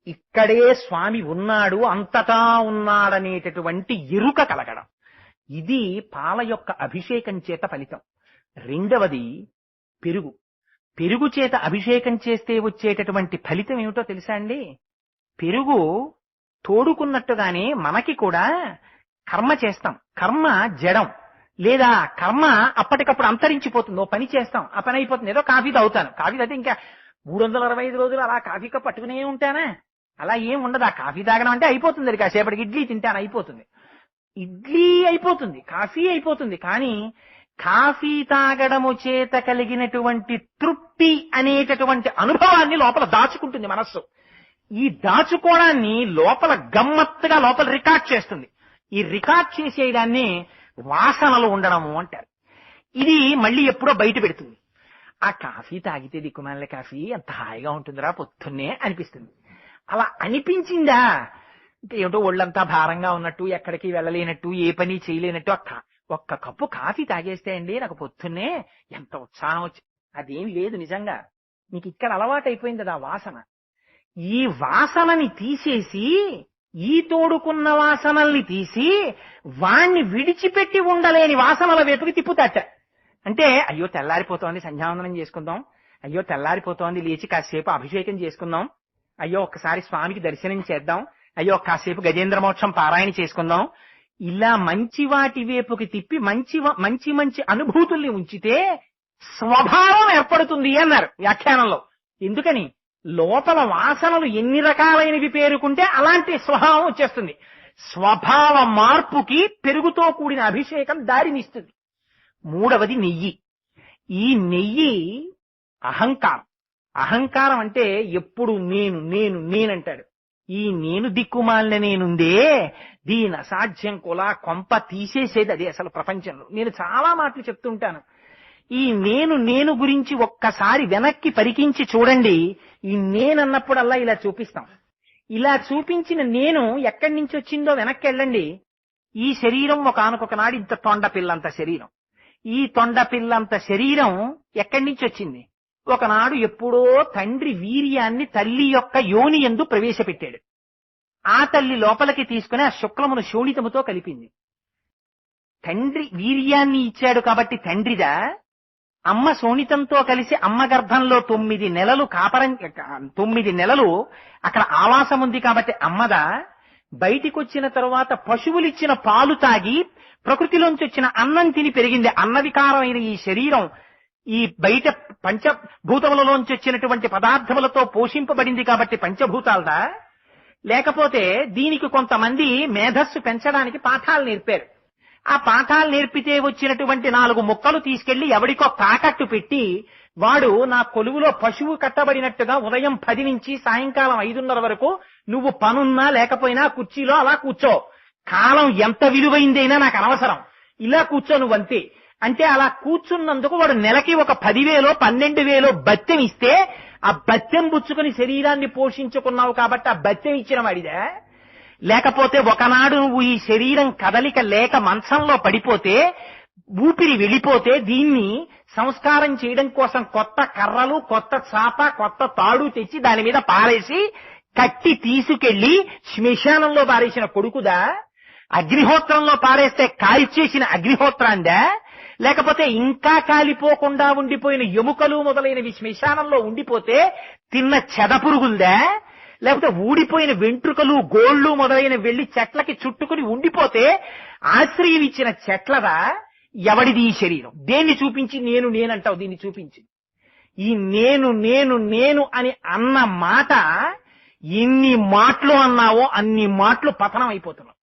ఇక్కడే స్వామి ఉన్నాడు, అంతటా ఉన్నాడనేటటువంటి ఎరుక కలగడం, ఇది పాల యొక్క అభిషేకం చేత ఫలితం. రెండవది పెరుగు. పెరుగు చేత అభిషేకం చేస్తే వచ్చేటటువంటి ఫలితం ఏమిటో తెలుసా అండి? పెరుగు తోడుకున్నట్టుగానే మనకి కూడా కర్మ చేస్తాం. కర్మ జడం, లేదా కర్మ అప్పటికప్పుడు అంతరించిపోతుంది. ఓ పని చేస్తాం, ఆ పని అయిపోతుంది. ఏదో కాఫీ తాగుతాను, కాఫీ తాగితే ఇంకా 365 రోజులు అలా కాఫీ కప్ పట్టుకునే ఉంటానా? అలా ఏం ఉండదు. ఆ కాఫీ తాగడం అంటే అయిపోతుంది. అది కాసేపటికి ఇడ్లీ తింటాను, అయిపోతుంది. ఇడ్లీ అయిపోతుంది, కాఫీ అయిపోతుంది. కానీ కాఫీ తాగడము చేత కలిగినటువంటి తృప్తి అనేటటువంటి అనుభవాన్ని లోపల దాచుకుంటుంది మనస్సు. ఈ దాచుకోవడాన్ని లోపల గమ్మత్తుగా లోపల రికార్డ్ చేస్తుంది. ఈ రికార్డ్ చేసేదాన్ని వాసనలు ఉండడము అంటారు. ఇది మళ్ళీ ఎప్పుడో బయట పెడుతుంది. ఆ కాఫీ తాగితే దిక్కుమాల కాఫీ ఎంత హాయిగా ఉంటుందిరా పొద్దున్నే అనిపిస్తుంది. అలా అనిపించిందా అంటే ఏమిటో ఒళ్ళంతా భారంగా ఉన్నట్టు, ఎక్కడికి వెళ్ళలేనట్టు, ఏ పని చేయలేనట్టు, ఒక్క కప్పు కాఫీ తాగేస్తే అండి నాకు పొద్దున్నే ఎంత ఉత్సాహం వచ్చి. అదేం లేదు నిజంగా. మీకు ఇక్కడ అలవాటు అయిపోయింది కదా వాసన. ఈ వాసనని తీసేసి, ఈ తోడుకున్న వాసనల్ని తీసి వాణ్ణి విడిచిపెట్టి ఉండలేని వాసనల వైపుకి తిప్పుతాట. అంటే అయ్యో తెల్లారిపోతోంది, సంధ్యావందనం చేసుకుందాం, అయ్యో తెల్లారిపోతోంది, లేచి కాసేపు అభిషేకం చేసుకుందాం, అయ్యో ఒక్కసారి స్వామికి దర్శనం చేద్దాం, అయ్యో కాసేపు గజేంద్ర మోక్షం పారాయణ చేసుకుందాం. ఇలా మంచి వాటి వైపుకి తిప్పి మంచి మంచి అనుభూతుల్ని ఉంచితే స్వభావం ఏర్పడుతుంది అన్నారు వ్యాఖ్యానంలో. ఎందుకని? లోపల వాసనలు ఎన్ని రకాలైనవి పేరుకుంటే అలాంటి స్వభావం వచ్చేస్తుంది. స్వభావ మార్పుకి పెరుగుతో కూడిన అభిషేకం దారినిస్తుంది. మూడవది నెయ్యి. ఈ నెయ్యి అహంకారం. అహంకారం అంటే ఎప్పుడు నేను నేను నేనంటాడు. ఈ నేను దిక్కుమాలిన నేనుందే, దీని అసాధ్యం కులా కొంప తీసేసేది అదే అసలు ప్రపంచంలో. నేను చాలా మాటలు చెప్తుంటాను. ఈ నేను గురించి ఒక్కసారి వెనక్కి పరికించి చూడండి. ఈ నేనన్నప్పుడల్లా ఇలా చూపిస్తాం. ఇలా చూపించిన నేను ఎక్కడి నుంచి వచ్చిందో వెనక్కి వెళ్ళండి. ఈ శరీరం ఒకానొక నాడు ఇంత తొండపిల్లంత శరీరం. ఈ తొండపిల్లంత శరీరం ఎక్కడి నుంచి వచ్చింది? ఒకనాడు ఎప్పుడో తండ్రి వీర్యాన్ని తల్లి యొక్క యోని యందు ప్రవేశపెట్టాడు. ఆ తల్లి లోపలికి తీసుకుని ఆ శుక్లమును శోణితముతో కలిపింది. తండ్రి వీర్యాన్ని ఇచ్చాడు కాబట్టి తండ్రిదా? అమ్మ శోణితంతో కలిసి అమ్మ గర్భంలో 9 నెలలు 9 నెలలు అక్కడ ఆవాసం ఉంది కాబట్టి అమ్మదా? బయటికి వచ్చిన తరువాత పశువులిచ్చిన పాలు తాగి ప్రకృతిలోంచి వచ్చిన అన్నం తిని పెరిగింది. అన్నవికారమైన ఈ శరీరం ఈ బయట పంచభూతములలోంచి వచ్చినటువంటి పదార్థములతో పోషింపబడింది కాబట్టి పంచభూతాలదా, లేకపోతే దీనికి కొంతమంది మేధస్సు పెంచడానికి పాఠాలు నేర్పారు. ఆ పాఠాలు నేర్పితే వచ్చినటువంటి 4 ముక్కలు తీసుకెళ్లి ఎవడికో తాకట్టు పెట్టి వాడు నా కొలువులో పశువు కట్టబడినట్టుగా ఉదయం 10 నుంచి సాయంకాలం 5:30 వరకు నువ్వు పనున్నా లేకపోయినా కుర్చీలో అలా కూర్చో, కాలం ఎంత విలువైందైనా నాకు అనవసరం, ఇలా కూర్చో నువ్వంతే అంటే అలా కూర్చున్నందుకు వాడు నెలకి ఒక 10,000 12,000 బత్తెం ఇస్తే ఆ బత్తెం పుచ్చుకుని శరీరాన్ని పోషించుకున్నావు కాబట్టి ఆ బత్తెం ఇచ్చిన వాడిదా? లేకపోతే ఒకనాడు నువ్వు ఈ శరీరం కదలిక లేక మంచంలో పడిపోతే ఊపిరి వెళ్ళిపోతే దీన్ని సంస్కారం చేయడం కోసం కొత్త కర్రలు, కొత్త చాప, కొత్త తాడు తెచ్చి దాని మీద పారేసి కట్టి తీసుకెళ్లి శ్మశానంలో పారేసిన కొడుకుదా? అగ్నిహోత్రంలో పారేస్తే కాల్చేసిన అగ్నిహోత్రాందా? లేకపోతే ఇంకా కాలిపోకుండా ఉండిపోయిన ఎముకలు మొదలైనవి శ్మశానంలో ఉండిపోతే తిన్న చెదపురుగులదా? లేకపోతే ఊడిపోయిన వెంట్రుకలు, గోళ్లు మొదలైన వెళ్లి చెట్లకి చుట్టుకుని ఉండిపోతే ఆశ్రయం ఇచ్చిన చెట్లదా? ఎవడిది ఈ శరీరం? దేన్ని చూపించి నేను నేనంటావు? దీన్ని చూపించి ఈ నేను నేను నేను అని అన్న మాట ఎన్ని మాటలు అన్నావో అన్ని మాటలు పతనం అయిపోతున్నావు.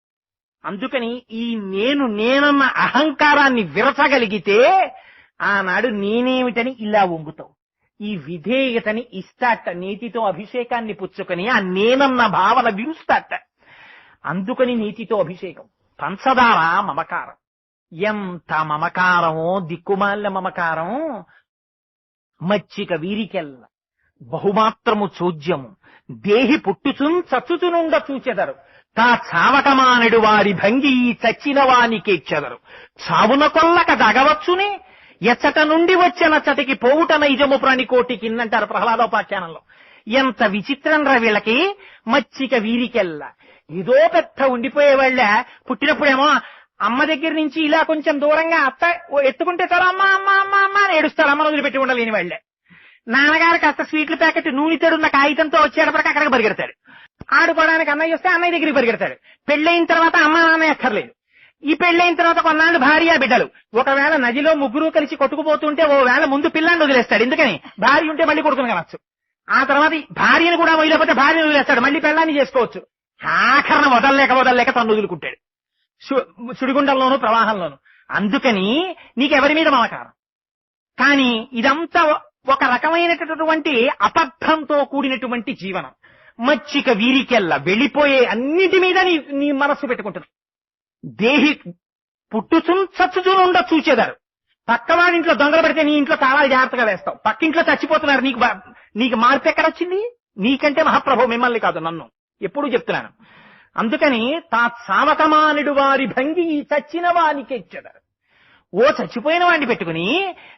అందుకని ఈ నేను నేనన్న అహంకారాన్ని విరచగలిగితే ఆనాడు నేనేమిటని ఇలా వంగుతావు. ఈ విధేయతని ఇస్తాట, నీతితో అభిషేకాన్ని పుచ్చుకొని ఆ నేనన్న భావన విరుస్తాట. అందుకని నీతితో అభిషేకం. పంచదార మమకారం. ఎంత మమకారమో, దిక్కుమాల మమకారం. మచ్చిక వీరికెల్ల బహుమాత్రము చోద్యము దేహి పుట్టుచున్ చచ్చుచునుండ చూచెదరు తా చావకమానడు వారి భంగి చచ్చిన వానికేచ్చెదరు చావున కొల్లక దగవచ్చునే ఎచ్చట నుండి వచ్చనచ్చటికి పోవుట నైజము ప్రాణికోటి కిందంటారు ప్రహ్లాదోపాఖ్యానంలో. ఎంత విచిత్రం రా వీళ్ళకి. మచ్చిక వీరికెల్లా ఏదో పెద్ద ఉండిపోయేవాళ్ళ. పుట్టినప్పుడేమో అమ్మ దగ్గర నుంచి ఇలా కొంచెం దూరంగా అత్త ఎత్తుకుంటే చాలు అమ్మ అమ్మ అమ్మ అమ్మ అని ఏడుస్తారు. అమ్మను వదిలిపెట్టి ఉండలేని వాళ్ళే. నాన్నగారు కాస్త స్వీట్ల ప్యాకెట్ నూనె తడున్న కాగితంతో వచ్చేటప్పటికి అక్కడికి పరిగెడతాడు. ఆడుకోవడానికి అన్నయ్య వస్తే అన్నయ్య దగ్గరికి పరిగెడతాడు. పెళ్ళైన తర్వాత అమ్మ నాన్న ఎక్కర్లేదు. ఈ పెళ్ళైన తర్వాత కొన్నాళ్ళు భార్య బిడ్డలు. ఒకవేళ నదిలో ముగ్గురు కలిసి కొట్టుకుపోతుంటే ఓ వేళ ముందు పిల్లాన్ని వదిలేస్తాడు. ఎందుకని? భార్య ఉంటే మళ్ళీ కొడుకుని కనొచ్చు. ఆ తర్వాత భార్యను కూడా వదిలేకపోతే భార్యను వదిలేస్తాడు. మళ్ళీ పెళ్ళాన్ని చేసుకోవచ్చు. ఆఖరణ వదలలేక తను వదులుకుంటాడు సుడిగుండంలోనూ ప్రవాహంలోనూ. అందుకని నీకెవరి మీద మమకారం. కానీ ఇదంతా ఒక రకమైనటువంటి అబద్ధంతో కూడినటువంటి జీవనం. మచ్చిక వీరికెల్లా వెళ్ళిపోయే అన్నిటి మీద నీ మనస్సు పెట్టుకుంటుంది. దేహి పుట్టుచున్ చచ్చుచునుండ చూచేదారు. పక్కవాడింట్లో దొంగలు పడితే నీ ఇంట్లో తాళాలు జాగ్రత్తగా వేస్తావు. పక్కింట్లో చచ్చిపోతున్నారు. నీకు మార్పు ఎక్కడొచ్చింది? నీకంటే మహాప్రభు మిమ్మల్ని కాదు, నన్ను ఎప్పుడూ చెప్తున్నాను. అందుకని తా సావకమానుడు వారి భంగి చచ్చిన వానికి ఇచ్చేదారు. ఓ చచ్చిపోయిన వాడిని పెట్టుకుని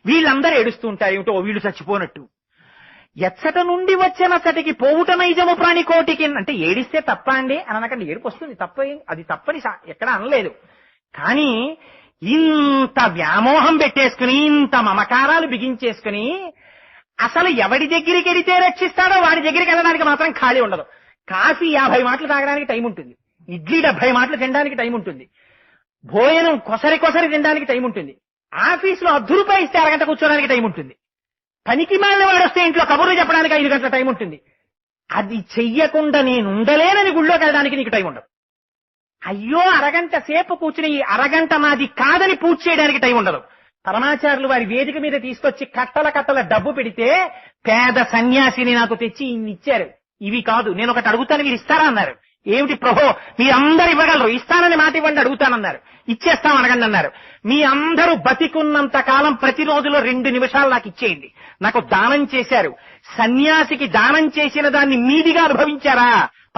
వీళ్ళందరూ ఏడుస్తూ ఉంటారు. ఏమిటో వీళ్ళు చచ్చిపోనట్టు. ఎచ్చట నుండి వచ్చనచ్చటికి పోవుట నైజము ప్రాణికోటికి అంటే ఏడిస్తే తప్ప అండి అని అనకండి. ఏడుపు వస్తుంది, తప్ప, అది తప్పని ఎక్కడ అనలేదు. కానీ ఇంత వ్యామోహం పెట్టేసుకుని ఇంత మమకారాలు బిగించేసుకుని అసలు ఎవడి దగ్గరికి వెడితే రక్షిస్తాడో వాడి దగ్గరికి వెళ్ళడానికి మాత్రం ఖాళీ ఉండదు. కాఫీ 50 మాటలు తాగడానికి టైం ఉంటుంది. ఇడ్లీ 70 మాటలు తినడానికి టైం ఉంటుంది. భోజనం కొసరి తినడానికి టైం ఉంటుంది. ఆఫీసులో ₹10 ఇస్తే అరగంట కూర్చోడానికి టైం ఉంటుంది. పనికి మాలిన వాడు వస్తే ఇంట్లో కబుర్లు చెప్పడానికి 5 గంటల టైం ఉంటుంది. అది చెయ్యకుండా నేను ఉండలేనని గుళ్ళోకి వెళ్ళడానికి నీకు టైం ఉండదు. అయ్యో అరగంట సేపు కూర్చుని ఈ అరగంట నాది కాదని పూజ చేయడానికి టైం ఉండదు. పరమాచార్యులు వారి వేదిక మీద తీసుకొచ్చి కట్టల డబ్బు పెడితే పేద సన్యాసిని నాకు తెచ్చి ఇన్ని ఇచ్చారు. ఇవి కాదు, నేను ఒకటి అడుగుతాను మీరు ఇస్తారా అన్నారు. ఏమిటి ప్రభో, మీరందరూ ఇవ్వగలరు, ఇస్తానని మాట ఇవ్వండి అడుగుతానన్నారు. ఇచ్చేస్తాం అడగండి అన్నారు. మీ అందరూ బతికున్నంత కాలం ప్రతిరోజులో 2 నిమిషాలు నాకు ఇచ్చేయండి. నాకు దానం చేశారు. సన్యాసికి దానం చేసిన దాన్ని మీదిగా అనుభవించారా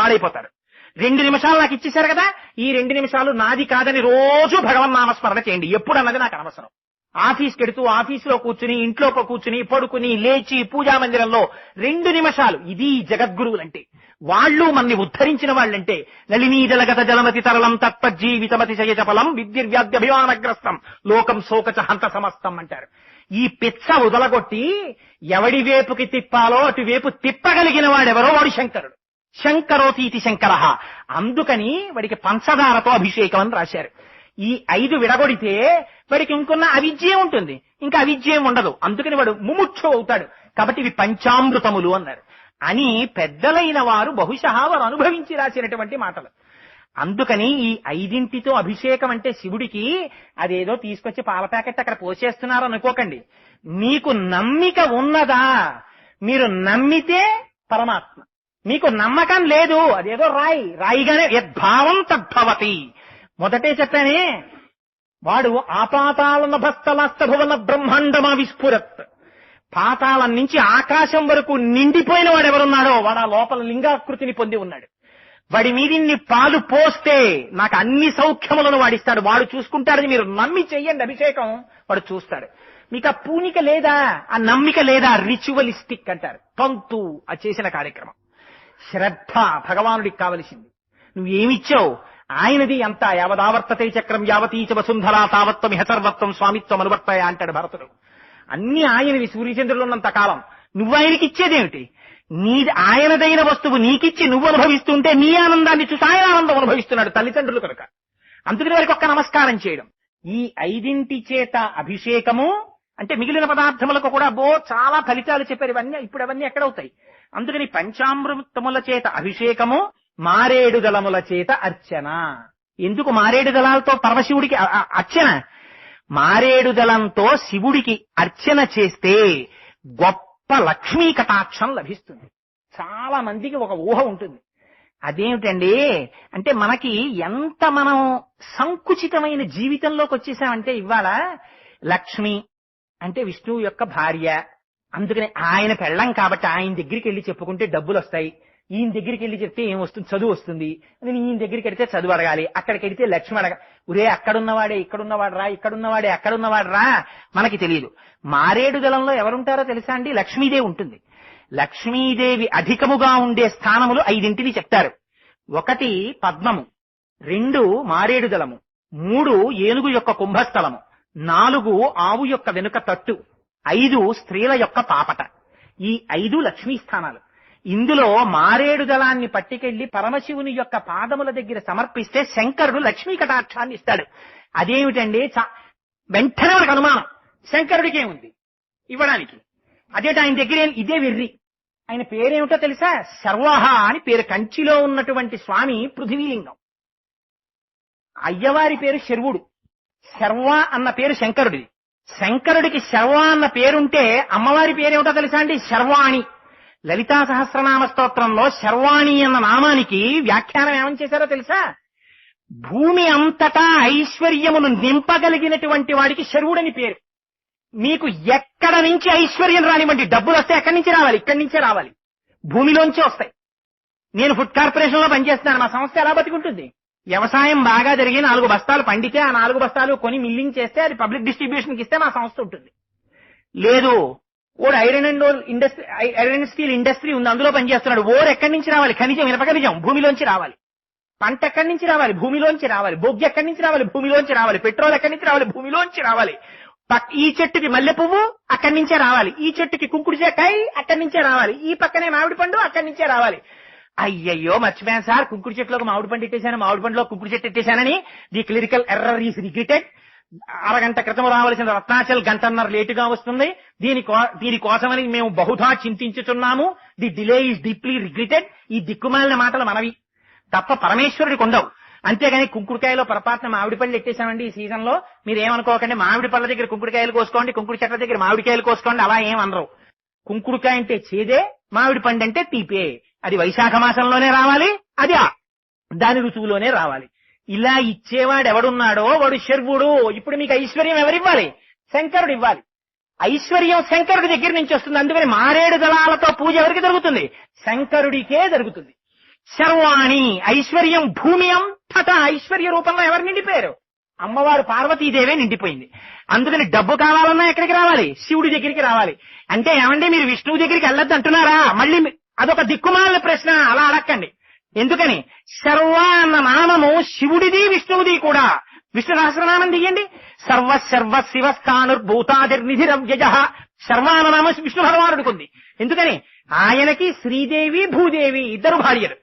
పాడైపోతారు. 2 నిమిషాలు నాకు ఇచ్చేశారు కదా, ఈ 2 నిమిషాలు నాది కాదని రోజు భగవన్నామస్మరణ చేయండి. ఎప్పుడు అన్నది నాకు అనవసరం. ఆఫీస్కి ఎడుతూ ఆఫీసులో కూర్చుని, ఇంట్లో కూర్చుని, పడుకుని, లేచి పూజా మందిరంలో 2 నిమిషాలు. ఇది జగద్గురువులంటే. వాళ్ళు మన్ని ఉద్ధరించిన వాళ్ళంటే. నళినీజలగత జలమతి తరళం తత్పజ్జీవితమతి శయచపలం విద్యుర్వ్యాధ్యభిమానగ్రస్తం లోకం శోకచ హంత సమస్తం అంటారు. ఈ పిచ్చ వదలగొట్టి ఎవడి వేపుకి తిప్పాలో అటువైపు తిప్పగలిగిన వాడెవరో వాడు శంకరుడు. శంకరోతీతి శంకర. అందుకని వాడికి పంచదారతో అభిషేకం అని రాశారు. ఈ 5 విడగొడితే వాడికి ఇంకొన్న అవిద్యం ఉంటుంది, ఇంకా అవిద్యం ఉండదు. అందుకని వాడు ముముక్షు అవుతాడు. కాబట్టి ఇవి పంచామృతములు అన్నారు అని పెద్దలైన వారు బహుశా వారు అనుభవించి రాసినటువంటి మాటలు. అందుకని ఈ 5తో అభిషేకం అంటే శివుడికి అదేదో తీసుకొచ్చి పాల ప్యాకెట్ అక్కడ పోసేస్తున్నారు అనుకోకండి. మీకు నమ్మిక ఉన్నదా? మీరు నమ్మితే పరమాత్మ, మీకు నమ్మకం లేదు అదేదో రాయిగానే యద్భావం తద్భవతి. మొదటే చెప్పానే, వాడు ఆపాతాళన భస్తలాస్తభవన బ్రహ్మాండమా విస్ఫురత్. పాతాళం నుంచి ఆకాశం వరకు నిండిపోయిన వాడు ఎవరున్నాడో వాడు ఆ లోపల లింగాకృతిని పొంది ఉన్నాడు. వాడి మీదిన్ని పాలు పోస్తే నాకు అన్ని సౌఖ్యములను వాడిస్తాడు, వాడు చూసుకుంటాడని మీరు నమ్మి చెయ్యండి అభిషేకం, వాడు చూస్తాడు. మీకు ఆ పూనిక లేదా, ఆ నమ్మిక లేదా, రిచువలిస్టిక్ అంటారు, తంతు ఆ చేసిన కార్యక్రమం. శ్రద్ధ భగవానుడికి కావలసింది. నువ్వేమిచ్చావు? ఆయనది అంత యావదావర్తతే చక్రం యావతీచ వసుంధరా తావత్వం సర్వత్వం స్వామిత్వం అనువర్తయ అంటాడు భరతుడు. అన్ని ఆయనవి సూర్యచంద్రులు ఉన్నంత కాలం. నువ్వు ఆయనకి ఇచ్చేదేమిటి? ఆయనదైన వస్తువు నీకిచ్చి నువ్వు అనుభవిస్తుంటే నీ ఆనందాన్ని చూసి ఆయన ఆనందం అనుభవిస్తున్నాడు, తల్లిదండ్రులు కనుక. అందుకని వారికి ఒక్క నమస్కారం చేయడం. ఈ 5 చేత అభిషేకము అంటే మిగిలిన పదార్థములకు కూడా చాలా ఫలితాలు చెప్పారు. ఇప్పుడు అవన్నీ ఎక్కడవుతాయి? అందుకని పంచామృతముల చేత అభిషేకము, మారేడు దళముల చేత అర్చన. ఎందుకు మారేడు దళాలతో పరమశివుడికి అర్చన? మారేడు దళంతో శివుడికి అర్చన చేస్తే గొప్ప లక్ష్మీ కటాక్షం లభిస్తుంది. చాలా మందికి ఒక ఊహ ఉంటుంది. అదేమిటండి అంటే మనకి ఎంత మనం సంకుచితమైన జీవితంలోకి వచ్చేసామంటే, ఇవాళ లక్ష్మి అంటే విష్ణువు యొక్క భార్య, అందుకని ఆయన పెళ్ళం కాబట్టి ఆయన దగ్గరికి వెళ్ళి చెప్పుకుంటే డబ్బులు వస్తాయి, ఈయన దగ్గరికి వెళ్ళి చెప్తే ఏం వస్తుంది, చదువు వస్తుంది. నేను ఈయన దగ్గరికి వెడితే చదువు అడగాలి, అక్కడికి వెడితే లక్ష్మి అడగాలి. ఉరే అక్కడున్నవాడే ఇక్కడున్నవాడు రా, ఇక్కడున్నవాడే అక్కడున్నవాడు రా. మనకి తెలియదు. మారేడు దళంలో ఎవరుంటారో తెలుసా అండి? లక్ష్మీదేవి ఉంటుంది. లక్ష్మీదేవి అధికముగా ఉండే స్థానములు 5 చెప్తారు. 1 పద్మము, 2 మారేడు దళము, 3 ఏనుగు యొక్క కుంభస్థలము, 4 ఆవు యొక్క వెనుక తట్టు, 5 స్త్రీల యొక్క పాపట. ఈ 5 లక్ష్మీ స్థానాలు. ఇందులో మారేడు దళాన్ని పట్టుకెళ్లి పరమశివుని యొక్క పాదముల దగ్గర సమర్పిస్తే శంకరుడు లక్ష్మీ కటాక్షాన్ని ఇస్తాడు. అదేమిటండి? వెంటనే మనకు అనుమానం, శంకరుడికి ఏముంది ఇవ్వడానికి? అదేట ఆయన దగ్గర ఇదే వెర్రి. ఆయన పేరేమిటో తెలుసా? శర్వాహ అని పేరు. కంచిలో ఉన్నటువంటి స్వామి పృథివీలింగం. అయ్యవారి పేరు శర్వుడు. శర్వ అన్న పేరు శంకరుడిది. శంకరుడికి శర్వ అన్న పేరుంటే అమ్మవారి పేరేమిటో తెలుసా అండి? శర్వాణి. లలితా సహస్రనామ స్తోత్రంలో శర్వాణి అన్న నామానికి వ్యాఖ్యానం ఏమని చేశారో తెలుసా? భూమి అంతటా ఐశ్వర్యమును నింపగలిగినటువంటి వాడికి శర్వుడని పేరు. మీకు ఎక్కడ నుంచి ఐశ్వర్యం రానివ్వండి, డబ్బులు వస్తే ఎక్కడి నుంచి రావాలి? ఇక్కడి నుంచే రావాలి, భూమిలోంచే వస్తాయి. నేను ఫుడ్ కార్పొరేషన్ లో పనిచేస్తున్నాను, మా సంస్థ ఎలా బతికుంటుంది? వ్యవసాయం బాగా జరిగి 4 బస్తాలు పండితే ఆ 4 బస్తాలు కొని మిల్లింగ్ చేస్తే అది పబ్లిక్ డిస్ట్రిబ్యూషన్కి ఇస్తే మా సంస్థ ఉంటుంది. లేదు, ఓడు ఐరన్ స్టీల్ ఇండస్ట్రీ ఉంది, అందులో పనిచేస్తున్నాడు. ఓరు ఎక్కడి నుంచి రావాలి? ఖనిజం, ఇనప ఖనిజం భూమిలోంచి రావాలి. పంట ఎక్కడి నుంచి రావాలి? భూమిలోంచి రావాలి. బొగ్గు ఎక్కడి నుంచి రావాలి? భూమిలోంచి రావాలి. పెట్రోల్ ఎక్కడి నుంచి రావాలి? భూమిలోంచి రావాలి. ఈ చెట్టుకి మల్లె పువ్వు అక్కడి నుంచే రావాలి, ఈ చెట్టుకి కుంకుడుకాయ అక్కడి నుంచే రావాలి, ఈ పక్కనే మామిడి పండు అక్కడి నుంచే రావాలి. అయ్యయ్యో మర్చిపోయాను సార్, కుంకుడు చెట్టులోకి మామిడి పండు ఇట్టేశాను, మామిడి పండులో కుంకుడు చెట్టు ఇట్టేశానని. The clerical error is regretted. అరగంట క్రితం రావాల్సిన రత్నాచల్ గంటన్నర లేటుగా వస్తుంది, దీనికోసమని మేము బహుధా చింతించుతున్నాము. The delay is deeply regretted. ఈ దిక్కుమాలిన మాటలు మనవి తప్ప పరమేశ్వరుడికి ఉండవు. అంతేగాని కుంకుడుకాయలో పొరపాటున మామిడి పళ్ళు ఎట్టేశామండి ఈ సీజన్ లో, మీరు ఏమనుకోకండి. మామిడి పళ్ళ దగ్గర కుంకుడుకాయలు కోసుకోండి, కుంకుడు చెట్ల దగ్గర మామిడికాయలు కోసుకోండి, అలా ఏమనరు. కుంకుడుకాయ అంటే చేదే, మామిడి పండు అంటే తీపే. అది వైశాఖ మాసంలోనే రావాలి, అది దాని ఋతువులోనే రావాలి. ఇలా ఇచ్చేవాడు ఎవడున్నాడో వాడు శర్వుడు. ఇప్పుడు మీకు ఐశ్వర్యం ఎవరివ్వాలి? శంకరుడు ఇవ్వాలి. ఐశ్వర్యం శంకరుడి దగ్గర నుంచి వస్తుంది. అందుకని మారేడు దళాలతో పూజ ఎవరికి జరుగుతుంది? శంకరుడికే జరుగుతుంది. శర్వాణి ఐశ్వర్యం భూమి అంతటా ఐశ్వర్య రూపంలో ఎవరు నిండిపోయారు? అమ్మవారు పార్వతీదేవే నిండిపోయింది. అందుకని డబ్బు కావాలన్నా ఎక్కడికి రావాలి? శివుడి దగ్గరికి రావాలి. అంటే ఏమండి మీరు విష్ణువు దగ్గరికి వెళ్ళొద్దు అంటున్నారా? మళ్ళీ అదొక దిక్కుమాలిన ప్రశ్న, అలా అడక్కండి. ఎందుకని? శర్వ అన్న నామము శివుడిది విష్ణువుది కూడా. విష్ణు సహస్రనామం తీయండి. సర్వ శర్వ శివస్థానుర్భూతాదిర్నిధిరవ్యజ. శర్వ అన్న నామం విష్ణు భగవానుడికి ఉంది. ఎందుకని? ఆయనకి శ్రీదేవి భూదేవి 2 భార్యలు.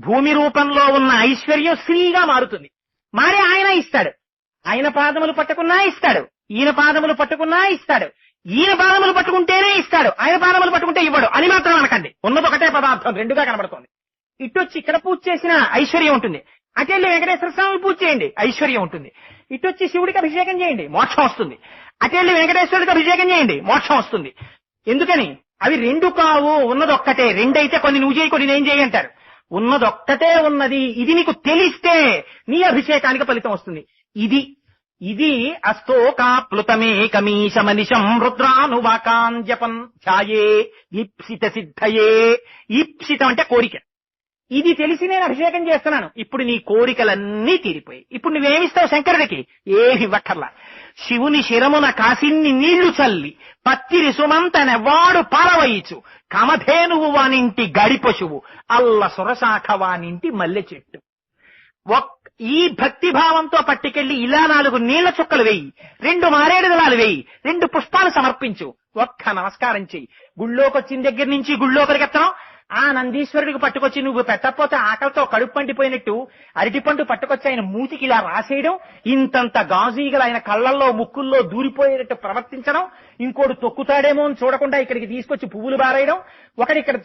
భూమి రూపంలో ఉన్న ఐశ్వర్యం శ్రీగా మారుతుంది. మారి ఆయన ఇస్తాడు. ఆయన పాదములు పట్టుకున్నా ఇస్తాడు, ఈయన పాదములు పట్టుకున్నా ఇస్తాడు, ఈయన పాదములు పట్టుకుంటేనే ఇస్తాడు, ఆయన పాదములు పట్టుకుంటే ఇవ్వడు అని మాత్రం అనకండి. ఉన్నది ఒకటే పదార్థం, రెండుగా కనబడుతుంది. ఇటొచ్చి ఇక్కడ పూజ చేసిన ఐశ్వర్యం ఉంటుంది, అటెళ్ళి వెంకటేశ్వర స్వామి పూజ చేయండి, ఐశ్వర్యం ఉంటుంది. ఇటొచ్చి శివుడికి అభిషేకం చేయండి, మోక్షం వస్తుంది. అటెళ్ళి వెంకటేశ్వరుడికి అభిషేకం చేయండి, మోక్షం వస్తుంది. ఎందుకని? అవి రెండు కావు, ఉన్నదొక్కటే. రెండైతే కొన్ని నువ్వు చేయి, కొన్ని నేను చేయి అంటారు. ఉన్నదొక్కటే ఉన్నది. ఇది నీకు తెలిస్తే నీ అభిషేకానికి ఫలితం వస్తుంది. ఇది అస్తోకాప్లుతమేకమీశమనిశం రుద్రానువాకాంజపం ఛాయే ఈప్సిత సిద్ధయే. ఈప్సితం అంటే కోరిక. ఇది తెలిసి నేను అభిషేకం చేస్తున్నాను, ఇప్పుడు నీ కోరికలన్నీ తీరిపోయి. ఇప్పుడు నువ్వేమిస్తావు శంకరుడికి? ఏమి ఇవ్వక్కర్లా. శివుని శిరమున కాసిన్ని నీళ్లు చల్లి పత్తిరి సుమంతనెవ్వాడు పారవయిచు కామధేనువు వానింటి గడి పశువు అల్ల సురశాఖ వానింటి మల్లె చెట్టు. ఈ భక్తి భావంతో పట్టుకెళ్లి ఇలా 4 నీళ్ల చుక్కలు వేయి, 2 మారేడు దళాలు వేయి, 2 పుష్పాలు సమర్పించు, ఒక్క నమస్కారం చెయ్యి. గుళ్ళోకొచ్చిన దగ్గర నుంచి గుళ్ళో పరిగెత్తడం. ఆ నందీశ్వరుడికి పట్టుకొచ్చి నువ్వు పెట్టకపోతే ఆకలితో కడుపు పండిపోయినట్టు అరటిపండు పట్టుకొచ్చి ఆయన మూతికి ఇలా రాసేయడం, ఇంతంత గాజీగలు ఆయన కళ్లల్లో ముక్కుల్లో దూరిపోయేటట్టు ప్రవర్తించడం, ఇంకోటి తొక్కుతాడేమో అని చూడకుండా ఇక్కడికి తీసుకొచ్చి పువ్వులు బారేయడం, ఒకడిక్కడ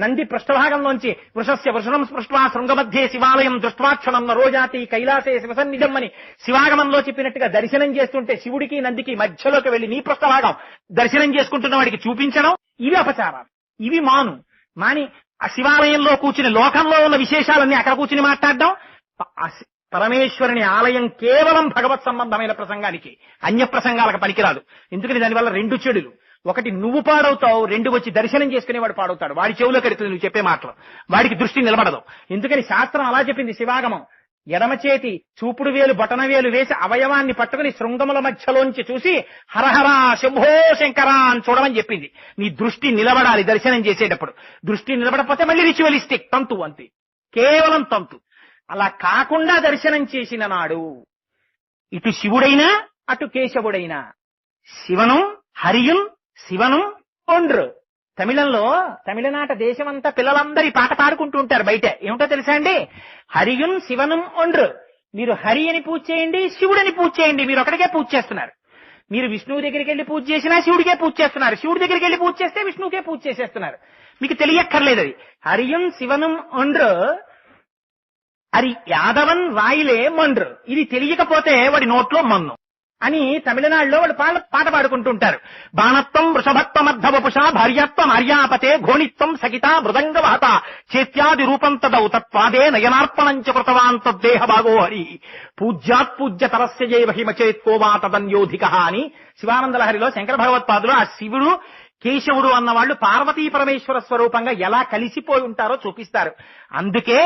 నంది పృష్ఠభాగంలోంచి వృషస్య వృషణం స్పృష్ట్వా శృంగమధ్యే శివాలయం దృష్ట్వాక్షణం రోజాతి కైలాసే శివసన్నిధం అని శివాగమంలో చెప్పినట్టుగా దర్శనం చేస్తుంటే శివుడికి నందికి మధ్యలోకి వెళ్లి నీ పృష్ఠభాగం దర్శనం చేసుకుంటున్న వాడికి చూపించడం. ఇవి అపచారాలు, ఇవి మాని ఆ శివాలయంలో కూర్చుని లోకంలో ఉన్న విశేషాలన్నీ అక్కడ కూర్చుని మాట్లాడడం. పరమేశ్వరుని ఆలయం కేవలం భగవత్ సంబంధమైన ప్రసంగానికి, అన్య ప్రసంగాలకు పనికిరాదు. ఎందుకని దానివల్ల 2 చెడులు. ఒకటి నువ్వు పాడవుతావు, 2 వచ్చి దర్శనం చేసుకునేవాడు పాడవుతాడు. వాడి చెవులో కడుతుంది నువ్వు చెప్పే మాటలు, వాడికి దృష్టి నిలబడదు. ఎందుకని శాస్త్రం అలా చెప్పింది. శివాగమం ఎడమ చేతి చూపుడు వేలు బొటన వేలు వేసి అవయవాన్ని పట్టుకుని శృంగముల మధ్యలోంచి చూసి హరహరా శంభో శంకరా అని చూడమని చెప్పింది. నీ దృష్టి నిలబడాలి దర్శనం చేసేటప్పుడు. దృష్టి నిలబడకపోతే మళ్ళీ రిచువలిస్టిక్, తంతు అంతే, కేవలం తంతు. అలా కాకుండా దర్శనం చేసిన నాడు ఇటు శివుడైనా అటు కేశవుడైనా శివనం హరియున్ శివనం ఒండ్రు. తమిళనాట దేశమంతా పిల్లలందరి పాట పాడుకుంటూ ఉంటారు బయట. ఏమిటో తెలుసా అండి? హరియున్ శివనం ఒండ్రు. మీరు హరి అని పూజ చేయండి, శివుడని పూజ చేయండి, మీరు ఒకటికే పూజ చేస్తున్నారు. మీరు విష్ణువు దగ్గరికి వెళ్లి పూజ చేసినా శివుడికే పూజ చేస్తున్నారు, శివుడి దగ్గరికి వెళ్లి పూజ చేస్తే విష్ణువుకే పూజ చేసేస్తున్నారు. మీకు తెలియక్కర్లేదు అది. హరియున్ శివనం ఒండ్రు, అరి యాదవన్ వాయిలే మండ్రు. ఇది తెలియకపోతే వాడి నోట్లో మన్ను అని తమిళనాడులో వాళ్ళు పాట పాడుకుంటుంటారు. బాణత్వం వృషభత్వమర్ధవపుష భార్యత్వం ఆర్యాపతే ఘోణిత్వం సకిత మృదంగవహత చేత్యాది రూపం తదౌ తత్వాదే నయనార్పణంచ కృతవాన్ తద్దేహ భాగో హరి పూజ్యాత్ పూజ్య తరస్య జయ మహిమచేత్కోవా తదన్యోధిక అని శివానందలహరిలో శంకర భగవత్పాదులు ఆ శివుడు కేశవుడు అన్నవాళ్లు పార్వతీ పరమేశ్వర స్వరూపంగా ఎలా కలిసిపోయి ఉంటారో చూపిస్తారు. అందుకే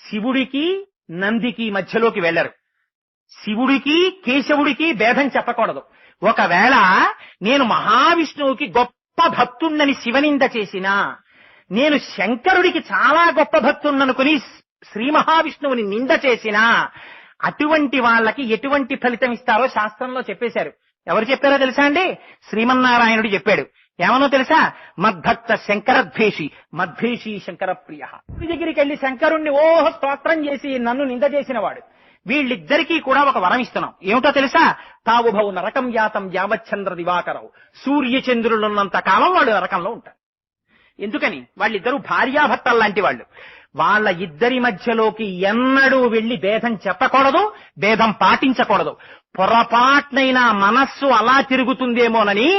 శివుడికి నందికి మధ్యలోకి వెళ్లరు. శివుడికి కేశవుడికి భేదం చెప్పకూడదు. ఒకవేళ నేను మహావిష్ణువుకి గొప్ప భక్తుణ్ణని శివనింద చేసినా, నేను శంకరుడికి చాలా గొప్ప భక్తుణ్ణనుకుని శ్రీ మహావిష్ణువుని నింద చేసినా, అటువంటి వాళ్ళకి ఎటువంటి ఫలితం ఇస్తారో శాస్త్రంలో చెప్పేశారు. ఎవరు చెప్పారో తెలుసా అండి? శ్రీమన్నారాయణుడు చెప్పాడు. ఏమనో తెలుసా? మద్భక్త శంకరద్వేషి మద్వేషి శంకర ప్రియ. దగ్గరికి వెళ్లి శంకరుణ్ణి స్తోత్రం చేసి నన్ను నింద చేసిన వాడు. వీళ్ళిద్దరికీ కూడా ఒక వరం ఇస్తున్నాం. ఏమిటో తెలుసా? తావుభౌ నరకం యాతం యావచ్చంద్ర దివాకరవు. సూర్యచంద్రులున్నంత కాలం వాడు నరకంలో ఉంటారు. ఎందుకని? వాళ్ళిద్దరూ భార్యాభర్తలు లాంటి వాళ్ళు. వాళ్ళ ఇద్దరి మధ్యలోకి ఎన్నడూ వెళ్లి భేదం చెప్పకూడదు, భేదం పాటించకూడదు. పొరపాట్నైనా మనస్సు అలా తిరుగుతుందేమోనని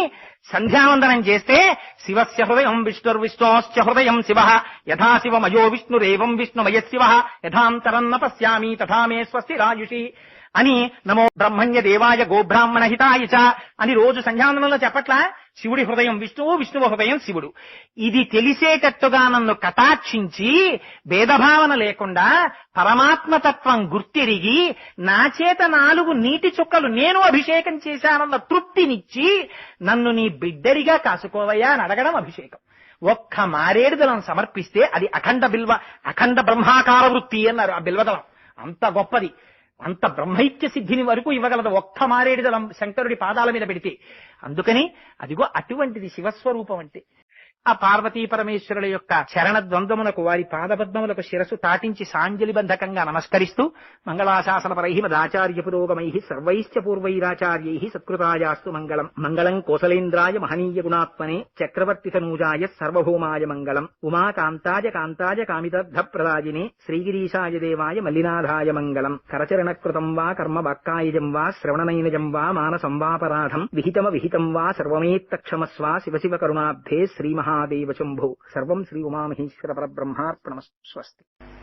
సంధ్యావందనం చేస్తే శివస్య హృదయం విష్ణుర్విష్ణోశ్చ హృదయం శివ యథా శివమయో విష్ణురేవం విష్ణుమయ శివ యథాంతరన్న పశ్యామి తథా మే స్వస్తిరాయుషి అని నమో బ్రహ్మణ్య దేవాయ గోబ్రాహ్మణ హితాయ చ అని రోజు సంధ్యావందనంలో చెప్పట్లా? శివుడి హృదయం విష్ణువు, విష్ణువు హృదయం శివుడు. ఇది తెలిసేటట్టుగా నన్ను కటాక్షించి భేదభావన లేకుండా పరమాత్మతత్వం గుర్తిరిగి నా చేత 4 నీటి చుక్కలు నేను అభిషేకం చేశానన్న తృప్తినిచ్చి నన్ను నీ బిడ్డరిగా కాసుకోవయ్యా అని అడగడం అభిషేకం. ఒక్క మారేడుదలం సమర్పిస్తే అది అఖండ బ్రహ్మాకార వృత్తి అన్నారు. ఆ బిల్వదలం అంత గొప్పది, అంత బ్రహ్మైక్య సిద్ధిని వరకు ఇవ్వగలదు ఒక్క మారేడుదలం శంకరుడి పాదాల మీద పెడితే. అందుకని అదిగో అటువంటిది శివస్వరూపం అంటే. ఆ పార్వతీ పరమేశ్వరుల యొక్క చరణ ద్వంద్వములకు వారి పాదపద్మములకు శిరస్సు తాటించి సాంజలి బంధకంగా నమస్కరిస్తూ మంగళాశాసన పరైమదాచార్య పురోగమై సర్వైశ్చ పూర్వైరాచార్యై సత్కృతాయాస్తు మంగళం. మంగళం కోసలేంద్రాయ మహనీయ గుణాత్మనే చక్రవర్తి తనూజాయ సర్వభౌమాయ మంగళం. ఉమాకాంతాయ కాంతాయ కామితర్థప్రదాయినే శ్రీగిరీశాయ దేవాయ మల్లినాథాయ మంగళం. కరచరణకృతం వా కర్మ వాక్కాయజం వా శ్రవణనైనజం వా మానసం వాపరాధం విహితం వా సర్వమేత్తక్షమస్వ శివ శివ కరుణాబ్ధే శ్రీ మహాదేవ శంభో. సర్వం శ్రీ ఉమామహేశ్వర పరబ్రహ్మార్పణమస్తు. స్వస్తి.